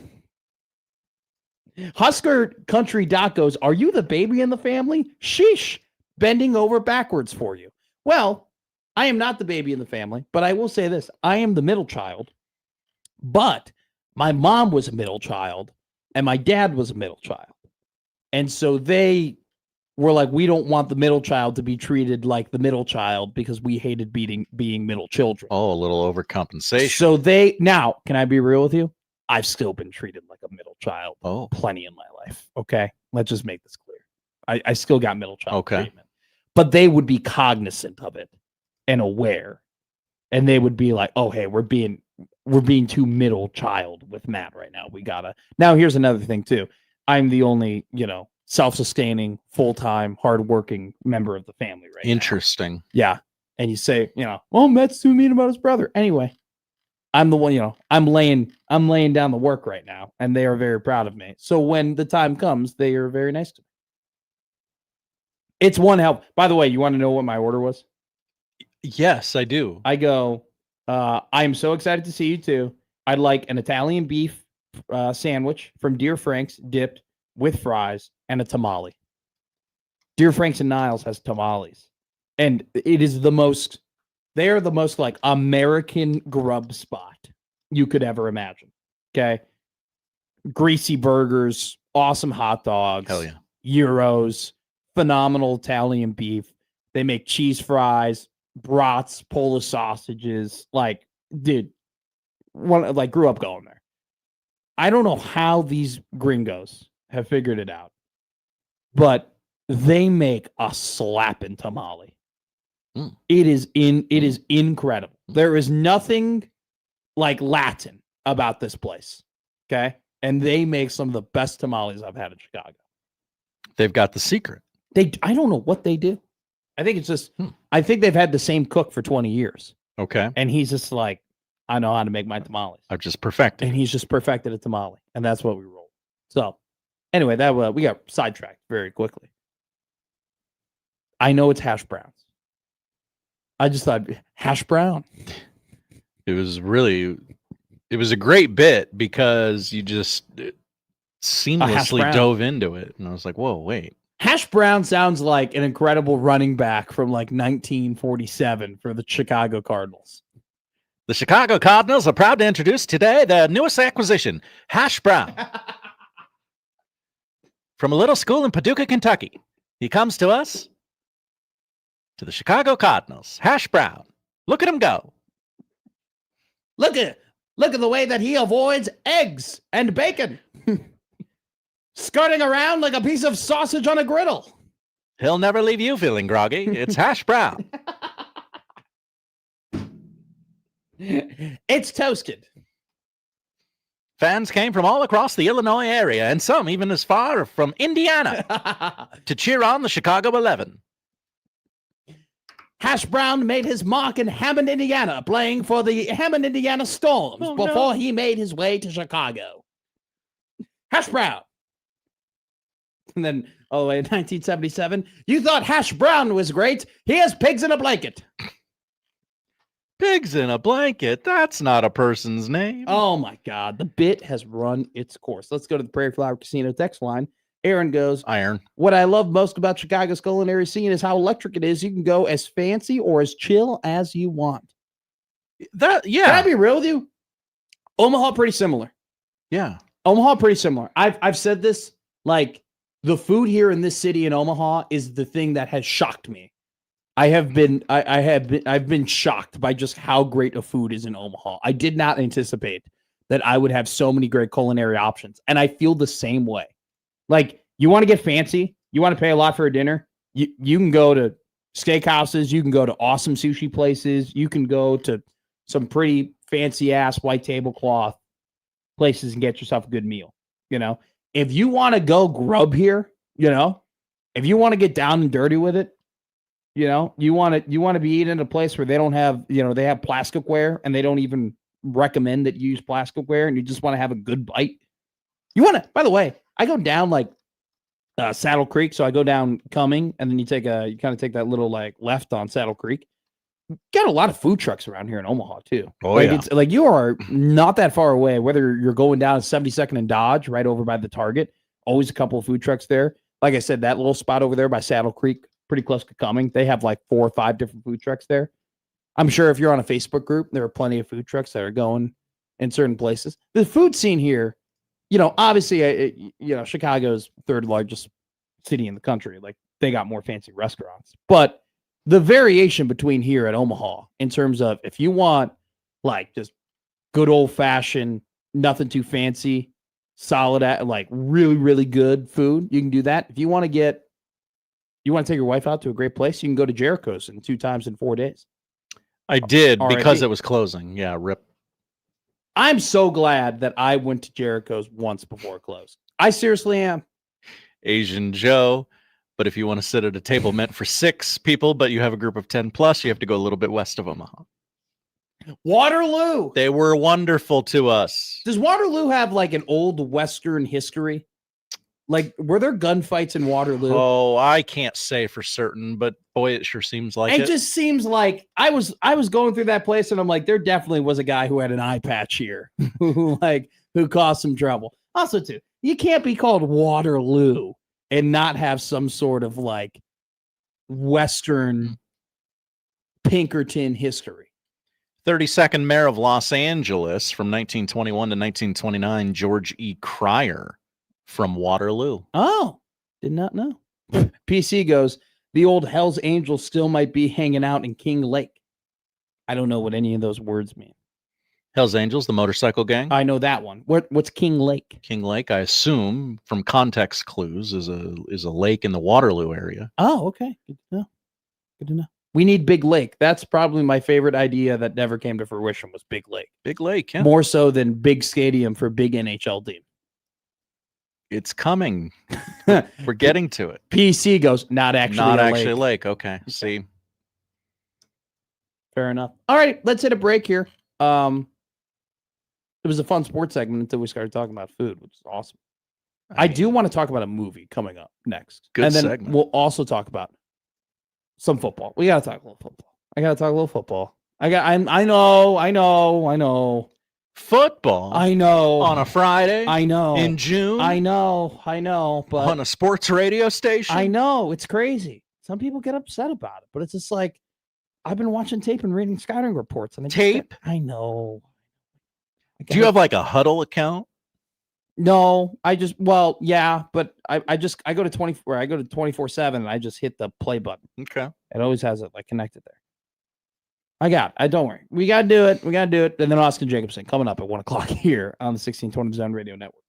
Husker Country Doc goes, are you the baby in the family? Sheesh, bending over backwards for you. Well, I am not the baby in the family, but I will say this. I am the middle child, but my mom was a middle child and my dad was a middle child. And so they were like, we don't want the middle child to be treated like the middle child because we hated being middle children. Oh, a little overcompensation. So now, can I be real with you? I've still been treated like a middle child plenty in my life. Okay. Let's just make this clear. I still got middle child treatment, but they would be cognizant of it and aware. And they would be like, oh, hey, we're being too middle child with Matt right now. Now here's another thing too. I'm the only, self-sustaining, full-time, hardworking member of the family right now. Interesting. Yeah. And you say, oh, Matt's too mean about his brother. Anyway, I'm the one, I'm laying down the work right now, and they are very proud of me. So when the time comes, they are very nice to me. It's one help. By the way, you want to know what my order was? Yes, I do. I go, I'm so excited to see you too. I'd like an Italian beef sandwich from Dear Frank's dipped with fries and a tamale. Dear Frank's and Niles has tamales. And it is they are the most like American grub spot you could ever imagine. Okay. Greasy burgers, awesome hot dogs, hell yeah, gyros, phenomenal Italian beef. They make cheese fries, brats, Polish sausages. Like, dude, grew up going there. I don't know how these gringos have figured it out, but they make a slapping tamale. It is incredible. There is nothing like Latin about this place. Okay. And they make some of the best tamales I've had in Chicago. They've got the secret. I don't know what they do. I think it's just, I think they've had the same cook for 20 years. Okay. And he's just like, I know how to make my tamales. I've just perfected. And he's just perfected a tamale. And that's what we roll. So anyway, we got sidetracked very quickly. I know it's hash browns. I just thought hash brown. It was a great bit because you just seamlessly dove into it. And I was like, whoa, wait. Hash brown sounds like an incredible running back from like 1947 for the Chicago Cardinals. The Chicago Cardinals are proud to introduce today their newest acquisition, Hash Brown. From a little school in Paducah, Kentucky, he comes to us. To the Chicago Cardinals, Hash Brown. Look at him go. Look at the way that he avoids eggs and bacon. Skirting around like a piece of sausage on a griddle. He'll never leave you feeling groggy. It's Hash Brown. It's toasted. Fans came from all across the Illinois area, and some even as far from Indiana, to cheer on the Chicago 11. Hash Brown made his mark in Hammond, Indiana, playing for the Hammond, Indiana Storms before he made his way to Chicago. Hash Brown. And then all the way in 1977, you thought Hash Brown was great. Here's Pigs in a Blanket. Pigs in a Blanket? That's not a person's name. Oh, my God. The bit has run its course. Let's go to the Prairie Flower Casino text line. Aaron goes, Iron. What I love most about Chicago's culinary scene is how electric it is. You can go as fancy or as chill as you want. Yeah. Can I be real with you? Omaha, pretty similar. Yeah. Omaha, pretty similar. I've said this, like, the food here in this city in Omaha is the thing that has shocked me. I've been shocked by just how great a food is in Omaha. I did not anticipate that I would have so many great culinary options. And I feel the same way. Like, you want to get fancy, you want to pay a lot for a dinner, you can go to steakhouses, you can go to awesome sushi places, you can go to some pretty fancy ass white tablecloth places and get yourself a good meal. If you want to go grub here, if you want to get down and dirty with it, you want to be eating at a place where they don't have, they have plasticware and they don't even recommend that you use plasticware, and you just want to have a good bite. By the way, I go down like Saddle Creek. So I go down Cumming, and then you kind of take that little like left on Saddle Creek. Got a lot of food trucks around here in Omaha too. Oh, like, yeah. It's like you are not that far away, whether you're going down 72nd and Dodge right over by the Target. Always a couple of food trucks there. Like I said, that little spot over there by Saddle Creek, pretty close to Cumming, they have like 4 or 5 different food trucks there. I'm sure if you're on a Facebook group, there are plenty of food trucks that are going in certain places. The food scene here, obviously, Chicago's 3rd largest city in the country. Like, they got more fancy restaurants. But the variation between here and Omaha in terms of if you want, like, just good old-fashioned, nothing too fancy, solid, like, really, really good food, you can do that. If you want to take your wife out to a great place, you can go to Jacobsen 2 times in 4 days. I did because RIP. it was closing. Yeah, rip. I'm so glad that I went to Jericho's once before it closed. I seriously am. Asian Joe. But if you want to sit at a table meant for 6 people, but you have a group of 10 plus, you have to go a little bit west of Omaha. Waterloo. They were wonderful to us. Does Waterloo have like an old Western history? Like, were there gunfights in Waterloo? Oh, I can't say for certain, but boy, it sure seems like it. It just seems like I was going through that place and I'm like, there definitely was a guy who had an eye patch here who caused some trouble. Also, too, you can't be called Waterloo and not have some sort of like Western Pinkerton history. 32nd mayor of Los Angeles from 1921 to 1929, George E. Cryer from Waterloo. Oh, did not know. PC goes, the old Hells Angels still might be hanging out in King Lake. I don't know what any of those words mean. Hells Angels, the motorcycle gang. I know that one. What's King Lake? King Lake, I assume, from context clues, is a lake in the Waterloo area. Oh, okay. Good to know. Good to know. We need Big Lake. That's probably my favorite idea that never came to fruition was Big Lake. Big Lake, yeah. More so than big stadium for big NHL team. It's coming. We're getting to it. PC goes, not actually a lake. Okay. See. Fair enough. All right, let's hit a break here. It was a fun sports segment until we started talking about food, which is awesome. I do want to talk about a movie coming up next. Good and then segment. We'll also talk about some football. We got to talk a little football. I got to talk a little football. I know. Football? I know. On a Friday? I know. In June? I know. But on a sports radio station? I know. It's crazy. Some people get upset about it, but it's just like, I've been watching tape and reading scouting reports. And I know. Do you have like a Huddle account? No, yeah, but I go to 24. I go to 24/7 and I just hit the play button. Okay. It always has it like connected there. Don't worry. We got to do it. And then Oscar Jacobsen coming up at 1:00 here on the 1620 Zone Radio Network.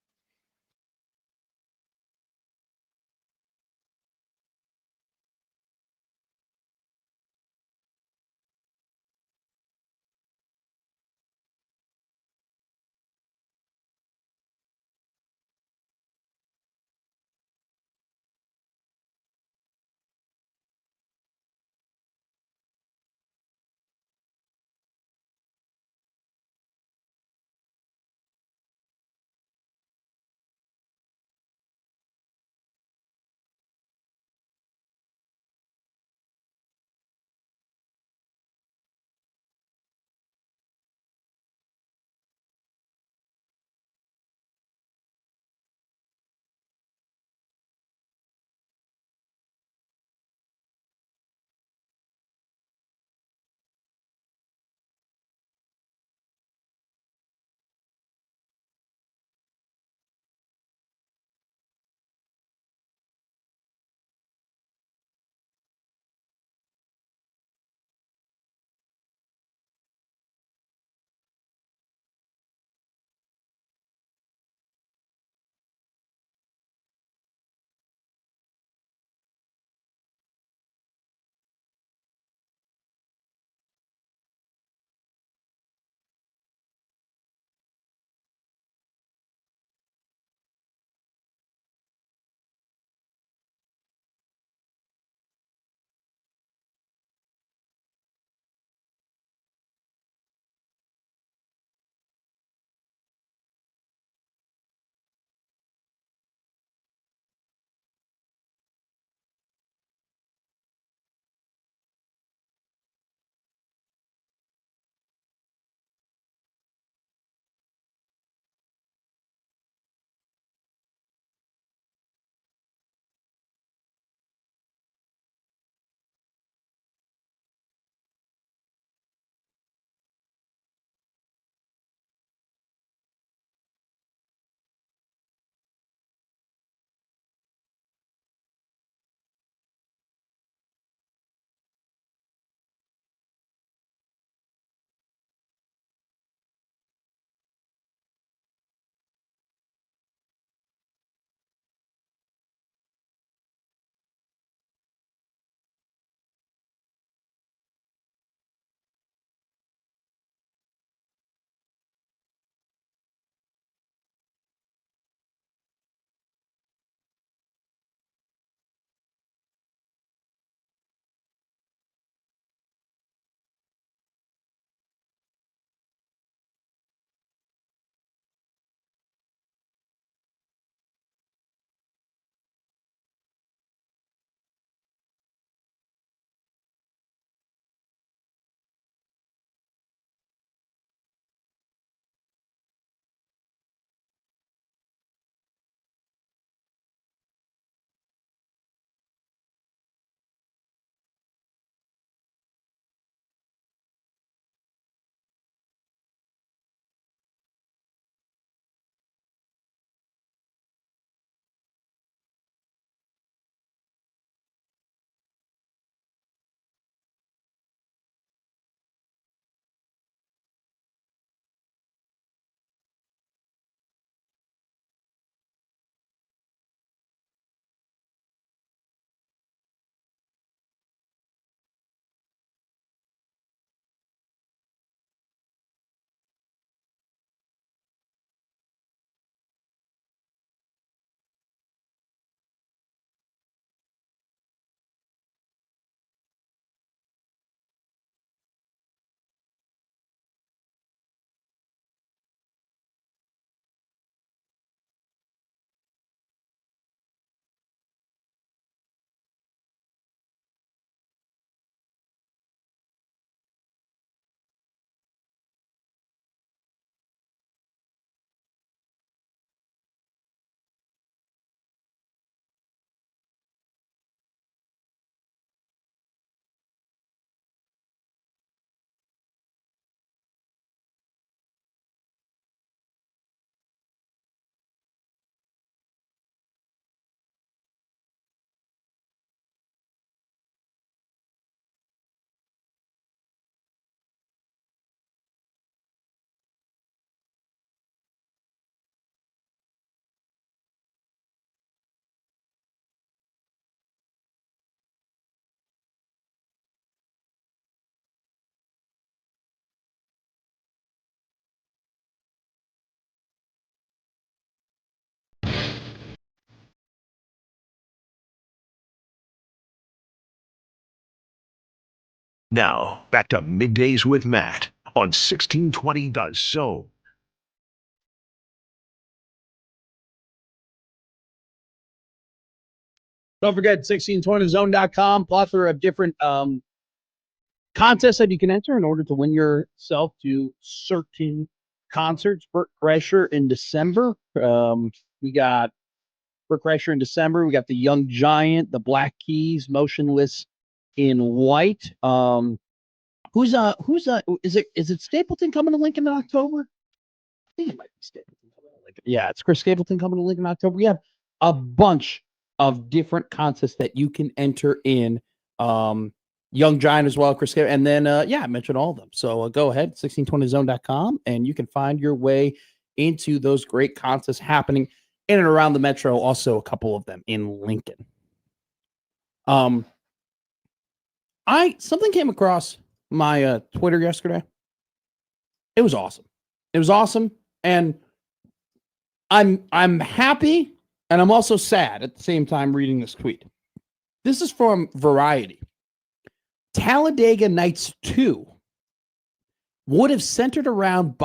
Now, back to Middays with Matt on 1620 The Zone. Don't forget 1620zone.com, plethora of different contests that you can enter in order to win yourself to certain concerts. Burt Kreischer in December. We got Burt Kreischer in December. We got the Young Giant, the Black Keys, Motionless in White. Is it Stapleton coming to Lincoln in October? I think it might be Stapleton coming to Lincoln. Yeah, it's Chris Stapleton coming to Lincoln in October. We have a bunch of different contests that you can enter in. Young Giant as well, Chris. And then, I mentioned all of them. So go ahead, 1620zone.com, and you can find your way into those great contests happening in and around the metro. Also, a couple of them in Lincoln. Something came across my Twitter yesterday. It was awesome. And I'm happy, and I'm also sad at the same time reading this tweet. This is from Variety. Talladega Nights 2 would have centered around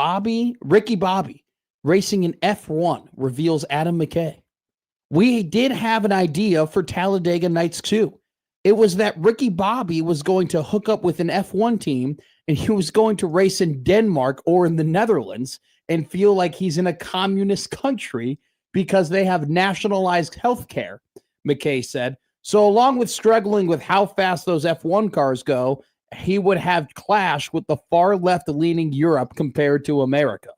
Ricky Bobby racing in F1, reveals Adam McKay. We did have an idea for Talladega Nights 2. It was that Ricky Bobby was going to hook up with an F1 team, and he was going to race in Denmark or in the Netherlands and feel like he's in a communist country because they have nationalized health care, McKay said. So along with struggling with how fast those F1 cars go, he would have clash with the far left-leaning Europe compared to America.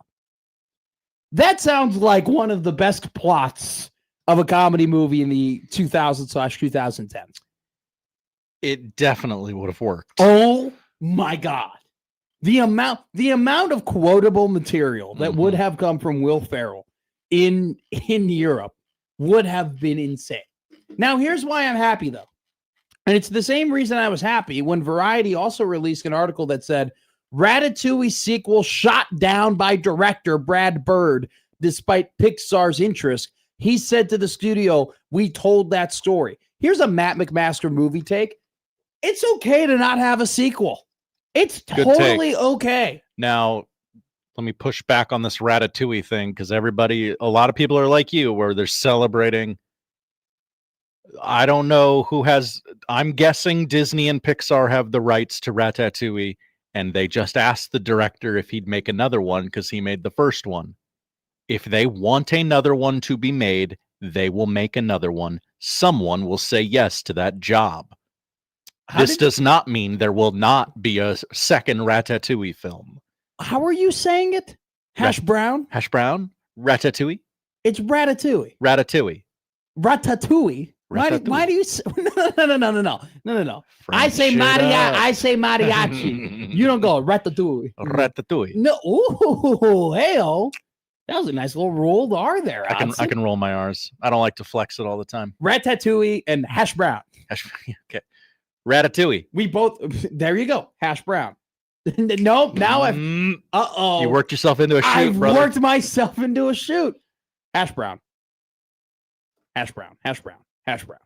That sounds like one of the best plots of a comedy movie in the 2000/2010s. It definitely would have worked. Oh my God. The amount of quotable material that would have come from Will Ferrell in Europe would have been insane. Now, here's why I'm happy, though. And it's the same reason I was happy when Variety also released an article that said, Ratatouille sequel shot down by director Brad Bird despite Pixar's interest. He said to the studio, we told that story. Here's a Matt McMaster movie take. It's okay to not have a sequel. It's totally okay. Now, let me push back on this Ratatouille thing because a lot of people are like you where they're celebrating. I don't know who has, I'm guessing Disney and Pixar have the rights to Ratatouille, and they just asked the director if he'd make another one because he made the first one. If they want another one to be made, they will make another one. Someone will say yes to that job. This does not mean there will not be a second Ratatouille film. How are you saying it? Hash brown? Hash brown? Ratatouille? It's Ratatouille. Ratatouille. Ratatouille? Why do you say, no. I say mariachi. You don't go ratatouille. Ratatouille. No. Ooh, hey-oh. That was a nice little roll R there. I can roll my R's. I don't like to flex it all the time. Ratatouille and hash brown. Okay. Ratatouille. We both, there you go. Hash brown. Nope. Now uh-oh. You worked yourself into a shoot, I've brother. worked myself into a shoot. Hash brown. Hash brown. Hash brown. Hash brown.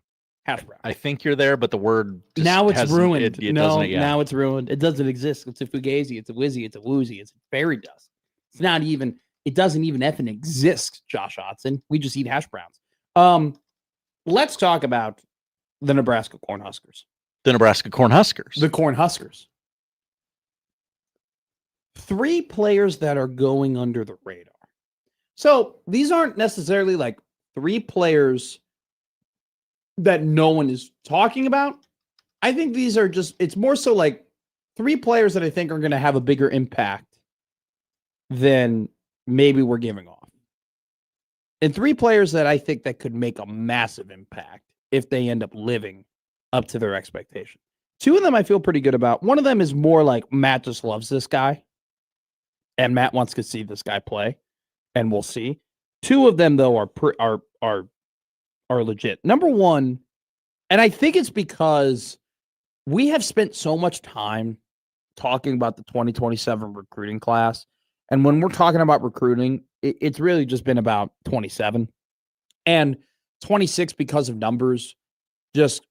Hash brown. I think you're there, but the word now it's ruined. It doesn't, yeah. Now it's ruined. It doesn't exist. It's a fugazi. It's a whizzy. It's a woozy. It's fairy dust. It's not even. It doesn't even effing exist, Josh Hodson. We just eat hash browns. Let's talk about the Nebraska Cornhuskers. The Nebraska Cornhuskers. The Cornhuskers. 3 players that are going under the radar. So these aren't necessarily like 3 players that no one is talking about. I think these are just, it's more so like 3 players that I think are going to have a bigger impact than maybe we're giving off. And 3 players that I think that could make a massive impact if they end up living up to their expectation. 2 of them I feel pretty good about. One of them is more like Matt just loves this guy. And Matt wants to see this guy play. And we'll see. 2 of them, though, are legit. Number 1, and I think it's because we have spent so much time talking about the 2027 recruiting class. And when we're talking about recruiting, it's really just been about 27. And 26, because of numbers, just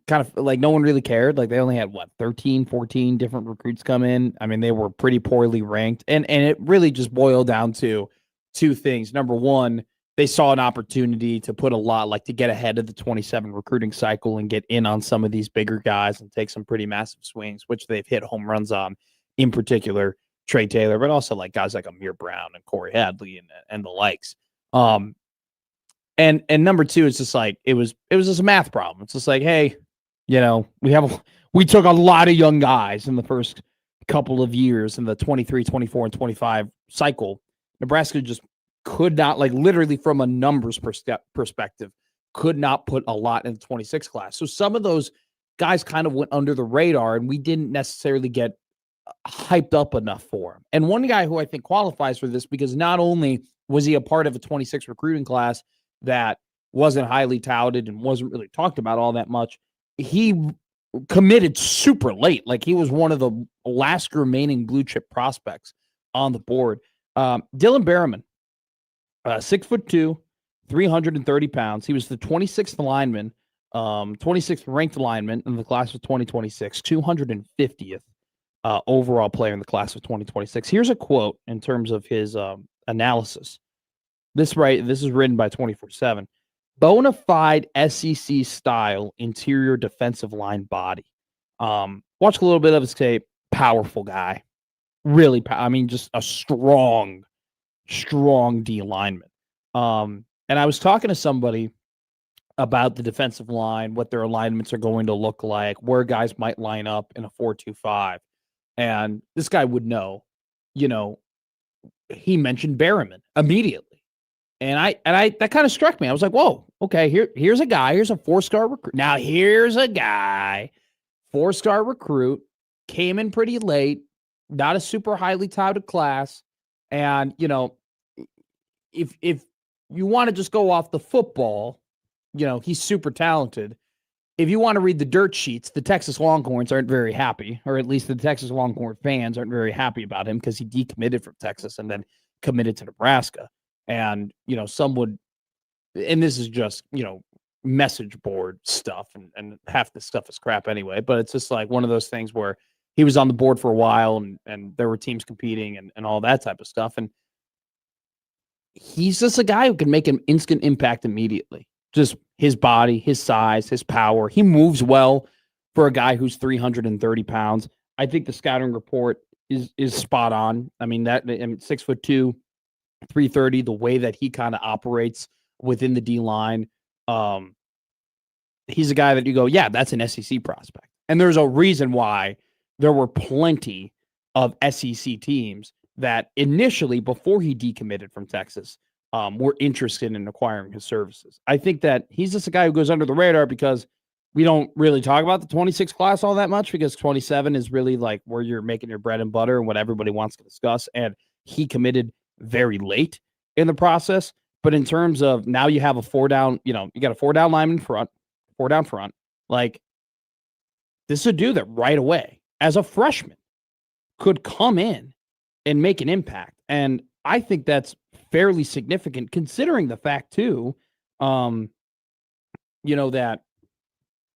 kind of like no one really cared. Like they only had 13, 14 different recruits come in. I mean, they were pretty poorly ranked. And it really just boiled down to two things. Number one, they saw an opportunity to put a lot, like to get ahead of the 27 recruiting cycle and get in on some of these bigger guys and take some pretty massive swings, which they've hit home runs on, in particular Trey Taylor, but also like guys like Amir Brown and Corey Hadley and the likes. And number two, it's just like it was just a math problem. It's just like, hey, we took a lot of young guys in the first couple of years in the 23, 24, and 25 cycle. Nebraska just could not, like literally from a numbers perspective, could not put a lot in the 26 class. So some of those guys kind of went under the radar, and we didn't necessarily get hyped up enough for him. And one guy who I think qualifies for this, because not only was he a part of a 26 recruiting class that wasn't highly touted and wasn't really talked about all that much, he committed super late. Like he was one of the last remaining blue chip prospects on the board. Dylan Berriman, 6'2", 330 pounds. He was the 26th lineman, 26th ranked lineman in the class of 2026, 250th overall player in the class of 2026. Here's a quote in terms of his analysis. This is written by 24/7. Bona fide SEC style interior defensive line body. Watch a little bit of his tape. Powerful guy. Really, just a strong D lineman. And I was talking to somebody about the defensive line, what their alignments are going to look like, where guys might line up in a 4-2-5. And this guy would know, he mentioned Berriman immediately. And I that kind of struck me. I was like, whoa, okay, here's a guy, here's a 4-star recruit. Now here's a guy, 4-star recruit, came in pretty late, not a super highly touted class. And, if you want to just go off the football, he's super talented. If you want to read the dirt sheets, the Texas Longhorns aren't very happy, or at least the Texas Longhorn fans aren't very happy about him because he decommitted from Texas and then committed to Nebraska. And, some would, and this is just, message board stuff, and half this stuff is crap anyway, but it's just like one of those things where he was on the board for a while and there were teams competing and all that type of stuff. And he's just a guy who can make an instant impact immediately. Just his body, his size, his power. He moves well for a guy who's 330 pounds. I think the scouting report is spot on. I mean, 6'2", 330, the way that he kind of operates within the D line. He's a guy that you go, yeah, that's an SEC prospect. And there's a reason why there were plenty of SEC teams that initially, before he decommitted from Texas, were interested in acquiring his services. I think that he's just a guy who goes under the radar because we don't really talk about the 26 class all that much, because 27 is really like where you're making your bread and butter and what everybody wants to discuss. And he committed very late in the process. But in terms of now you have a 4-down, you got a 4-down lineman front, 4-down front. Like, this is a dude that right away, as a freshman, could come in and make an impact. And I think that's fairly significant considering the fact too, that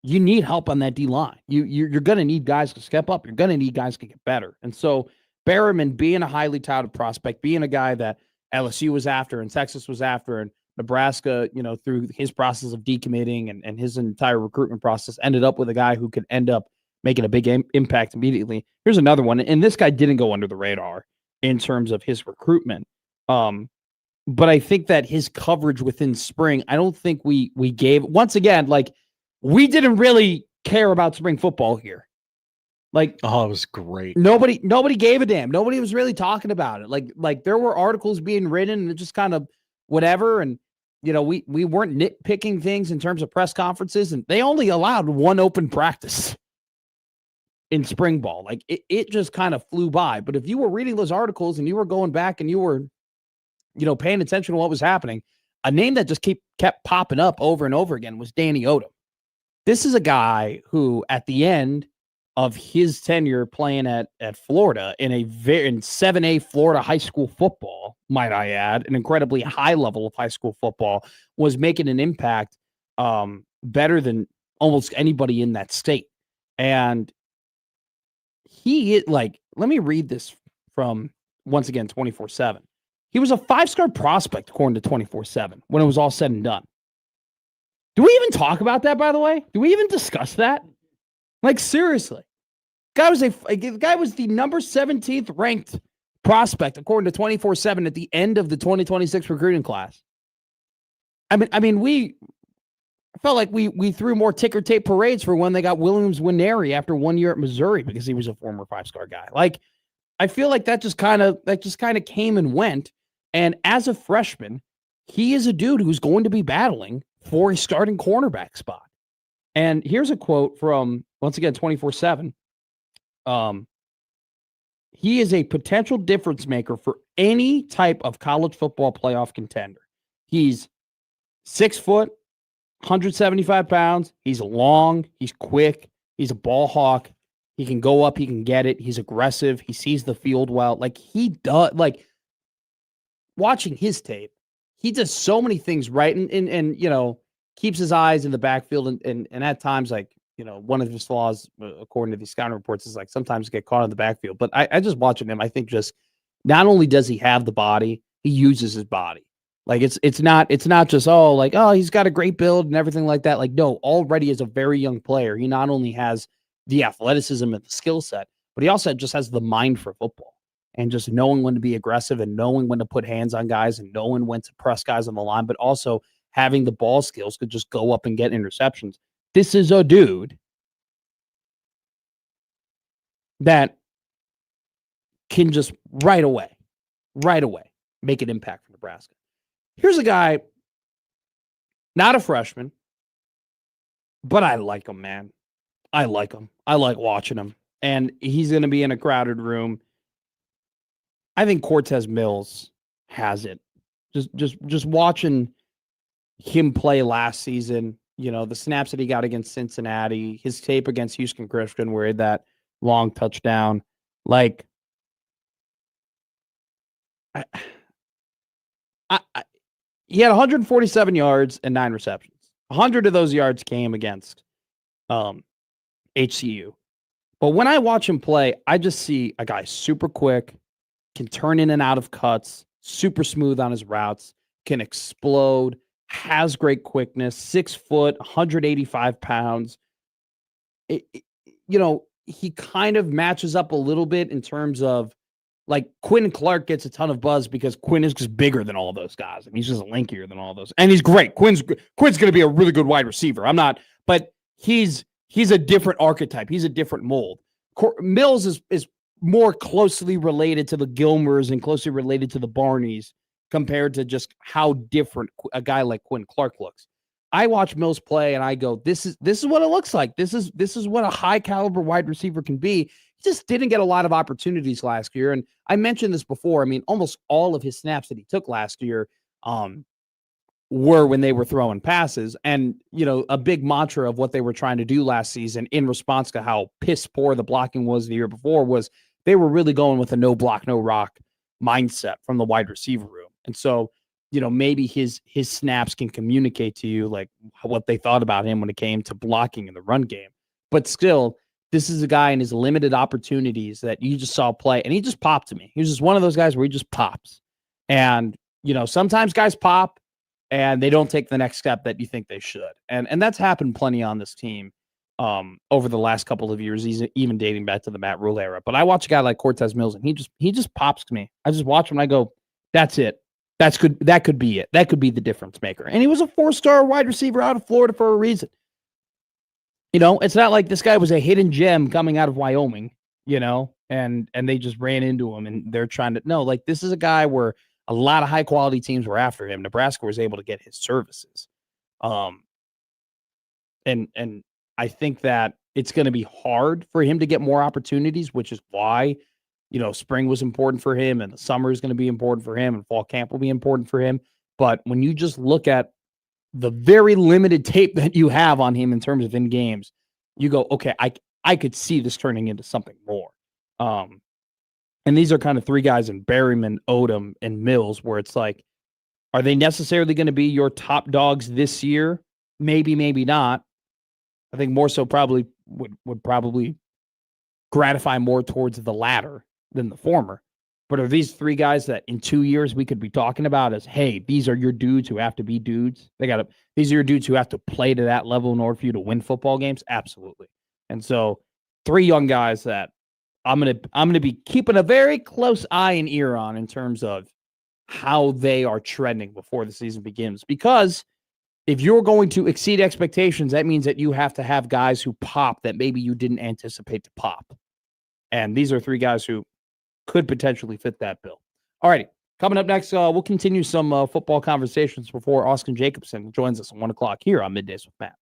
you need help on that D line. You're going to need guys to step up. You're going to need guys to get better. And so Berriman, being a highly touted prospect, being a guy that LSU was after and Texas was after, and Nebraska, through his process of decommitting and his entire recruitment process, ended up with a guy who could end up making a big impact immediately. Here's another one. And this guy didn't go under the radar in terms of his recruitment. But I think that his coverage within spring, I don't think we gave, once again, like, we didn't really care about spring football here. Like, oh, it was great. Nobody gave a damn. Nobody was really talking about it. Like there were articles being written and just kind of whatever. And, we weren't nitpicking things in terms of press conferences, and they only allowed one open practice in spring ball. Like it just kind of flew by. But if you were reading those articles and you were going back and you were, paying attention to what was happening, a name that just kept popping up over and over again was Danny Odom. This is a guy who, at the end of his tenure playing at Florida in 7A Florida high school football, might I add, an incredibly high level of high school football, was making an impact better than almost anybody in that state. And he like, let me read this from, once again, 24/7. He was a 5-star prospect according to 24/7 when it was all said and done. Do we even talk about that, by the way? Do we even discuss that? Like, seriously. Guy was the number 17th ranked prospect according to 24/7 at the end of the 2026 recruiting class. I mean, we felt like we threw more ticker tape parades for when they got Williams Winery after 1 year at Missouri because he was a former 5-star guy. Like, I feel like that just kind of came and went. And as a freshman, he is a dude who's going to be battling for a starting cornerback spot. And here's a quote from, once again, 24/7. He is a potential difference maker for any type of college football playoff contender. He's 6 foot, 175 pounds. He's long. He's quick. He's a ball hawk. He can go up. He can get it. He's aggressive. He sees the field well. Like, he does, like, watching his tape, he does so many things right. And you know, keeps his eyes in the backfield. And at times, like, you know, one of his flaws, according to these scouting reports, is like sometimes get caught in the backfield. But I just watching him, I think just not only does he have the body, he uses his body. Like, it's not just, oh, like, oh, he's got a great build and everything like that. Like, no, already as a very young player, he not only has the athleticism and the skill set, but he also just has the mind for football and just knowing when to be aggressive and knowing when to put hands on guys and knowing when to press guys on the line, but also having the ball skills to just go up and get interceptions. This is a dude that can just right away make an impact for Nebraska. Here's a guy, not a freshman, but I like him, man. I like him. I like watching him. And he's going to be in a crowded room. I think Cortez Mills has it. Just watching him play last season, you know, the snaps that he got against Cincinnati, his tape against Houston Christian where he had that long touchdown. Like, he had 147 yards and 9 receptions. 100 of those yards came against HCU. But when I watch him play, I just see a guy super quick, can turn in and out of cuts, super smooth on his routes, can explode, has great quickness, 6 foot, 185 pounds. You know, he kind of matches up a little bit in terms of, like, Quinn Clark gets a ton of buzz because Quinn is just bigger than all those guys. And he's just linkier than all those. And he's great. Quinn's going to be a really good wide receiver. But he's a different archetype. He's a different mold. Mills is more closely related to the Gilmers and closely related to the Barneys compared to just how different a guy like Quinn Clark looks. I watch Mills play and I go, this is what it looks like. This is what a high caliber wide receiver can be. He just didn't get a lot of opportunities last year. And I mentioned this before. I mean, almost all of his snaps that he took last year were when they were throwing passes. And, you know, a big mantra of what they were trying to do last season in response to how piss poor the blocking was the year before was they were really going with a no block, no rock mindset from the wide receiver room. And so, you know, maybe his snaps can communicate to you like what they thought about him when it came to blocking in the run game. But still, this is a guy in his limited opportunities that you just saw play, and he just popped to me. He was just one of those guys where he just pops. And, you know, sometimes guys pop and they don't take the next step that you think they should. And that's happened plenty on this team over the last couple of years, even dating back to the Matt Rule era. But I watch a guy like Cortez Mills, and he just pops to me. I just watch him and I go, that's it. That's good. That could be it. That could be the difference maker. And he was a 4-star wide receiver out of Florida for a reason. You know, it's not like this guy was a hidden gem coming out of Wyoming, you know, and they just ran into him and they're trying to, no, like this is a guy where a lot of high quality teams were after him. Nebraska was able to get his services. And I think that it's going to be hard for him to get more opportunities, which is why, you know, spring was important for him and the summer is going to be important for him and fall camp will be important for him. But when you just look at the very limited tape that you have on him in terms of in games, you go, okay, I could see this turning into something more. And these are kind of three guys in Berryman, Odom, and Mills, where it's like, are they necessarily going to be your top dogs this year? Maybe, maybe not. I think more so probably would probably gratify more towards the latter than the former. But are these three guys that in 2 years we could be talking about as, hey, these are your dudes who have to be dudes? These are your dudes who have to play to that level in order for you to win football games? Absolutely. And so 3 young guys that I'm gonna be keeping a very close eye and ear on in terms of how they are trending before the season begins. Because if you're going to exceed expectations, that means that you have to have guys who pop that maybe you didn't anticipate to pop. And these are 3 guys who could potentially fit that bill. All righty. Coming up next, we'll continue some football conversations before Austin Jacobsen joins us at 1 o'clock here on Middays with Matt.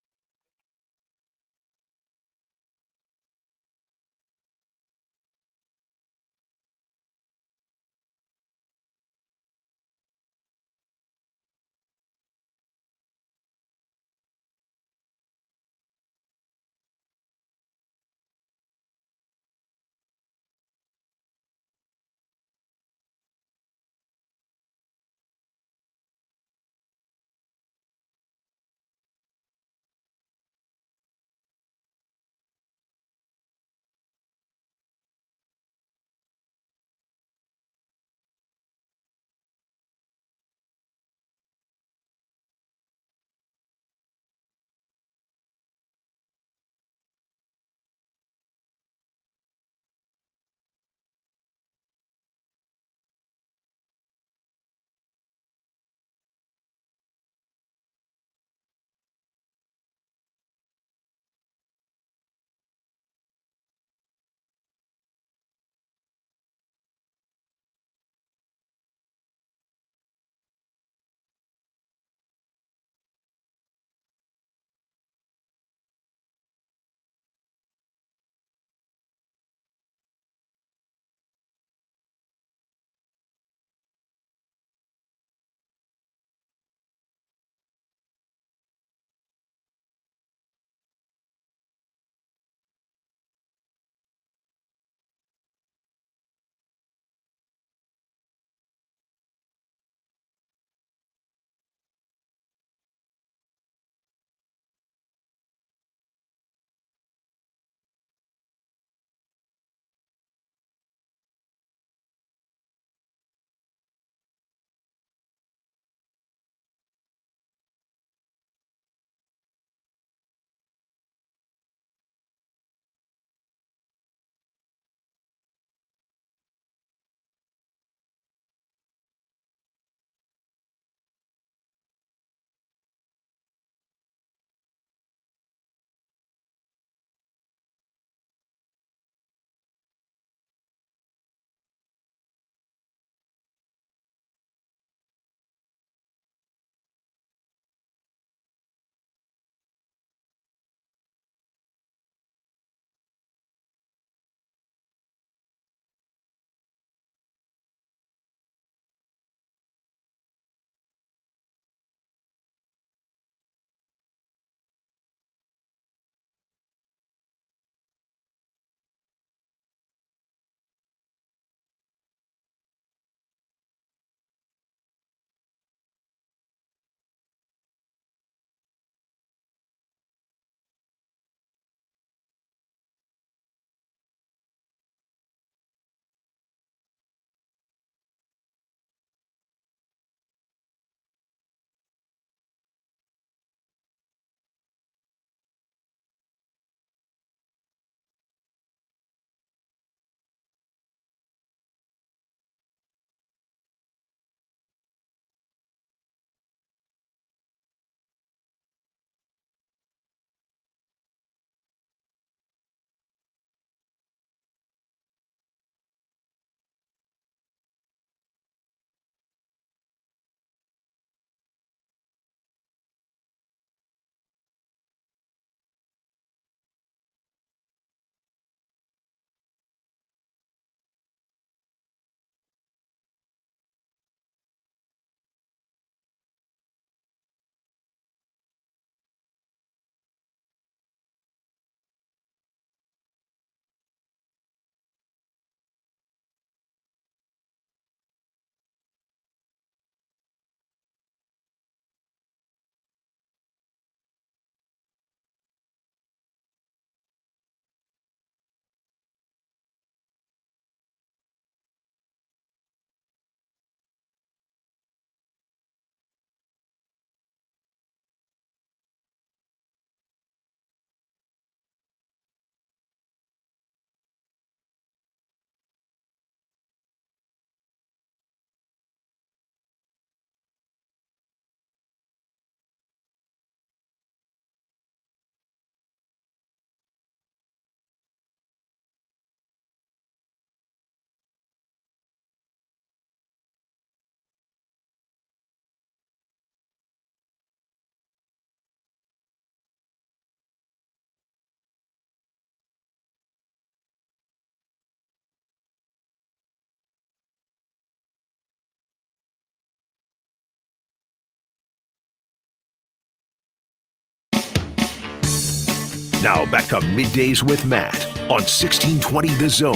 Now back to Middays with Matt on 1620 The Zone.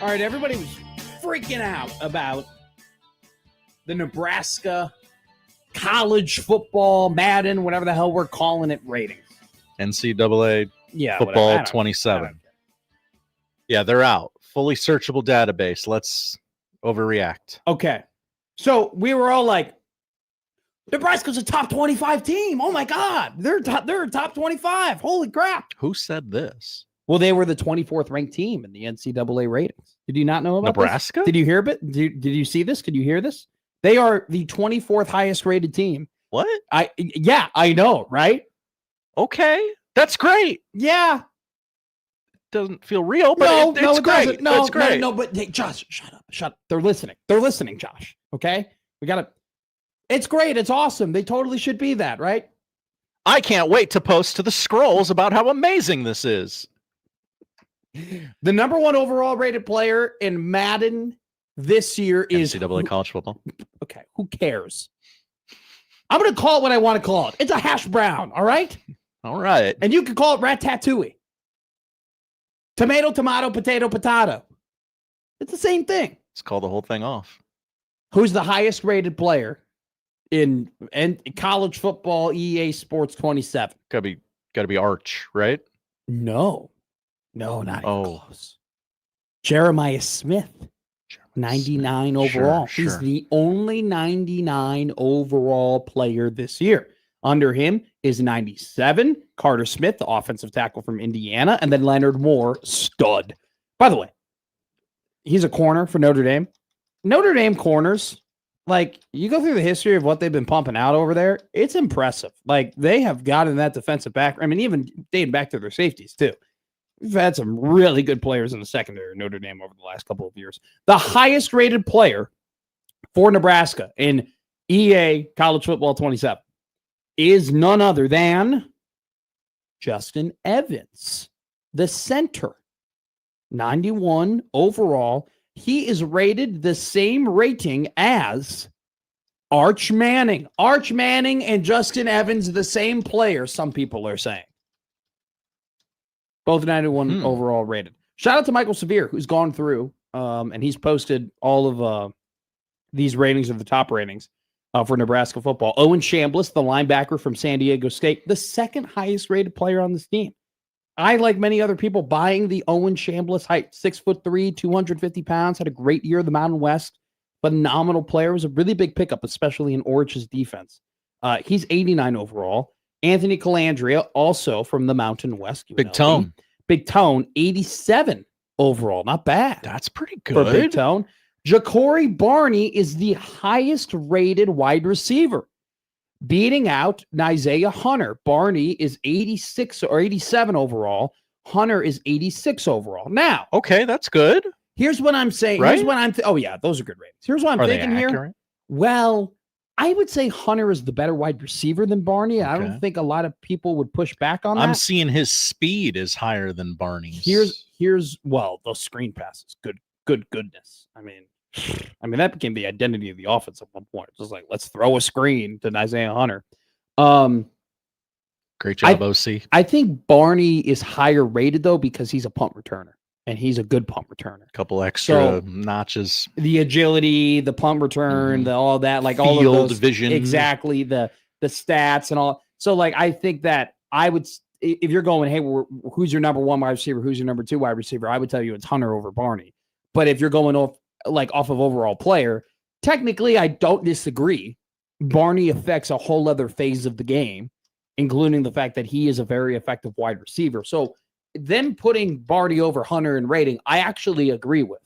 All right, everybody was freaking out about the Nebraska college football, Madden, whatever the hell we're calling it, ratings. NCAA Yeah, football whatever. 27. Yeah, they're out. Fully searchable database. Let's overreact. Okay. So we were all like, Nebraska's a top 25 team. Oh my God. They're a top 25. Holy crap. Who said this? Well, they were the 24th ranked team in the NCAA ratings. Did you not know about Nebraska? this? Did you hear it? Did you see this? Could you hear this? They are the 24th highest rated team. What? I know, right? Okay. That's great. Yeah. Doesn't feel real, but it's great. Doesn't. No, it's great. No, but hey, Josh, shut up. They're listening. They're listening, Josh. Okay? It's great. It's awesome. They totally should be that, right? I can't wait to post to the scrolls about how amazing this is. The number one overall rated player in Madden this year is NCAA college football. Okay, who cares? I'm going to call it what I want to call it. It's a hash brown, all right? All right. And you can call it ratatouille. Tomato, tomato, potato, potato. It's the same thing. Let's call the whole thing off. Who's the highest rated player in college football EA Sports 27? Gotta be Arch, right? No, not even close. Jeremiah Smith, 99 overall. Sure. He's the only 99 overall player this year. Under him is 97, Carter Smith, the offensive tackle from Indiana, and then Leonard Moore, stud. By the way, he's a corner for Notre Dame. Notre Dame corners, like, you go through the history of what they've been pumping out over there, it's impressive. Like, they have gotten that defensive back. I mean, even dating back to their safeties, too. We've had some really good players in the secondary of Notre Dame over the last couple of years. The highest rated player for Nebraska in EA College Football 27 is none other than Justin Evans, the center. 91 overall. He is rated the same rating as Arch Manning. Arch Manning and Justin Evans, the same player, some people are saying. Both 91 overall rated. Shout out to Michael Severe, who's gone through, and he's posted all of these ratings of the top ratings for Nebraska football. Owen Chambliss, the linebacker from San Diego State, the second highest rated player on this team. I, like many other people, buying the Owen Chambliss height, 6'3", 250 pounds, had a great year in the Mountain West. Phenomenal player. Was a really big pickup, especially in Orch's defense. He's 89 overall. Anthony Calandria, also from the Mountain West. Big Tone. Big Tone, 87 overall. Not bad. That's pretty good. For Big Tone. Ja'Cory Barney is the highest rated wide receiver, beating out Isaiah Hunter. Barney is 86 or 87 overall. Hunter is 86 overall. Now, okay, that's good. Here's what I'm saying. Right? Here's what I'm oh yeah, those are good ratings. Here's what I'm thinking here. Well, I would say Hunter is the better wide receiver than Barney. Okay. I don't think a lot of people would push back on that. I'm seeing his speed is higher than Barney's. Here's those screen passes. Goodness. I mean, that became the identity of the offense at one point. It's just like, let's throw a screen to Isaiah Hunter. Great job, OC. I think Barney is higher rated, though, because he's a punt returner, and he's a good punt returner. A couple extra notches. The agility, the punt return, all that, like field all of those. Vision. Exactly, the stats and all. So, like, I think that I would, if you're going, hey, who's your number one wide receiver? Who's your number two wide receiver? I would tell you it's Hunter over Barney. But if you're going off of overall player, technically, I don't disagree. Barney affects a whole other phase of the game, including the fact that he is a very effective wide receiver. So then putting Barney over Hunter in rating, I actually agree with.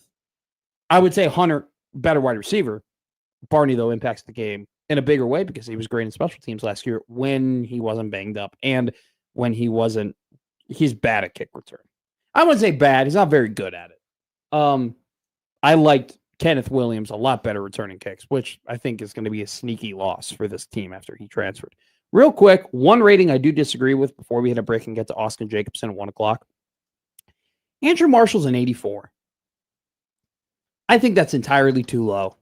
I would say Hunter, better wide receiver. Barney, though, impacts the game in a bigger way because he was great in special teams last year when he wasn't banged up and when he's bad at kick return. I wouldn't say bad. He's not very good at it. I liked Kenneth Williams a lot better returning kicks, which I think is going to be a sneaky loss for this team after he transferred. Real quick, one rating I do disagree with before we hit a break and get to Austin Jacobsen at 1 o'clock. Andrew Marshall's an 84. I think that's entirely too low.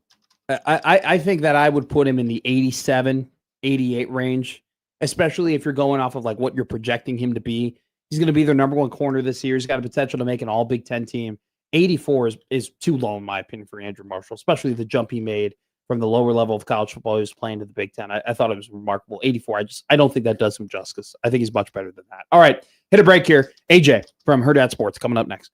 I think that I would put him in the 87, 88 range, especially if you're going off of like what you're projecting him to be. He's going to be their number one corner this year. He's got a potential to make an all Big Ten team. 84 is too low, in my opinion, for Andrew Marshall, especially the jump he made from the lower level of college football he was playing to the Big Ten. I thought it was remarkable. 84, I don't think that does him justice. I think he's much better than that. All right, hit a break here. AJ from Her Dad Sports coming up next.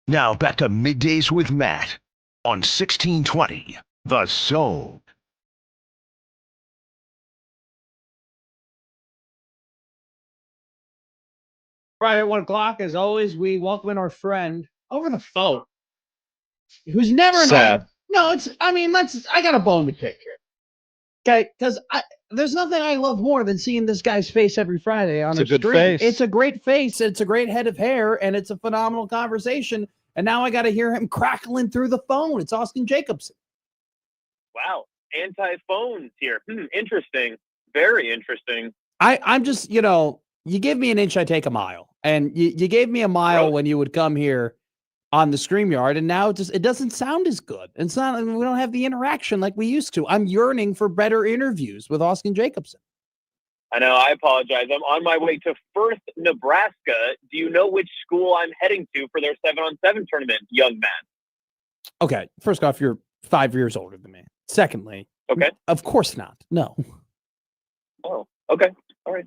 Now back to Middays with Matt on 1620 The Soul. Friday at 1:00, as always, we welcome in our friend over the phone, who's never Sad. No, it's. I mean, I got a bone to pick here, okay? Because there's nothing I love more than seeing this guy's face every Friday on It's a good stream. face. It's a great face. It's a great head of hair, and it's a phenomenal conversation. And now I got to hear him crackling through the phone. It's Austin Jacobsen. Wow, anti-phones here. Interesting. Very interesting. I'm just, you give me an inch, I take a mile. And you gave me a mile when you would come here on the StreamYard, and now it doesn't sound as good. It's not, we don't have the interaction like we used to. I'm yearning for better interviews with Austin Jacobsen. I know, I apologize. I'm on my way to Firth, Nebraska. Do you know which school I'm heading to for their 7-on-7 tournament, young man? Okay, first off, you're 5 years older than me. Secondly, okay, of course not. No. Oh, okay. All right.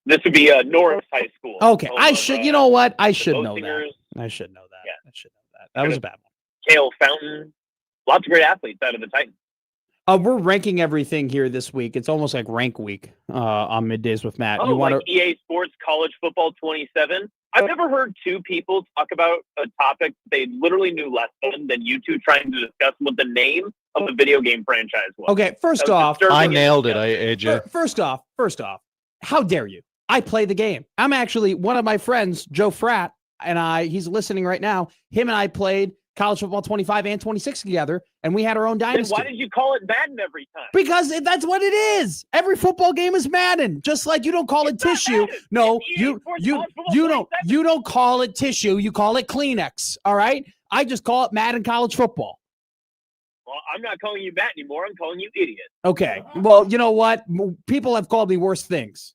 This would be Norris High School. Okay, I should. You know what? I should know that. Boastingers. I should know that. Yeah. I should know that. That was a bad one. Cale Fountain. Lots of great athletes out of the Titans. We're ranking everything here this week. It's almost like rank week on Middays with Matt. Oh, you want like EA Sports College Football 27. I've never heard two people talk about a topic they literally knew less than you two trying to discuss what the name of a video game franchise was. Okay, first off, I nailed it, AJ. First off, how dare you? I play the game. I'm actually one of my friends, Joe Fratt, and he's listening right now. Him and I played College Football 25 and 26 together, and we had our own dynasty. Then why did you call it Madden every time? Because that's what it is. Every football game is Madden. Just like you don't call it tissue. No, you don't call it tissue. You call it Kleenex. All right. I just call it Madden College Football. Well, I'm not calling you Matt anymore. I'm calling you idiot. Okay. Well, you know what? People have called me worse things.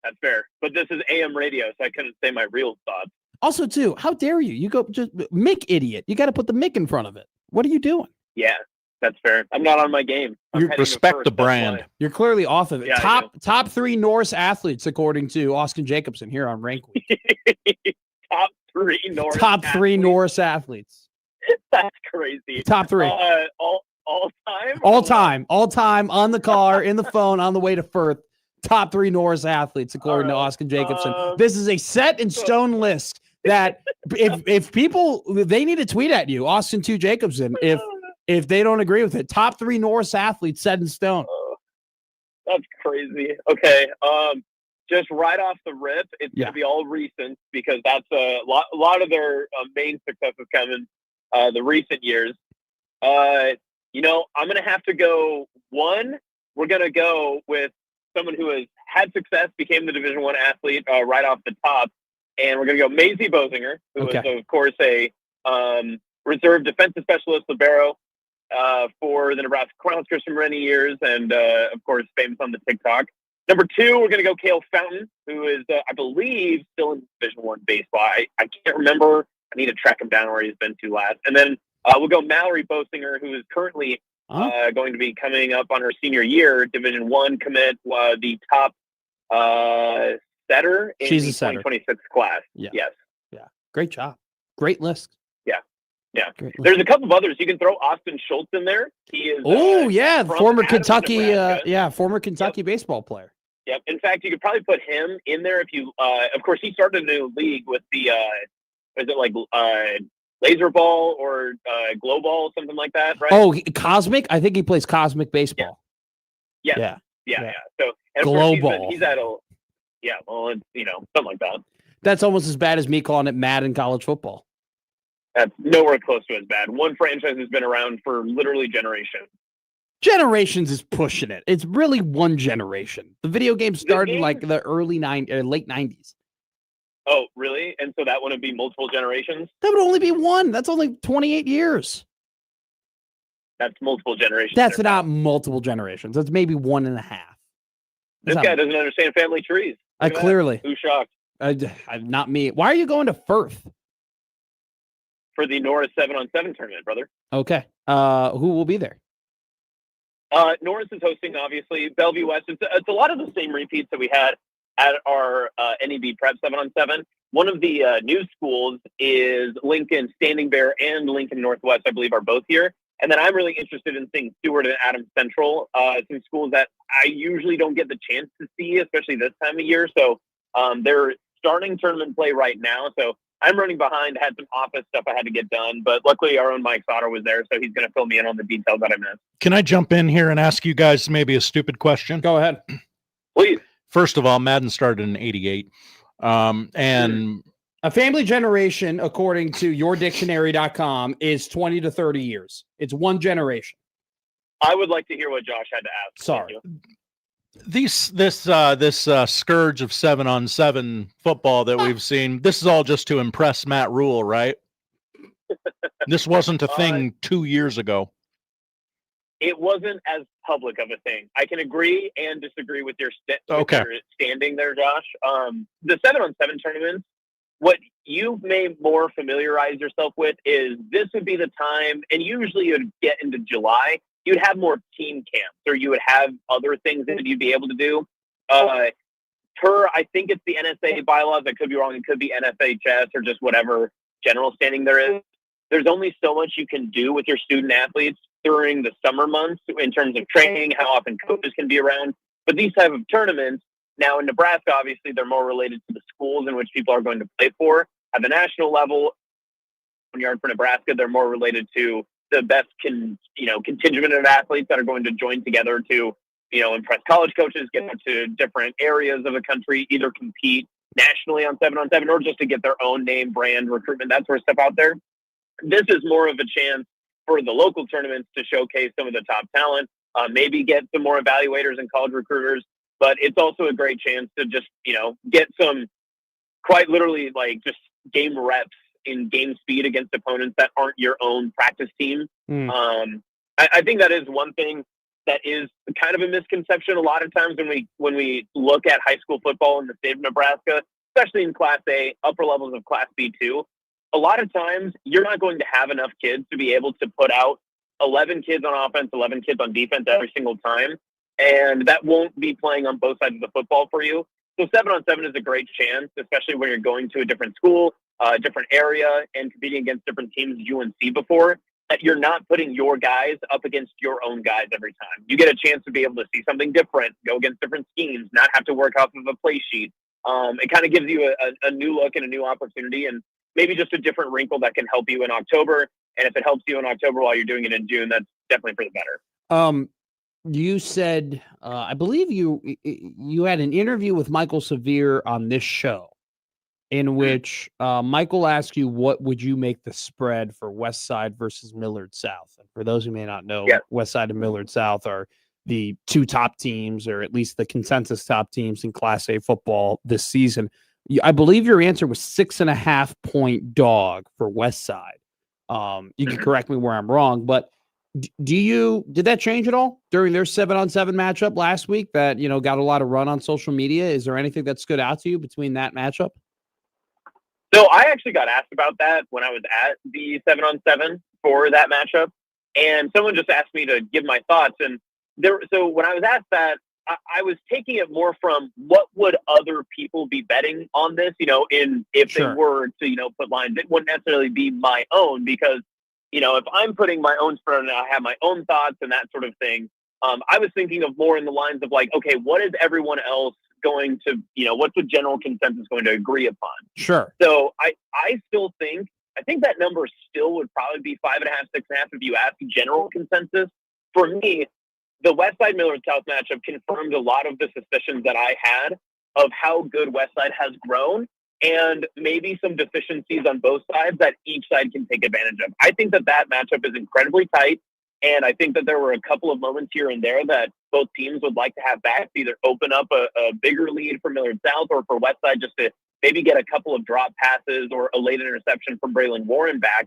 That's fair. But this is AM radio, so I couldn't say my real thoughts. Also, too, how dare you? You go just Mick idiot. You got to put the Mick in front of it. What are you doing? Yeah, that's fair. I'm not on my game. You respect the brand. You're clearly off of it. Yeah, top 3 Norse athletes, according to Austin Jacobsen here on Rank Week. Top 3 Norse Top 3 Norse athletes. That's crazy. Top 3. All time? All time on the car, in the phone, on the way to Firth. Top 3 Norse athletes, according to Austin Jacobsen. This is a set in stone list that if people, they need to tweet at you, Austin 2 Jacobsen, if they don't agree with it. Top 3 Norse athletes set in stone. That's crazy. Okay. Just right off the rip, it's going to be all recent because that's a lot of their main success has come in the recent years. I'm going to have to go one. We're going to go with someone who has had success, became the Division I athlete right off the top. And we're going to go Maisie Bosinger, who is, of course, a reserve defensive specialist libero for the Nebraska Huskers for many years, and, of course, famous on the TikTok. Number 2, we're going to go Cale Fountain, who is, I believe, still in Division I baseball. I can't remember. I need to track him down where he's been to last. And then we'll go Mallory Bosinger, who is currently going to be coming up on her senior year, Division I commit, the top setter in She's the a setter. 2026 class. Yeah. Yes. Yeah. Great job. Great list. Yeah. There's a couple of others. You can throw Austin Schultz in there. He is former Adams, Kentucky Nebraska. Former Kentucky baseball player. Yep. In fact, you could probably put him in there if you of course he started a new league with the is it like laser ball or glow ball, something like that, right? Oh, Cosmic? I think he plays Cosmic baseball. Yeah. So and of Glow course, ball. he's at something like that. That's almost as bad as me calling it Madden college football. That's nowhere close to as bad. One franchise has been around for literally generations. Generations is pushing it. It's really one generation. The video game started in like the late 90s. Oh, really? And so that wouldn't be multiple generations? That would only be one. That's only 28 years. That's multiple generations. That's not multiple generations. That's maybe 1.5. This guy doesn't understand family trees. Clearly. Who's shocked? Not me. Why are you going to Firth? For the Norris 7-on-7 tournament, brother. Okay. Who will be there? Norris is hosting, obviously. Bellevue West. It's a lot of the same repeats that we had at our NEB Prep 7-on-7. One of the new schools is Lincoln Standing Bear and Lincoln Northwest, I believe, are both here. And then I'm really interested in seeing Stewart and Adams Central, some schools that I usually don't get the chance to see, especially this time of year. So they're starting tournament play right now. So I'm running behind, had some office stuff I had to get done, but luckily our own Mike Sauter was there, so he's going to fill me in on the details that I missed. Can I jump in here and ask you guys maybe a stupid question? Go ahead. Please. First of all, Madden started in 88. And a family generation, according to yourdictionary.com, is 20 to 30 years. It's one generation. I would like to hear what Josh had to ask. Sorry. This scourge of 7-on-7 football that we've seen, this is all just to impress Matt Rule, right? This wasn't a thing 2 years ago. It wasn't as public of a thing. I can agree and disagree with your, with your standing there, Josh. The 7-on-7 tournaments, what you may more familiarize yourself with is this would be the time, and usually you'd get into July, you'd have more team camps, or you would have other things that you'd be able to do. I think it's the NSA bylaws. I could be wrong. It could be NFHS or just whatever general standing there is. There's only so much you can do with your student athletes during the summer months in terms of training, how often coaches can be around. But these type of tournaments, now in Nebraska, obviously, they're more related to the schools in which people are going to play for. At the national level, 1 yard for Nebraska, they're more related to the best contingent of athletes that are going to join together to, impress college coaches, get them to different areas of the country, either compete nationally on 7-on-7 or just to get their own name, brand, recruitment, that sort of stuff out there. This is more of a chance for the local tournaments to showcase some of the top talent, maybe get some more evaluators and college recruiters, but it's also a great chance to just, get some quite literally just game reps in game speed against opponents that aren't your own practice team. I think that is one thing that is kind of a misconception a lot of times when we look at high school football in the state of Nebraska, especially in Class A, upper levels of Class B2. A lot of times you're not going to have enough kids to be able to put out 11 kids on offense, 11 kids on defense every single time. And that won't be playing on both sides of the football for you. So 7-on-7 is a great chance, especially when you're going to a different school, a different area, and competing against different teams you wouldn't see before, that you're not putting your guys up against your own guys every time. You get a chance to be able to see something different, go against different schemes, not have to work off of a play sheet. It kind of gives you a new look and a new opportunity, and maybe just a different wrinkle that can help you in October. And if it helps you in October while you're doing it in June, that's definitely for the better. You said, I believe you had an interview with Michael Severe on this show in which Michael asked you, what would you make the spread for West Side versus Millard South? And for those who may not know, West Side and Millard South are the two top teams, or at least the consensus top teams in Class A football this season. I believe your answer was 6.5 point dog for West Side. You can correct me where I'm wrong, but did that change at all during their 7-on-7 matchup last week that, got a lot of run on social media? Is there anything that stood out to you between that matchup? So I actually got asked about that when I was at the 7-on-7 for that matchup, and someone just asked me to give my thoughts. And so when I was asked that, I was taking it more from what would other people be betting on this, if they were to, put lines. It wouldn't necessarily be my own, because, if I'm putting my own spread and I have my own thoughts and that sort of thing, I was thinking of more in the lines of okay, what is everyone else going to, what's the general consensus going to agree upon? Sure. So I still think that number still would probably be 5.5, 6.5 if you ask general consensus. For me, the West Side Millard South matchup confirmed a lot of the suspicions that I had of how good West Side has grown, and maybe some deficiencies on both sides that each side can take advantage of. I think that matchup is incredibly tight, and I think that there were a couple of moments here and there that both teams would like to have back to either open up a bigger lead for Millard South or for West Side just to maybe get a couple of drop passes or a late interception from Braylon Warren back.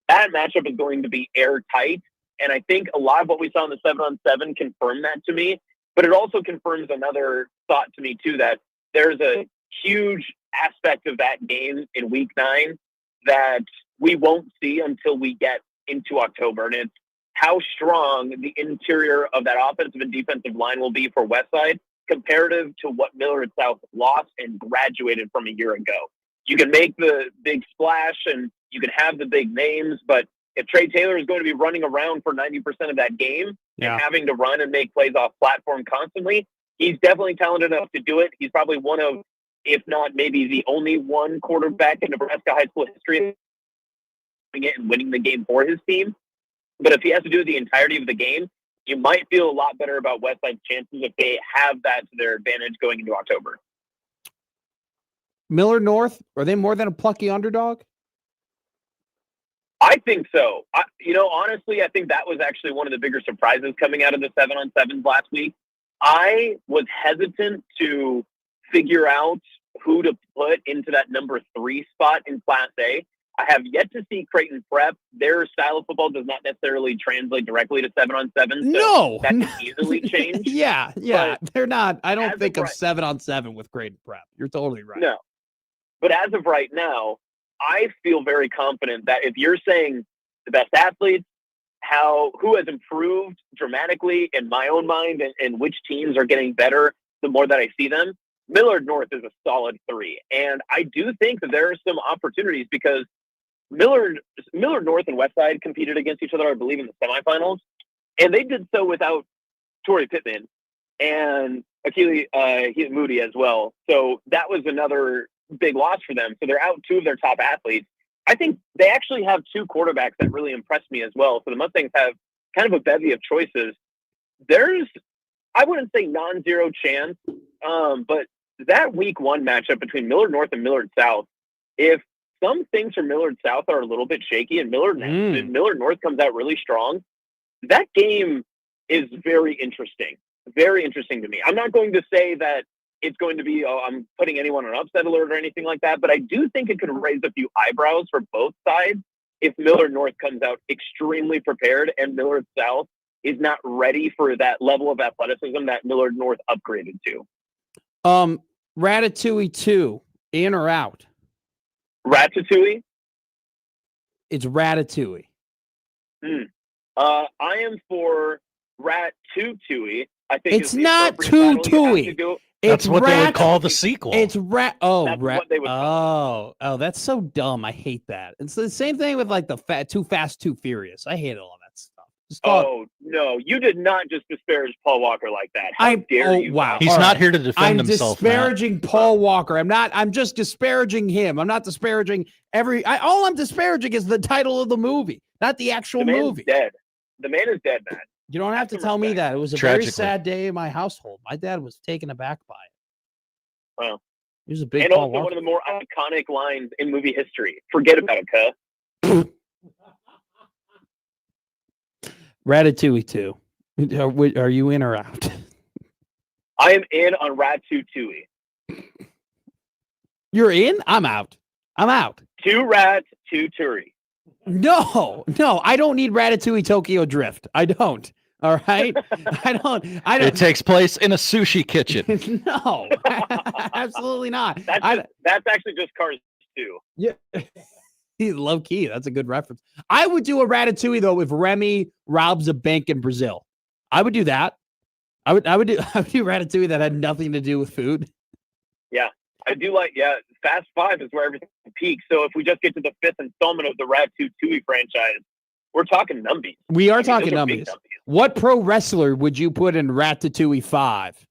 That matchup is going to be airtight. And I think a lot of what we saw in the 7-on-7 confirmed that to me, but it also confirms another thought to me too, that there's a huge aspect of that game in week 9 that we won't see until we get into October. And it's how strong the interior of that offensive and defensive line will be for West Side comparative to what Millard South lost and graduated from a year ago. You can make the big splash and you can have the big names, but if Trey Taylor is going to be running around for 90% of that game and having to run and make plays off platform constantly, he's definitely talented enough to do it. He's probably one of, if not maybe the only one quarterback in Nebraska high school history and winning the game for his team. But if he has to do the entirety of the game, you might feel a lot better about Westside's chances if they have that to their advantage going into October. Millard North, are they more than a plucky underdog? I think so. Honestly, I think that was actually one of the bigger surprises coming out of the 7-on-7s last week. I was hesitant to figure out who to put into that number 3 spot in Class A. I have yet to see Creighton Prep. Their style of football does not necessarily translate directly to 7-on-7. So No, that can easily change. yeah, But they're not. I don't as think of of 7-on-7 with Creighton Prep. You're totally right. No, but as of right now, I feel very confident that if you're saying the best athletes, who has improved dramatically in my own mind, and which teams are getting better the more that I see them, Millard North is a solid 3. And I do think that there are some opportunities because Millard North and Westside competed against each other, I believe, in the semifinals, and they did so without Torrey Pittman and Akili Moody as well. So that was another big loss for them. So they're out 2 of their top athletes. I think they actually have 2 quarterbacks that really impressed me as well. So the Mustangs have kind of a bevy of choices. There's, I wouldn't say non-zero chance, but that week 1 matchup between Millard North and Millard South, if some things from Millard South are a little bit shaky and Millard North comes out really strong, that game is very interesting to me. I'm not going to say that it's going to be, I'm putting anyone on upset alert or anything like that, but I do think it could raise a few eyebrows for both sides if Millard North comes out extremely prepared and Millard South is not ready for that level of athleticism that Millard North upgraded to. Ratatouille 2, in or out? Ratatouille? It's Ratatouille. I am for Rat-Tui. I think it's not Tui. That's what they would call the sequel. It's what they would call it. That's so dumb. I hate that. It's the same thing with like the Too Fast, Too Furious. I hate all that stuff. No, you did not just disparage Paul Walker like that. How dare you? Wow. He's not here to defend himself. I'm disparaging Paul Walker. I'm just disparaging him. I'm not disparaging all I'm disparaging is the title of the movie, not the actual movie. Dead. The man is dead, man. You don't have to tell me that. It was a very sad day in my household. My dad was taken aback by it. Wow. He was a big and Paul also Walker. one of the more iconic lines in movie history. Forget about it, cuh. Ratatouille 2. Are you in or out? I am in on Ratatouille. You're in? I'm out. 2 rats, 2 Turi. No, I don't need Ratatouille Tokyo Drift. I don't. All right. I don't. It takes place in a sushi kitchen. No, absolutely not. That's actually just Cars 2. Yeah. He's low key. That's a good reference. I would do a Ratatouille though if Remy robs a bank in Brazil. I would do that. I would do Ratatouille that had nothing to do with food. Yeah. I do Fast 5 is where everything peaks. So if we just get to the 5th installment of the Ratatouille franchise, we're talking numbies. We are talking numbies. What pro wrestler would you put in Ratatouille 5?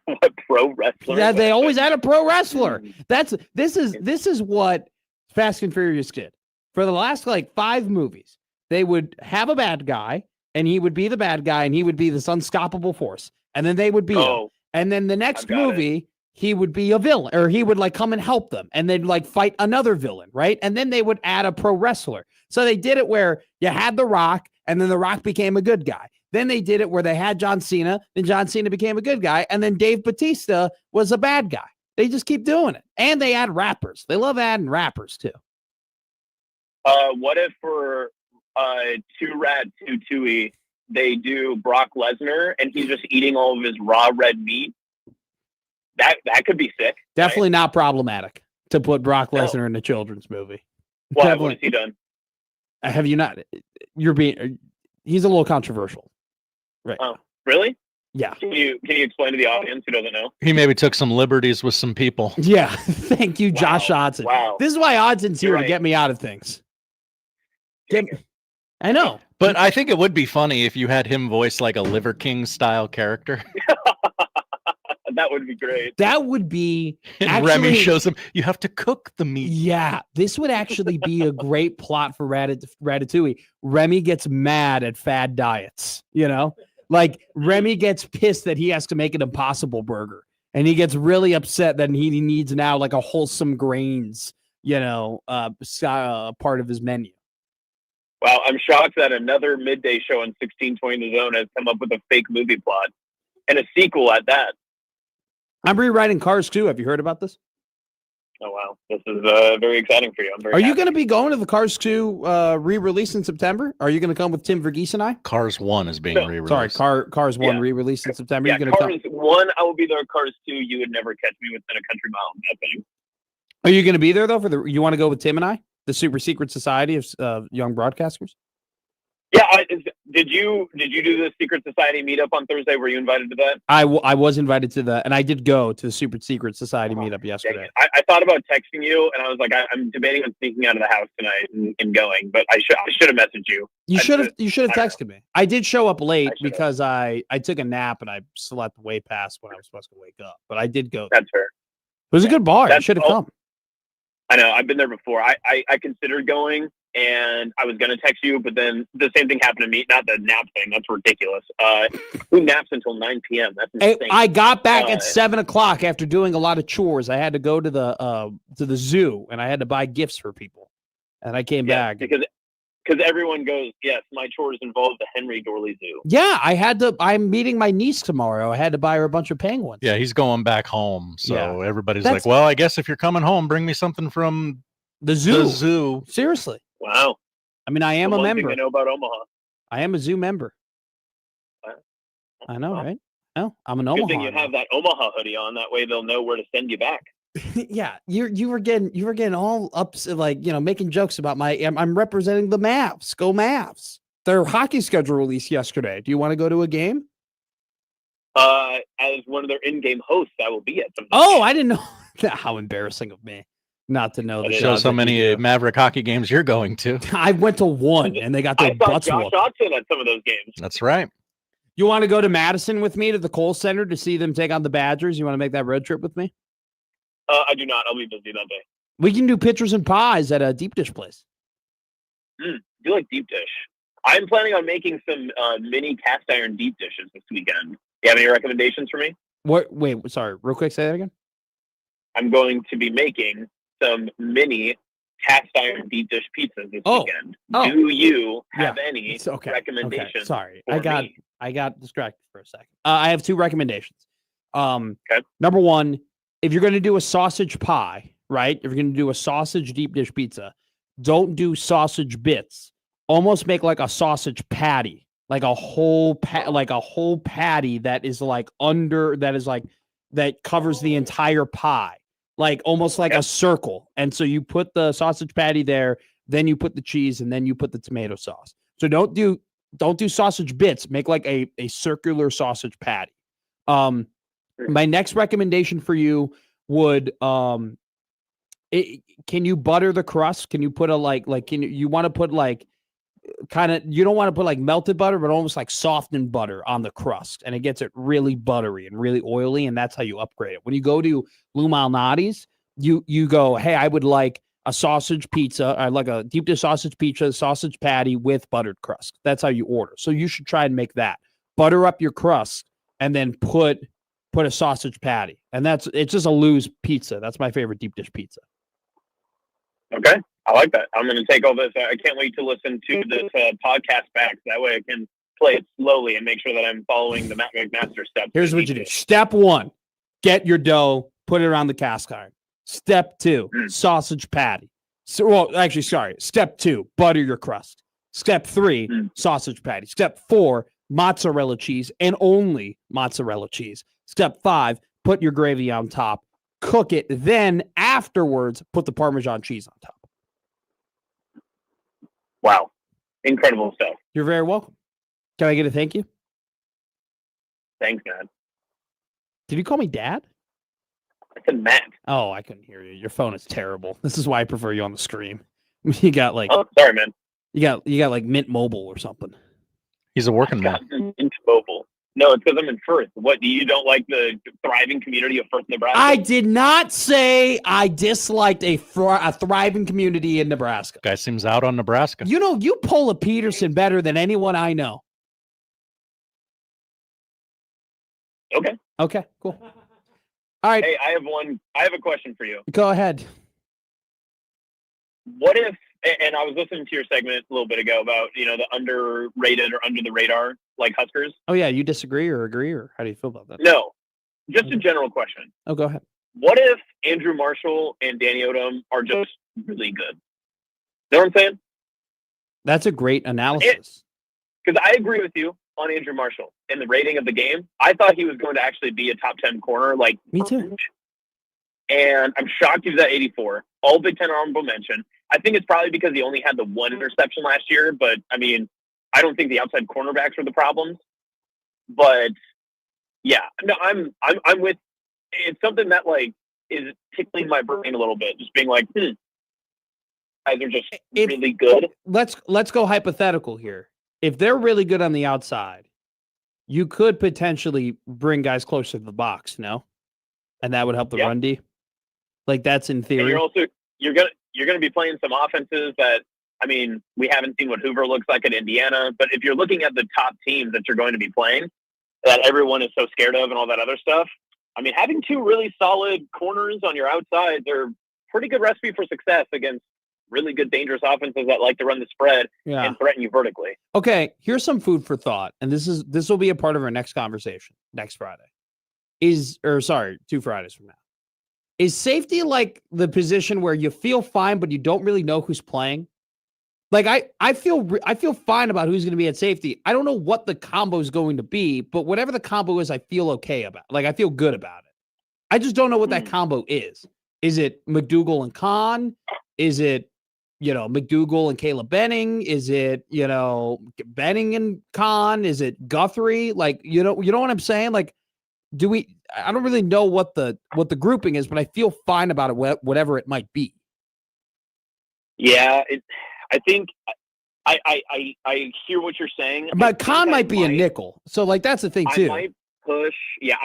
What pro wrestler? Yeah, they always had a pro wrestler. This is what Fast and Furious did. For the last 5 movies, they would have a bad guy, and he would be the bad guy, and he would be this unstoppable force. And then they would beat him. And then the next movie, he would be a villain, or he would come and help them, and then fight another villain, right? And then they would add a pro wrestler. So they did it where you had The Rock, and then The Rock became a good guy. Then they did it where they had John Cena, then John Cena became a good guy, and then Dave Bautista was a bad guy. They just keep doing it. And they add rappers. They love adding rappers too. What if for 2 Rat 2 Tui, they do Brock Lesnar and he's just eating all of his raw red meat? That could be sick. Definitely not problematic to put Brock Lesnar in a children's movie. Why? What has he done? Have you not? He's a little controversial. Right. Oh, really? Yeah. Can you explain to the audience who doesn't know? He maybe took some liberties with some people. Yeah. Thank you, Josh Odson. Wow. This is why Odson's here You're to right. get me out of things. I know. But I think it would be funny if you had him voice like a Liver King style character. That would be great. That would be And Remy shows him you have to cook the meat. Yeah, this would actually be a great plot for Ratatouille. Remy gets mad at fad diets, you know? Like Remy gets pissed that he has to make an Impossible Burger, and he gets really upset that he needs now like a wholesome grains, you know, part of his menu. Wow, I'm shocked that another midday show on 1620 The Zone has come up with a fake movie plot and a sequel at that. I'm rewriting Cars 2. Have you heard about this? Oh, wow. This is very exciting for you. I'm very Are you happy. going to be going to the Cars 2 re-release in September? Are you going to come with Tim Verghese and I? Cars 1 is being No. re-released. Sorry, Cars 1 Yeah. re-release in September. Yeah, You're going to Cars come? 1, I will be there. Cars 2, you would never catch me within a country mile of that thing. Are you going to be there though? You want to go with Tim and I, the Super Secret Society of Young Broadcasters? Yeah, did you do the Secret Society meetup on Thursday? Were you invited to that? I was invited to and I did go to the Super Secret Society meetup yesterday. I thought about texting you, and I was like, I'm debating on sneaking out of the house tonight and going, but I should have messaged you. You should have texted me. I did show up late because I took a nap and I slept way past when I was supposed to wake up. But I did go. That's fair. It was a good bar. You should have come. I know. I've been there before. I considered going, and I was going to text you, but then the same thing happened to me. Not the nap thing. That's ridiculous. Who naps until 9 p.m.? That's insane. I got back at 7 o'clock after doing a lot of chores. I had to go to the zoo, and I had to buy gifts for people. And I came back. Because everyone goes, yes, my chores involve the Henry Dorley Zoo. Yeah, I'm meeting my niece tomorrow. I had to buy her a bunch of penguins. Yeah, he's going back home. So Yeah. everybody's like, well, I guess if you're coming home, bring me something from the zoo. The zoo. Seriously. Wow. I mean, I am The a one member. thing I know about Omaha. I am a zoo member. I know, right? Oh, I'm an Good Omaha. thing you have that Omaha hoodie on. That way they'll know where to send you back. Yeah, you were getting all upset, like, you know, making jokes about I'm representing the Mavs. Go Mavs! Their hockey schedule released yesterday. Do you want to go to a game? As one of their in-game hosts, I will be at some. Oh, I didn't know. How embarrassing of me not to know. It shows how many Maverick hockey games you're going to. I went to one, and they got their I saw butts Josh whooped. Odson at some of those games. That's right. You want to go to Madison with me to the Kohl Center to see them take on the Badgers? You want to make that road trip with me? I do not. I'll be busy that day. We can do pitchers and pies at a deep dish place. Do you like deep dish? I'm planning on making some mini cast iron deep dishes this weekend. You have any recommendations for me? What? Wait, sorry. Real quick, say that again. I'm going to be making some mini cast iron deep dish pizzas this weekend. Do you have any recommendations? Okay. Sorry, for me? I got distracted for a second. I have two recommendations. Number one, if you're going to do a sausage pie, right? If you're going to do a sausage deep dish pizza, don't do sausage bits. Almost make like a sausage patty, like a whole patty that is like that covers the entire pie, like almost like a circle. And so you put the sausage patty there, then you put the cheese, and then you put the tomato sauce. So don't do sausage bits. Make like a circular sausage patty. My next recommendation for you would can you butter the crust? Can you put you want to put like you don't want to put like melted butter, but almost like softened butter on the crust, and it gets it really buttery and really oily, and that's how you upgrade it. When you go to Lou Malnati's, you go, hey, I would like a sausage pizza. I like a deep dish sausage pizza, sausage patty with buttered crust. That's how you order. So you should try and make that. Butter up your crust and then put a sausage patty. And it's just a Lou's pizza. That's my favorite deep dish pizza. Okay. I like that. I'm going to take all this. I can't wait to listen to this podcast back. That way I can play it slowly and make sure that I'm following the Matt McMaster steps. Here's what you do. Step 1, get your dough, put it around the cast iron. Step 2, sausage patty. Step 2, butter your crust. Step 3, sausage patty. Step 4, mozzarella cheese and only mozzarella cheese. Step 5, put your gravy on top. Cook it. Then afterwards, put the Parmesan cheese on top. Wow. Incredible stuff. You're very welcome. Can I get a thank you? Thanks, man. Did you call me Dad? I said Matt. Oh, I couldn't hear you. Your phone is terrible. This is why I prefer you on the screen. You got like, oh, sorry, man. You got like Mint Mobile or something. He's a working man. Mint Mobile. No, it's because I'm in Firth. What, you don't like the thriving community of Firth, Nebraska? I did not say I disliked a thriving community in Nebraska. Guy seems out on Nebraska. You know, you pull a Peterson better than anyone I know. Okay. Okay, cool. All right. Hey, I have a question for you. Go ahead. What if, and I was listening to your segment a little bit ago about, the underrated or under the radar, like Huskers. Oh, yeah. You disagree or agree, or how do you feel about that? No, just a general question. Oh, go ahead. What if Andrew Marshall and Danny Odom are just really good? You know what I'm saying? That's a great analysis. Because I agree with you on Andrew Marshall in the rating of the game. I thought he was going to actually be a top 10 corner. Like, me too. And I'm shocked he was at 84. All Big Ten honorable mention. I think it's probably because he only had the one interception last year. But I mean, I don't think the outside cornerbacks were the problems. But yeah, no, I'm with. It's something that like is tickling my brain a little bit. Just being like, guys are just really good. Let's go hypothetical here. If they're really good on the outside, you could potentially bring guys closer to the box, no? And that would help the run D. Like that's in theory. And you're gonna be playing some offenses that, I mean, we haven't seen what Hoover looks like at Indiana, but if you're looking at the top teams that you're going to be playing, that everyone is so scared of and all that other stuff, I mean, having two really solid corners on your outside, they're pretty good recipe for success against really good, dangerous offenses that like to run the spread and threaten you vertically. Okay, here's some food for thought, and this will be a part of our next conversation next Friday. 2 Fridays from now. Is safety like the position where you feel fine, but you don't really know who's playing? Like I feel fine about who's going to be at safety. I don't know what the combo is going to be, but whatever the combo is, I feel okay about. Like I feel good about it. I just don't know what that combo is. Is it McDougal and Kahn? Is it McDougal and Caleb Benning? Is it Benning and Kahn? Is it Guthrie? Like you know what I'm saying? Like I don't really know what the grouping is, but I feel fine about it, whatever it might be. Yeah, I think I hear what you're saying. But Kahn might be a nickel, so like that's the thing too. I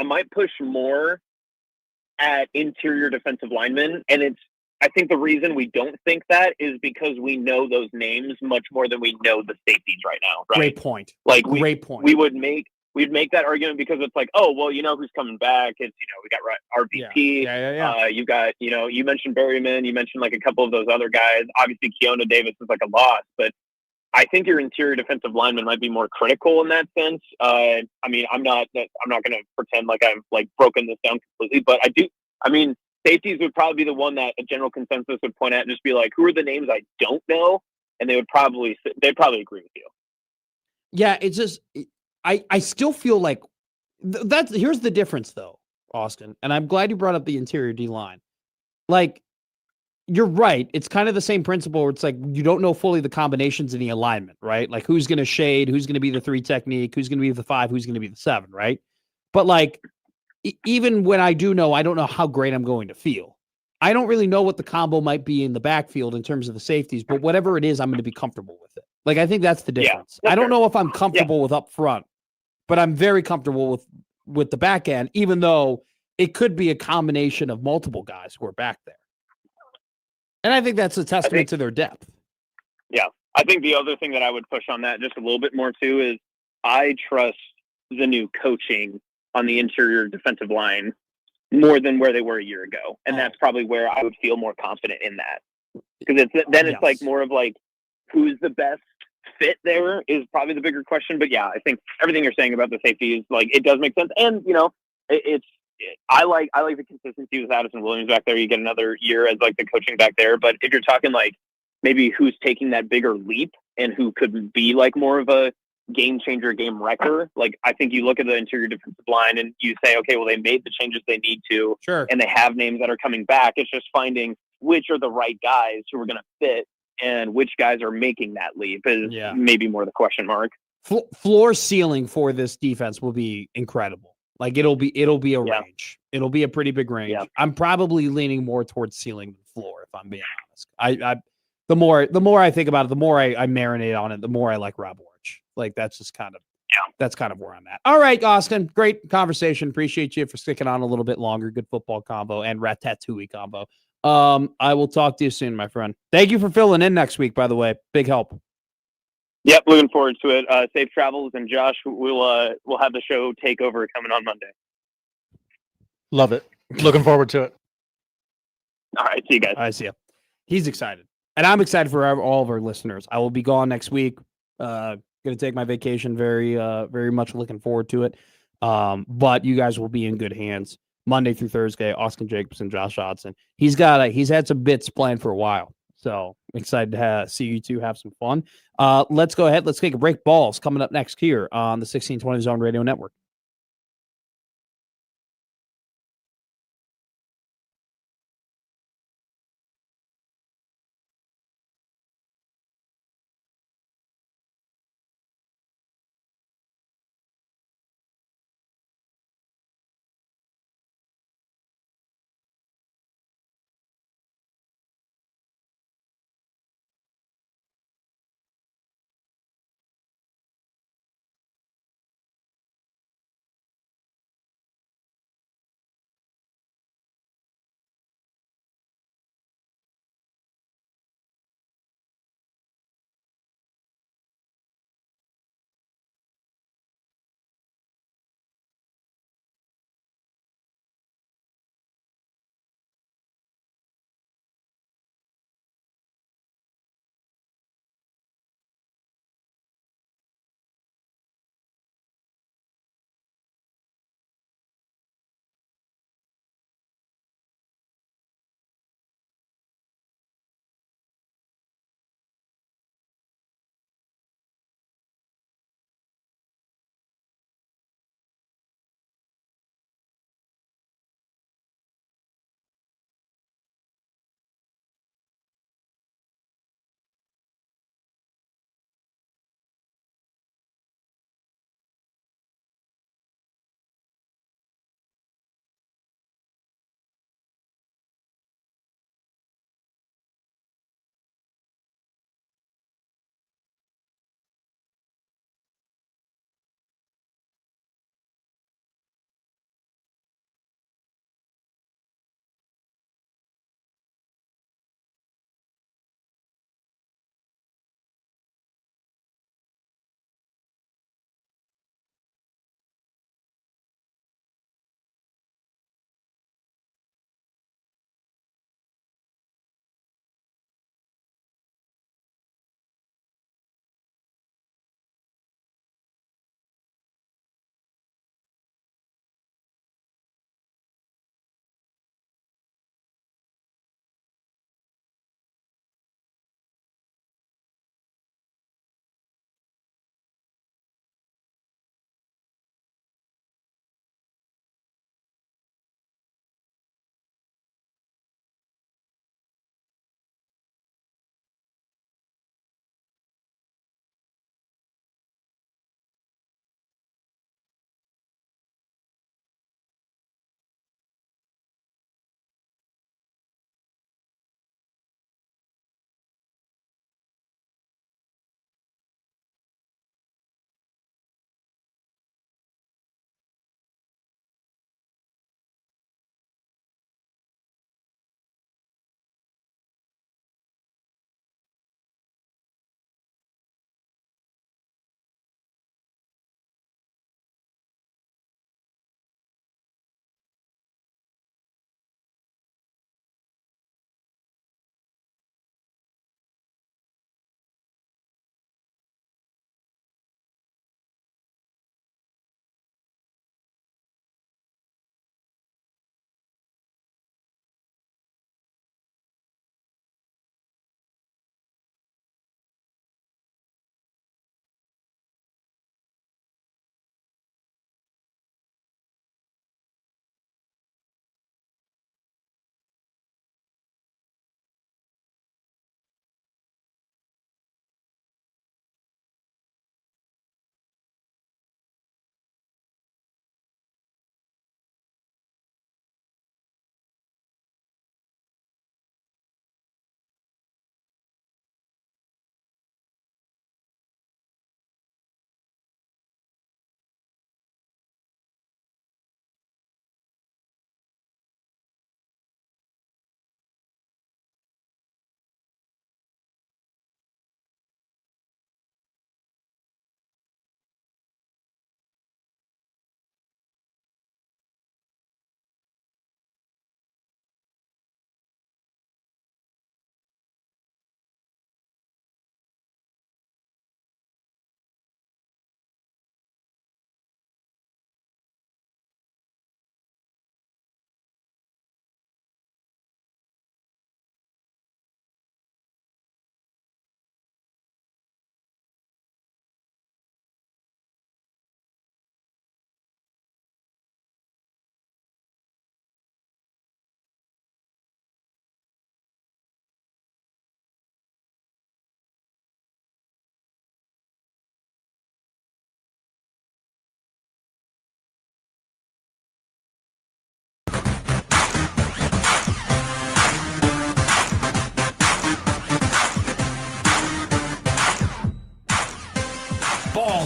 might push more at interior defensive linemen, and I think the reason we don't think that is because we know those names much more than we know the safeties right now. Right? Great point. Like great point. We'd make that argument because it's like, oh, well, who's coming back? It's, we got RVP. Yeah. You got, you mentioned Berryman. You mentioned like a couple of those other guys. Obviously, Keona Davis is like a loss, but I think your interior defensive lineman might be more critical in that sense. I mean, I'm not going to pretend like I've like broken this down completely, but I do. I mean, safeties would probably be the one that a general consensus would point at and just be like, who are the names I don't know? And they'd probably agree with you. Yeah, it's just. I still feel like here's the difference though, Austin, and I'm glad you brought up the interior D line. Like, you're right. It's kind of the same principle where it's like you don't know fully the combinations in the alignment, right? Like who's going to shade, who's going to be the 3 technique, who's going to be the 5, who's going to be the 7, right? But like, even when I do know, I don't know how great I'm going to feel. I don't really know what the combo might be in the backfield in terms of the safeties, but whatever it is, I'm going to be comfortable with it. Like, I think that's the difference. I don't know if I'm comfortable with up front, but I'm very comfortable with the back end, even though it could be a combination of multiple guys who are back there. And I think that's a testament to their depth. Yeah. I think the other thing that I would push on that just a little bit more too is I trust the new coaching on the interior defensive line more than where they were a year ago. And that's probably where I would feel more confident in that. Because it's like more of like, who's the best fit there is probably the bigger question. But yeah, I think everything you're saying about the safety is like, it does make sense. And, I like the consistency with Addison Williams back there. You get another year as like the coaching back there. But if you're talking like maybe who's taking that bigger leap and who could be like more of a game changer, game wrecker, like I think you look at the interior defensive line and you say, okay, well, they made the changes they need to, and they have names that are coming back. It's just finding which are the right guys who are going to fit and which guys are making that leap is maybe more the question mark. floor ceiling for this defense will be incredible. Like it'll be a range. It'll be a pretty big range. Yeah. I'm probably leaning more towards ceiling than floor, if I'm being honest. The more I think about it, the more I marinate on it, the more I like Rob Orch. Like that's just kind of where I'm at. All right, Austin, great conversation. Appreciate you for sticking on a little bit longer. Good football combo and Ratatouille combo. I will talk to you soon, my friend. Thank you for filling in next week, by the way. Big help. Yep, looking forward to it. Safe travels, and Josh, we'll have the show takeover coming on Monday. Love it. Looking forward to it. All right, see you guys. I see you. He's excited, and I'm excited for all of our listeners. I will be gone next week. Going to take my vacation. Very much looking forward to it. But you guys will be in good hands Monday through Thursday. Austin Jacobsen, Josh Hodson. He's had some bits planned for a while. So excited to see you two have some fun. Let's go ahead. Let's take a break. Balls coming up next here on the 1620 Zone Radio Network.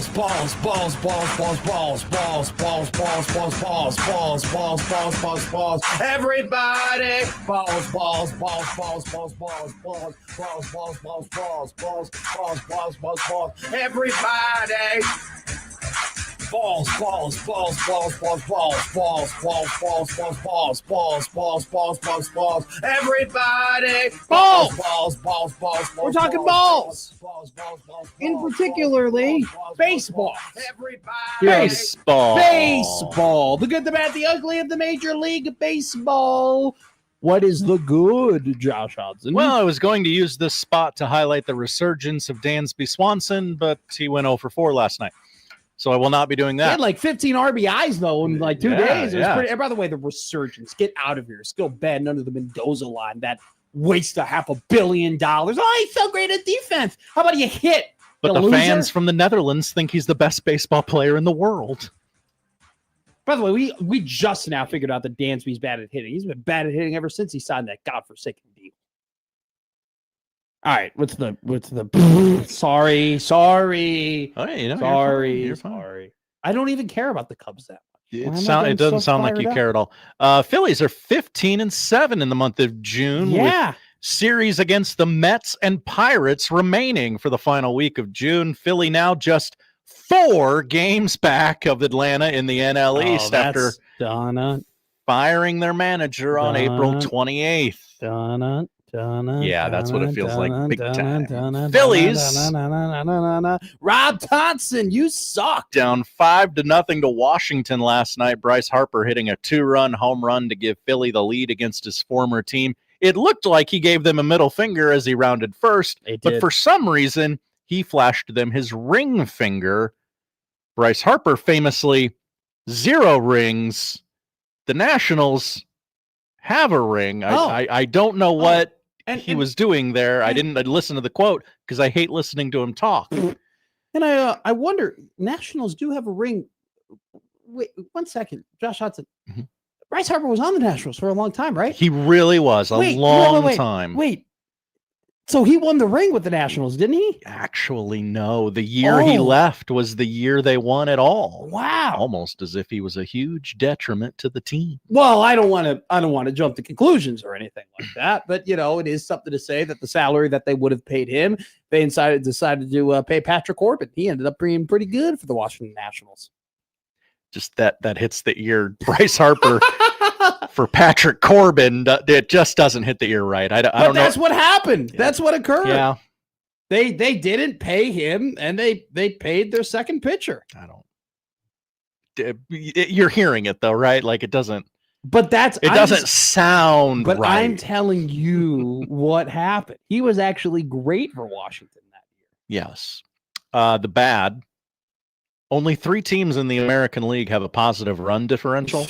balls, balls, balls, balls, balls, balls, balls, balls, balls, balls, balls, balls, balls, balls, balls, balls. Everybody, balls, balls, balls, balls, balls, balls, balls, balls, balls, balls, balls, balls, balls, balls, balls, balls. Everybody. Balls, balls, balls, balls, balls, balls, balls, balls, balls, balls, balls, balls, balls, balls, balls, balls. Everybody, balls, balls, balls, balls. We're talking balls. In particularly, baseball. Baseball. Baseball. The good, the bad, the ugly of the Major League Baseball. What is the good, Josh Hodson? Well, I was going to use this spot to highlight the resurgence of Dansby Swanson, but he went 0 for 4 last night. So I will not be doing that. He had like 15 RBIs, though, in like 2 days. It was yeah. pretty. And by the way, the resurgence. Get out of here. Still bad under the Mendoza line. That waste of $500 million. Oh, he's so great at defense. How about you hit? But the loser? fans from the Netherlands think he's the best baseball player in the world. By the way, we just now figured out that Dansby's bad at hitting. He's been bad at hitting ever since he signed that godforsaken deal. All right, what's the sorry. Oh, yeah, you know, sorry. You're fine. I don't even care about the Cubs that much. It doesn't sound like you care at all. Phillies are 15-7 in the month of June. Yeah. With series against the Mets and Pirates remaining for the final week of June. Philly now just 4 games back of Atlanta in the NL East after firing their manager on April 28th. Yeah, that's what it feels like. Big time. Phillies. Rob Thompson, you suck. Down 5-0 to Washington last night. Bryce Harper hitting a 2-run home run to give Philly the lead against his former team. It looked like he gave them a middle finger as he rounded first, but for some reason, he flashed them his ring finger. Bryce Harper famously 0 rings. The Nationals have a ring. I don't know what he was doing there. I didn't listen to the quote because I hate listening to him talk. And I wonder, Nationals do have a ring. Wait, 1 second. Josh Hodson. Mm-hmm. Bryce Harper was on the Nationals for a long time, right? He really was a long time. Wait. So he won the ring with the Nationals, didn't he? Actually, no. The year he left was the year they won it all. Wow. Almost as if he was a huge detriment to the team. Well, I don't want to jump to conclusions or anything like that, but it is something to say that the salary that they would have paid him, they decided to pay Patrick Corbin. He ended up being pretty good for the Washington Nationals. Just that hits the ear. Bryce Harper for Patrick Corbin, it just doesn't hit the ear right. I don't know. That's what happened. Yeah. That's what occurred. Yeah. They didn't pay him, and they paid their second pitcher. You're hearing it though, right? Like it doesn't. But doesn't sound but right. I'm telling you what happened. He was actually great for Washington that year. Yes. The bad. Only 3 teams in the American League have a positive run differential.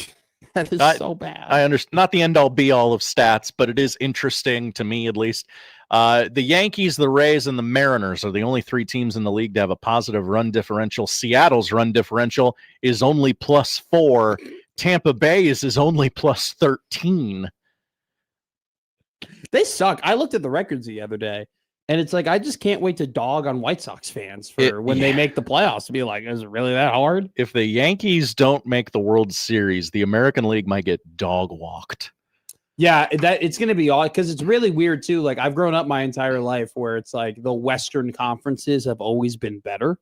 That is so bad. I understand. Not the end-all be-all of stats, but it is interesting to me, at least. The Yankees, the Rays, and the Mariners are the only 3 teams in the league to have a positive run differential. Seattle's run differential is only +4. Tampa Bay's is only +13. They suck. I looked at the records the other day, and it's like I just can't wait to dog on White Sox fans for when they make the playoffs to be like, is it really that hard? If the Yankees don't make the World Series, the American League might get dog walked. Yeah, it's going to be odd because it's really weird too. Like I've grown up my entire life where it's like the Western conferences have always been better.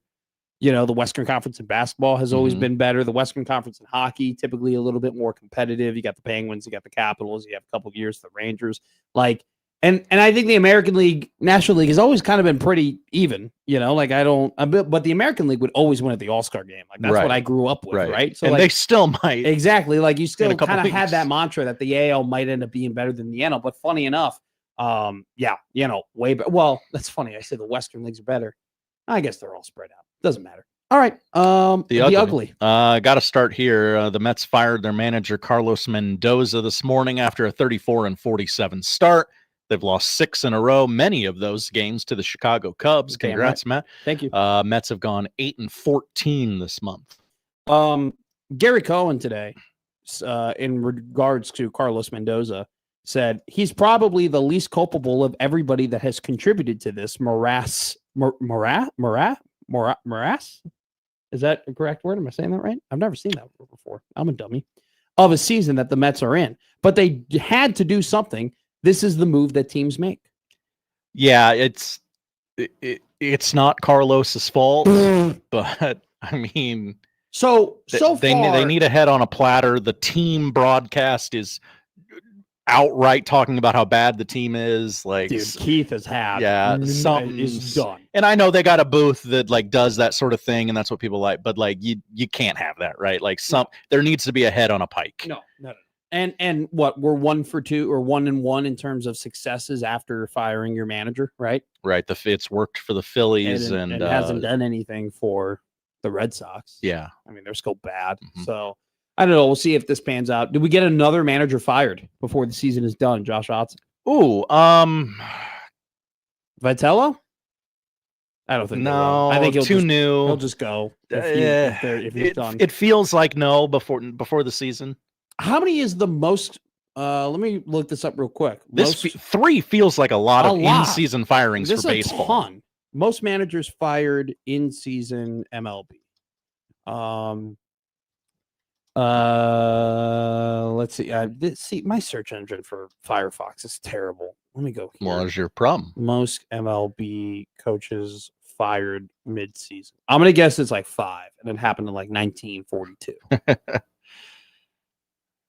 The Western Conference in basketball has always been better. The Western Conference in hockey, typically a little bit more competitive. You got the Penguins, you got the Capitals, you have a couple of years the Rangers. And I think the American League, National League has always kind of been pretty even, but the American League would always win at the All-Star game. Like that's what I grew up with, right? So they still might. Exactly. Like you still kind of had that mantra that the AL might end up being better than the NL. But funny enough, way better. Well, that's funny. I said the Western leagues are better. I guess they're all spread out. Doesn't matter. All right. The ugly. Got to start here. The Mets fired their manager, Carlos Mendoza, this morning after a 34-47 start. They've lost 6 in a row, many of those games to the Chicago Cubs. Congrats, Matt. Thank you. Mets have gone 8-14 this month. Gary Cohen today, in regards to Carlos Mendoza, said he's probably the least culpable of everybody that has contributed to this morass. Morass? Is that a correct word? Am I saying that right? I've never seen that word before. I'm a dummy. Of a season that the Mets are in, but they had to do something. This is the move that teams make. Yeah, it's not Carlos's fault, but I mean, they need a head on a platter. The team broadcast is outright talking about how bad the team is. Like, dude, Keith has had something's done. And I know they got a booth that like does that sort of thing, and that's what people like. But like, you can't have that, right? Like, there needs to be a head on a pike. No. And what, we're 1 for 2 or 1-1 in terms of successes after firing your manager, right? Right. It's worked for the Phillies and hasn't done anything for the Red Sox. Yeah. I mean, they're still bad. So I don't know. We'll see if this pans out. Did we get another manager fired before the season is done? Josh Otson. Ooh, Vitello? I don't think. No, I think new. He'll just go if he's done. It feels like no before the season. How many is the most? Let me look this up real quick. Three feels like a lot of in-season firings this for baseball. A ton. Most managers fired in season MLB. Let's see. My search engine for Firefox is terrible. Let me go here. What is your problem? Most MLB coaches fired mid-season. I'm gonna guess it's like 5, and it happened in like 1942.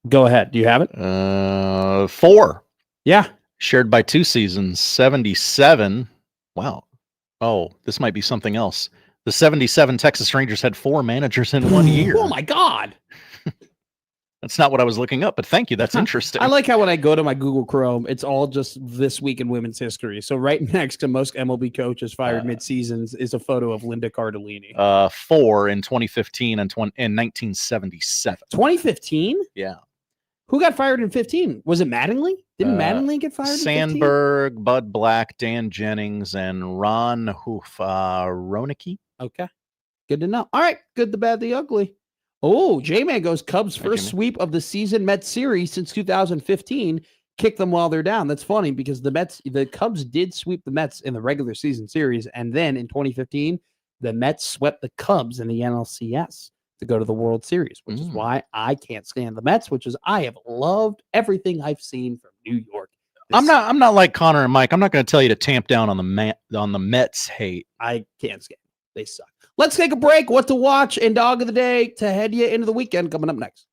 Go ahead. Do you have it? 4. Yeah. Shared by 2 seasons. 77. Wow. Oh, this might be something else. The 77 Texas Rangers had 4 managers in 1 year. Oh my God. That's not what I was looking up, but thank you. That's interesting. I like how when I go to my Google Chrome, it's all just this week in women's history. So right next to most MLB coaches fired mid-seasons is a photo of Linda Cardellini. 4 in 2015 and in 1977. 2015? Yeah. Who got fired in 15? Was it Mattingly? Didn't Mattingly get fired Sandberg, Bud Black, Dan Jennings, and Ron Ronicky. Okay. Good to know. All right. Good, the bad, the ugly. Oh, J-Man goes Cubs' first sweep of the season Mets series since 2015. Kick them while they're down. That's funny because the Cubs did sweep the Mets in the regular season series. And then in 2015, the Mets swept the Cubs in the NLCS to go to the World Series, which is why I can't stand the Mets, which is I have loved everything I've seen from New York. I'm not like Connor and Mike. I'm not going to tell you to tamp down on the Mets hate. I can't stand them. They suck. Let's take a break. What to watch and dog of the day to head you into the weekend coming up next.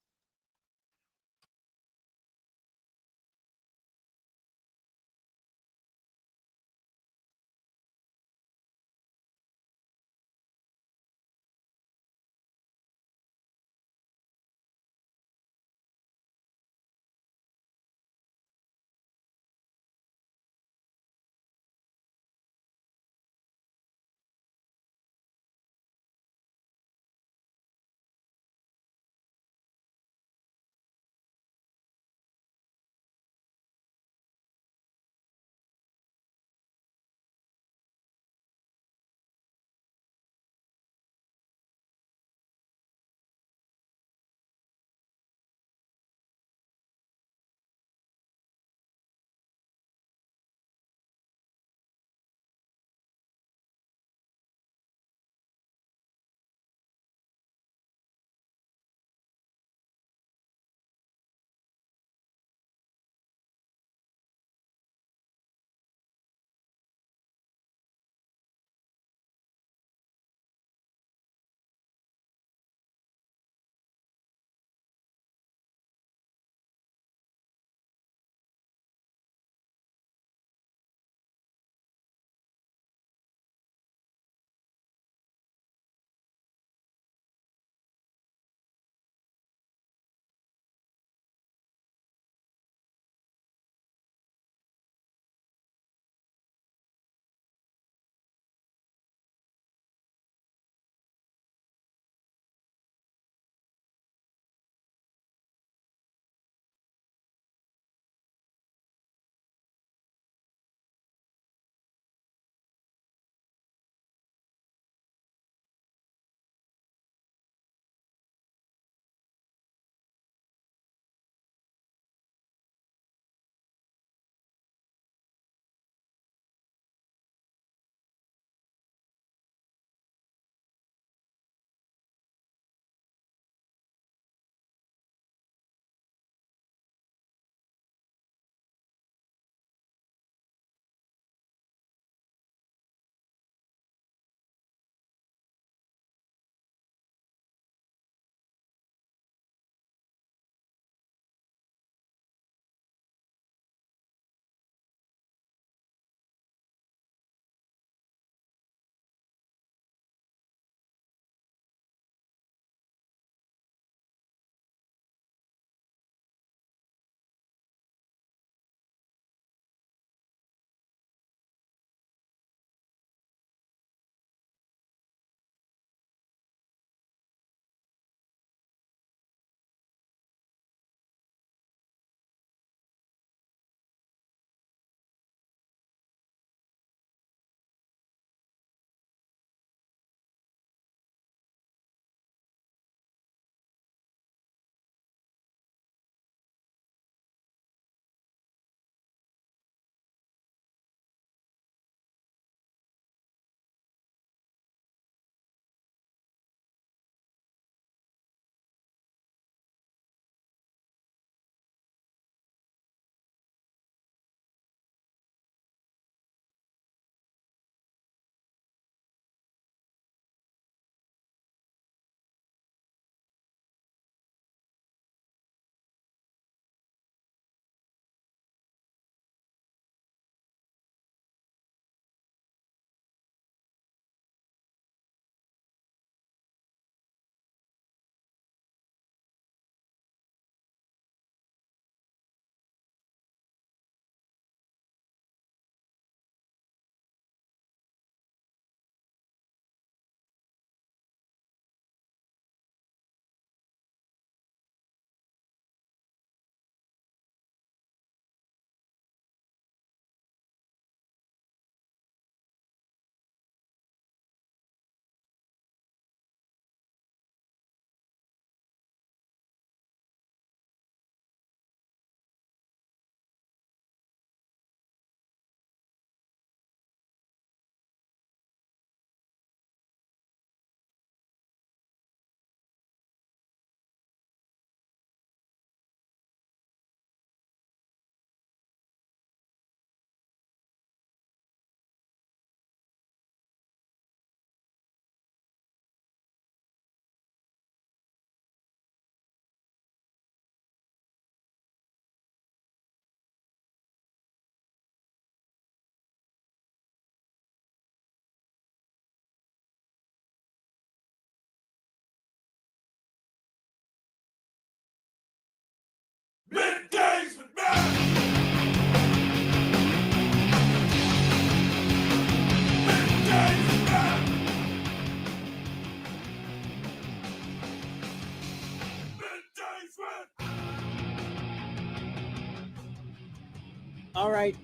All right.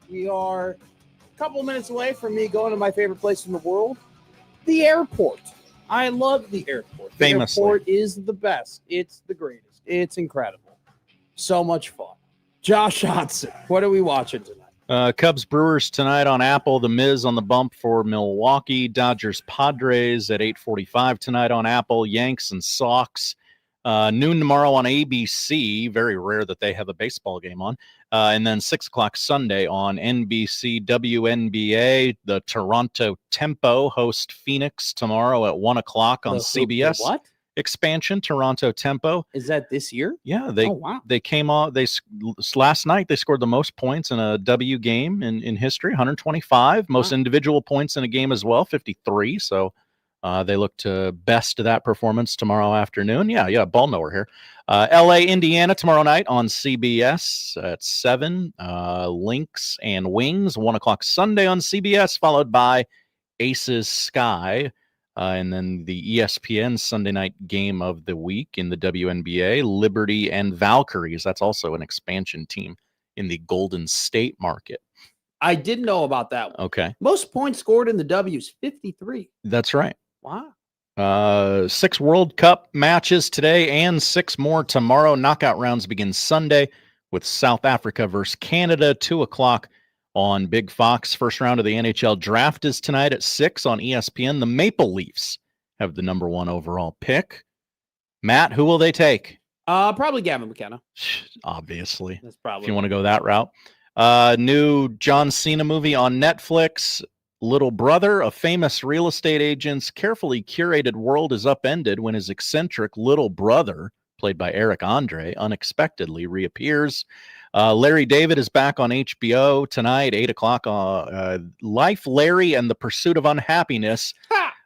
We are a couple minutes away from me going to my favorite place in the world, the airport. I love the airport. The airport is the best. It's the greatest. It's incredible. So much fun. Josh Hodson, what are we watching tonight? Cubs Brewers tonight on Apple. The Miz on the bump for Milwaukee. Dodgers Padres at 8:45 tonight on Apple. Yanks and Sox. Noon tomorrow on ABC. Very rare that they have a baseball game on. And then 6 o'clock Sunday on NBC. WNBA. The Toronto Tempo host Phoenix tomorrow at 1 o'clock on CBS. What? Expansion, Toronto Tempo. Is that this year? Yeah, wow. They came out. Last night they scored the most points in a W game in history, 125. Most individual points in a game as well, 53. So they look to best that performance tomorrow afternoon. Yeah, ball knower here. LA, Indiana tomorrow night on CBS at 7. Lynx and Wings, 1 o'clock Sunday on CBS, followed by Aces Sky. And then the ESPN Sunday night game of the week in the WNBA, Liberty and Valkyries. That's also an expansion team in the Golden State market. I did know about that one. Okay. Most points scored in the W's, 53. That's right. Wow. 6 World Cup matches today and 6 more tomorrow. Knockout rounds begin Sunday with South Africa versus Canada, 2 o'clock on Big Fox. First round of the NHL draft is tonight at 6 on ESPN. The Maple Leafs have the number 1 overall pick. Matt, who will they take? Probably Gavin McKenna. Obviously. That's probably if you want to go that route. New John Cena movie on Netflix. Little Brother, a famous real estate agent's carefully curated world is upended when his eccentric little brother, played by Eric Andre, unexpectedly reappears. Larry David is back on HBO tonight, 8 o'clock. Life, Larry, and the Pursuit of Unhappiness.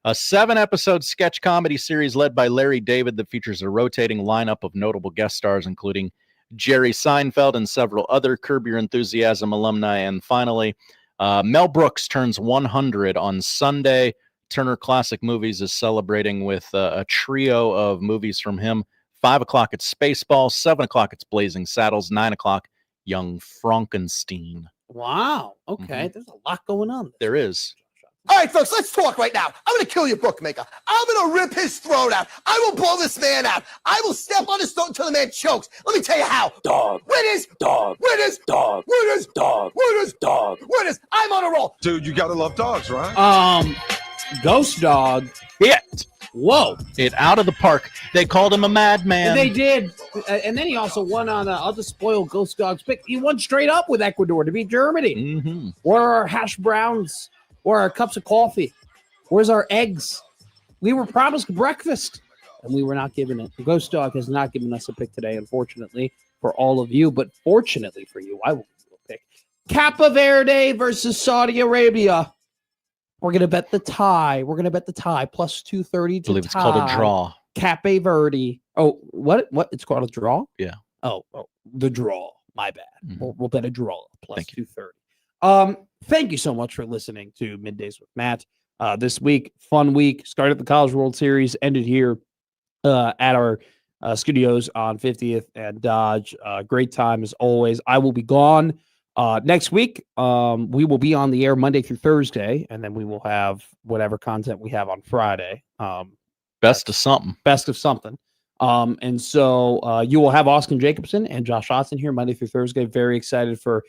A 7-episode sketch comedy series led by Larry David that features a rotating lineup of notable guest stars, including Jerry Seinfeld and several other Curb Your Enthusiasm alumni. And finally, Mel Brooks turns 100 on Sunday. Turner Classic Movies is celebrating with a trio of movies from him. 5 o'clock, it's Spaceball. 7 o'clock, it's Blazing Saddles. 9 o'clock, Young Frankenstein. Wow. Okay. There's a lot going on. There is. All right, folks, let's talk right now. I'm going to kill your bookmaker. I'm going to rip his throat out. I will blow this man out. I will step on his throat until the man chokes. Let me tell you how. Dog. Winners. Dog. Winners. Dog. Winners. Dog. Winners. Dog. Winners. I'm on a roll. Dude, you got to love dogs, right? Ghost Dog. Hit. Whoa. It out of the park. They called him a madman. And they did. And then he also won on I'll just spoil Ghost Dog's pick. He won straight up with Ecuador to beat Germany. Mm-hmm. Where are our hash browns? Where are our cups of coffee? Where's our eggs? We were promised breakfast, and we were not given it. The Ghost Dog has not given us a pick today, unfortunately, for all of you. But fortunately for you, I will give you a pick. Cape Verde versus Saudi Arabia. We're going to bet the tie. We're going to bet the tie, plus 230 to I believe it's called a draw. Cape Verde. Oh, what? It's called a draw? Yeah. Oh, the draw. My bad. Mm-hmm. We'll bet a draw, plus 230. Thank you so much for listening to Middays with Matt. This week, fun week. Started the College World Series, ended here at our studios on 50th and Dodge. Great time as always. I will be gone next week. We will be on the air Monday through Thursday, and then we will have whatever content we have on Friday. Best of something. Best of something. And so you will have Austin Jacobsen and Josh Hodson here Monday through Thursday. Very excited for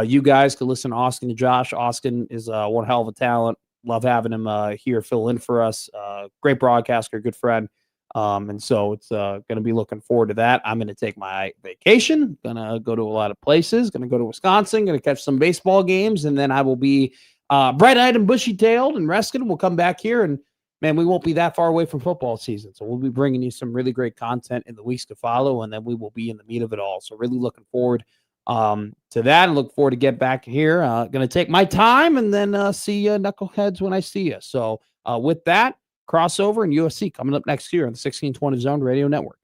you guys to listen to Austin and Josh. Austin is one hell of a talent. Love having him here fill in for us. Great broadcaster, good friend. And so it's going to be looking forward to that. I'm going to take my vacation, going to go to a lot of places, going to go to Wisconsin, going to catch some baseball games, and then I will be bright-eyed and bushy-tailed and rested. We'll come back here, and, man, we won't be that far away from football season. So we'll be bringing you some really great content in the weeks to follow, and then we will be in the meat of it all. So really looking forward to that, and look forward to get back here. Going to take my time and then see you knuckleheads when I see you. So with that, crossover and UFC coming up next year on the 1620 Zone Radio Network.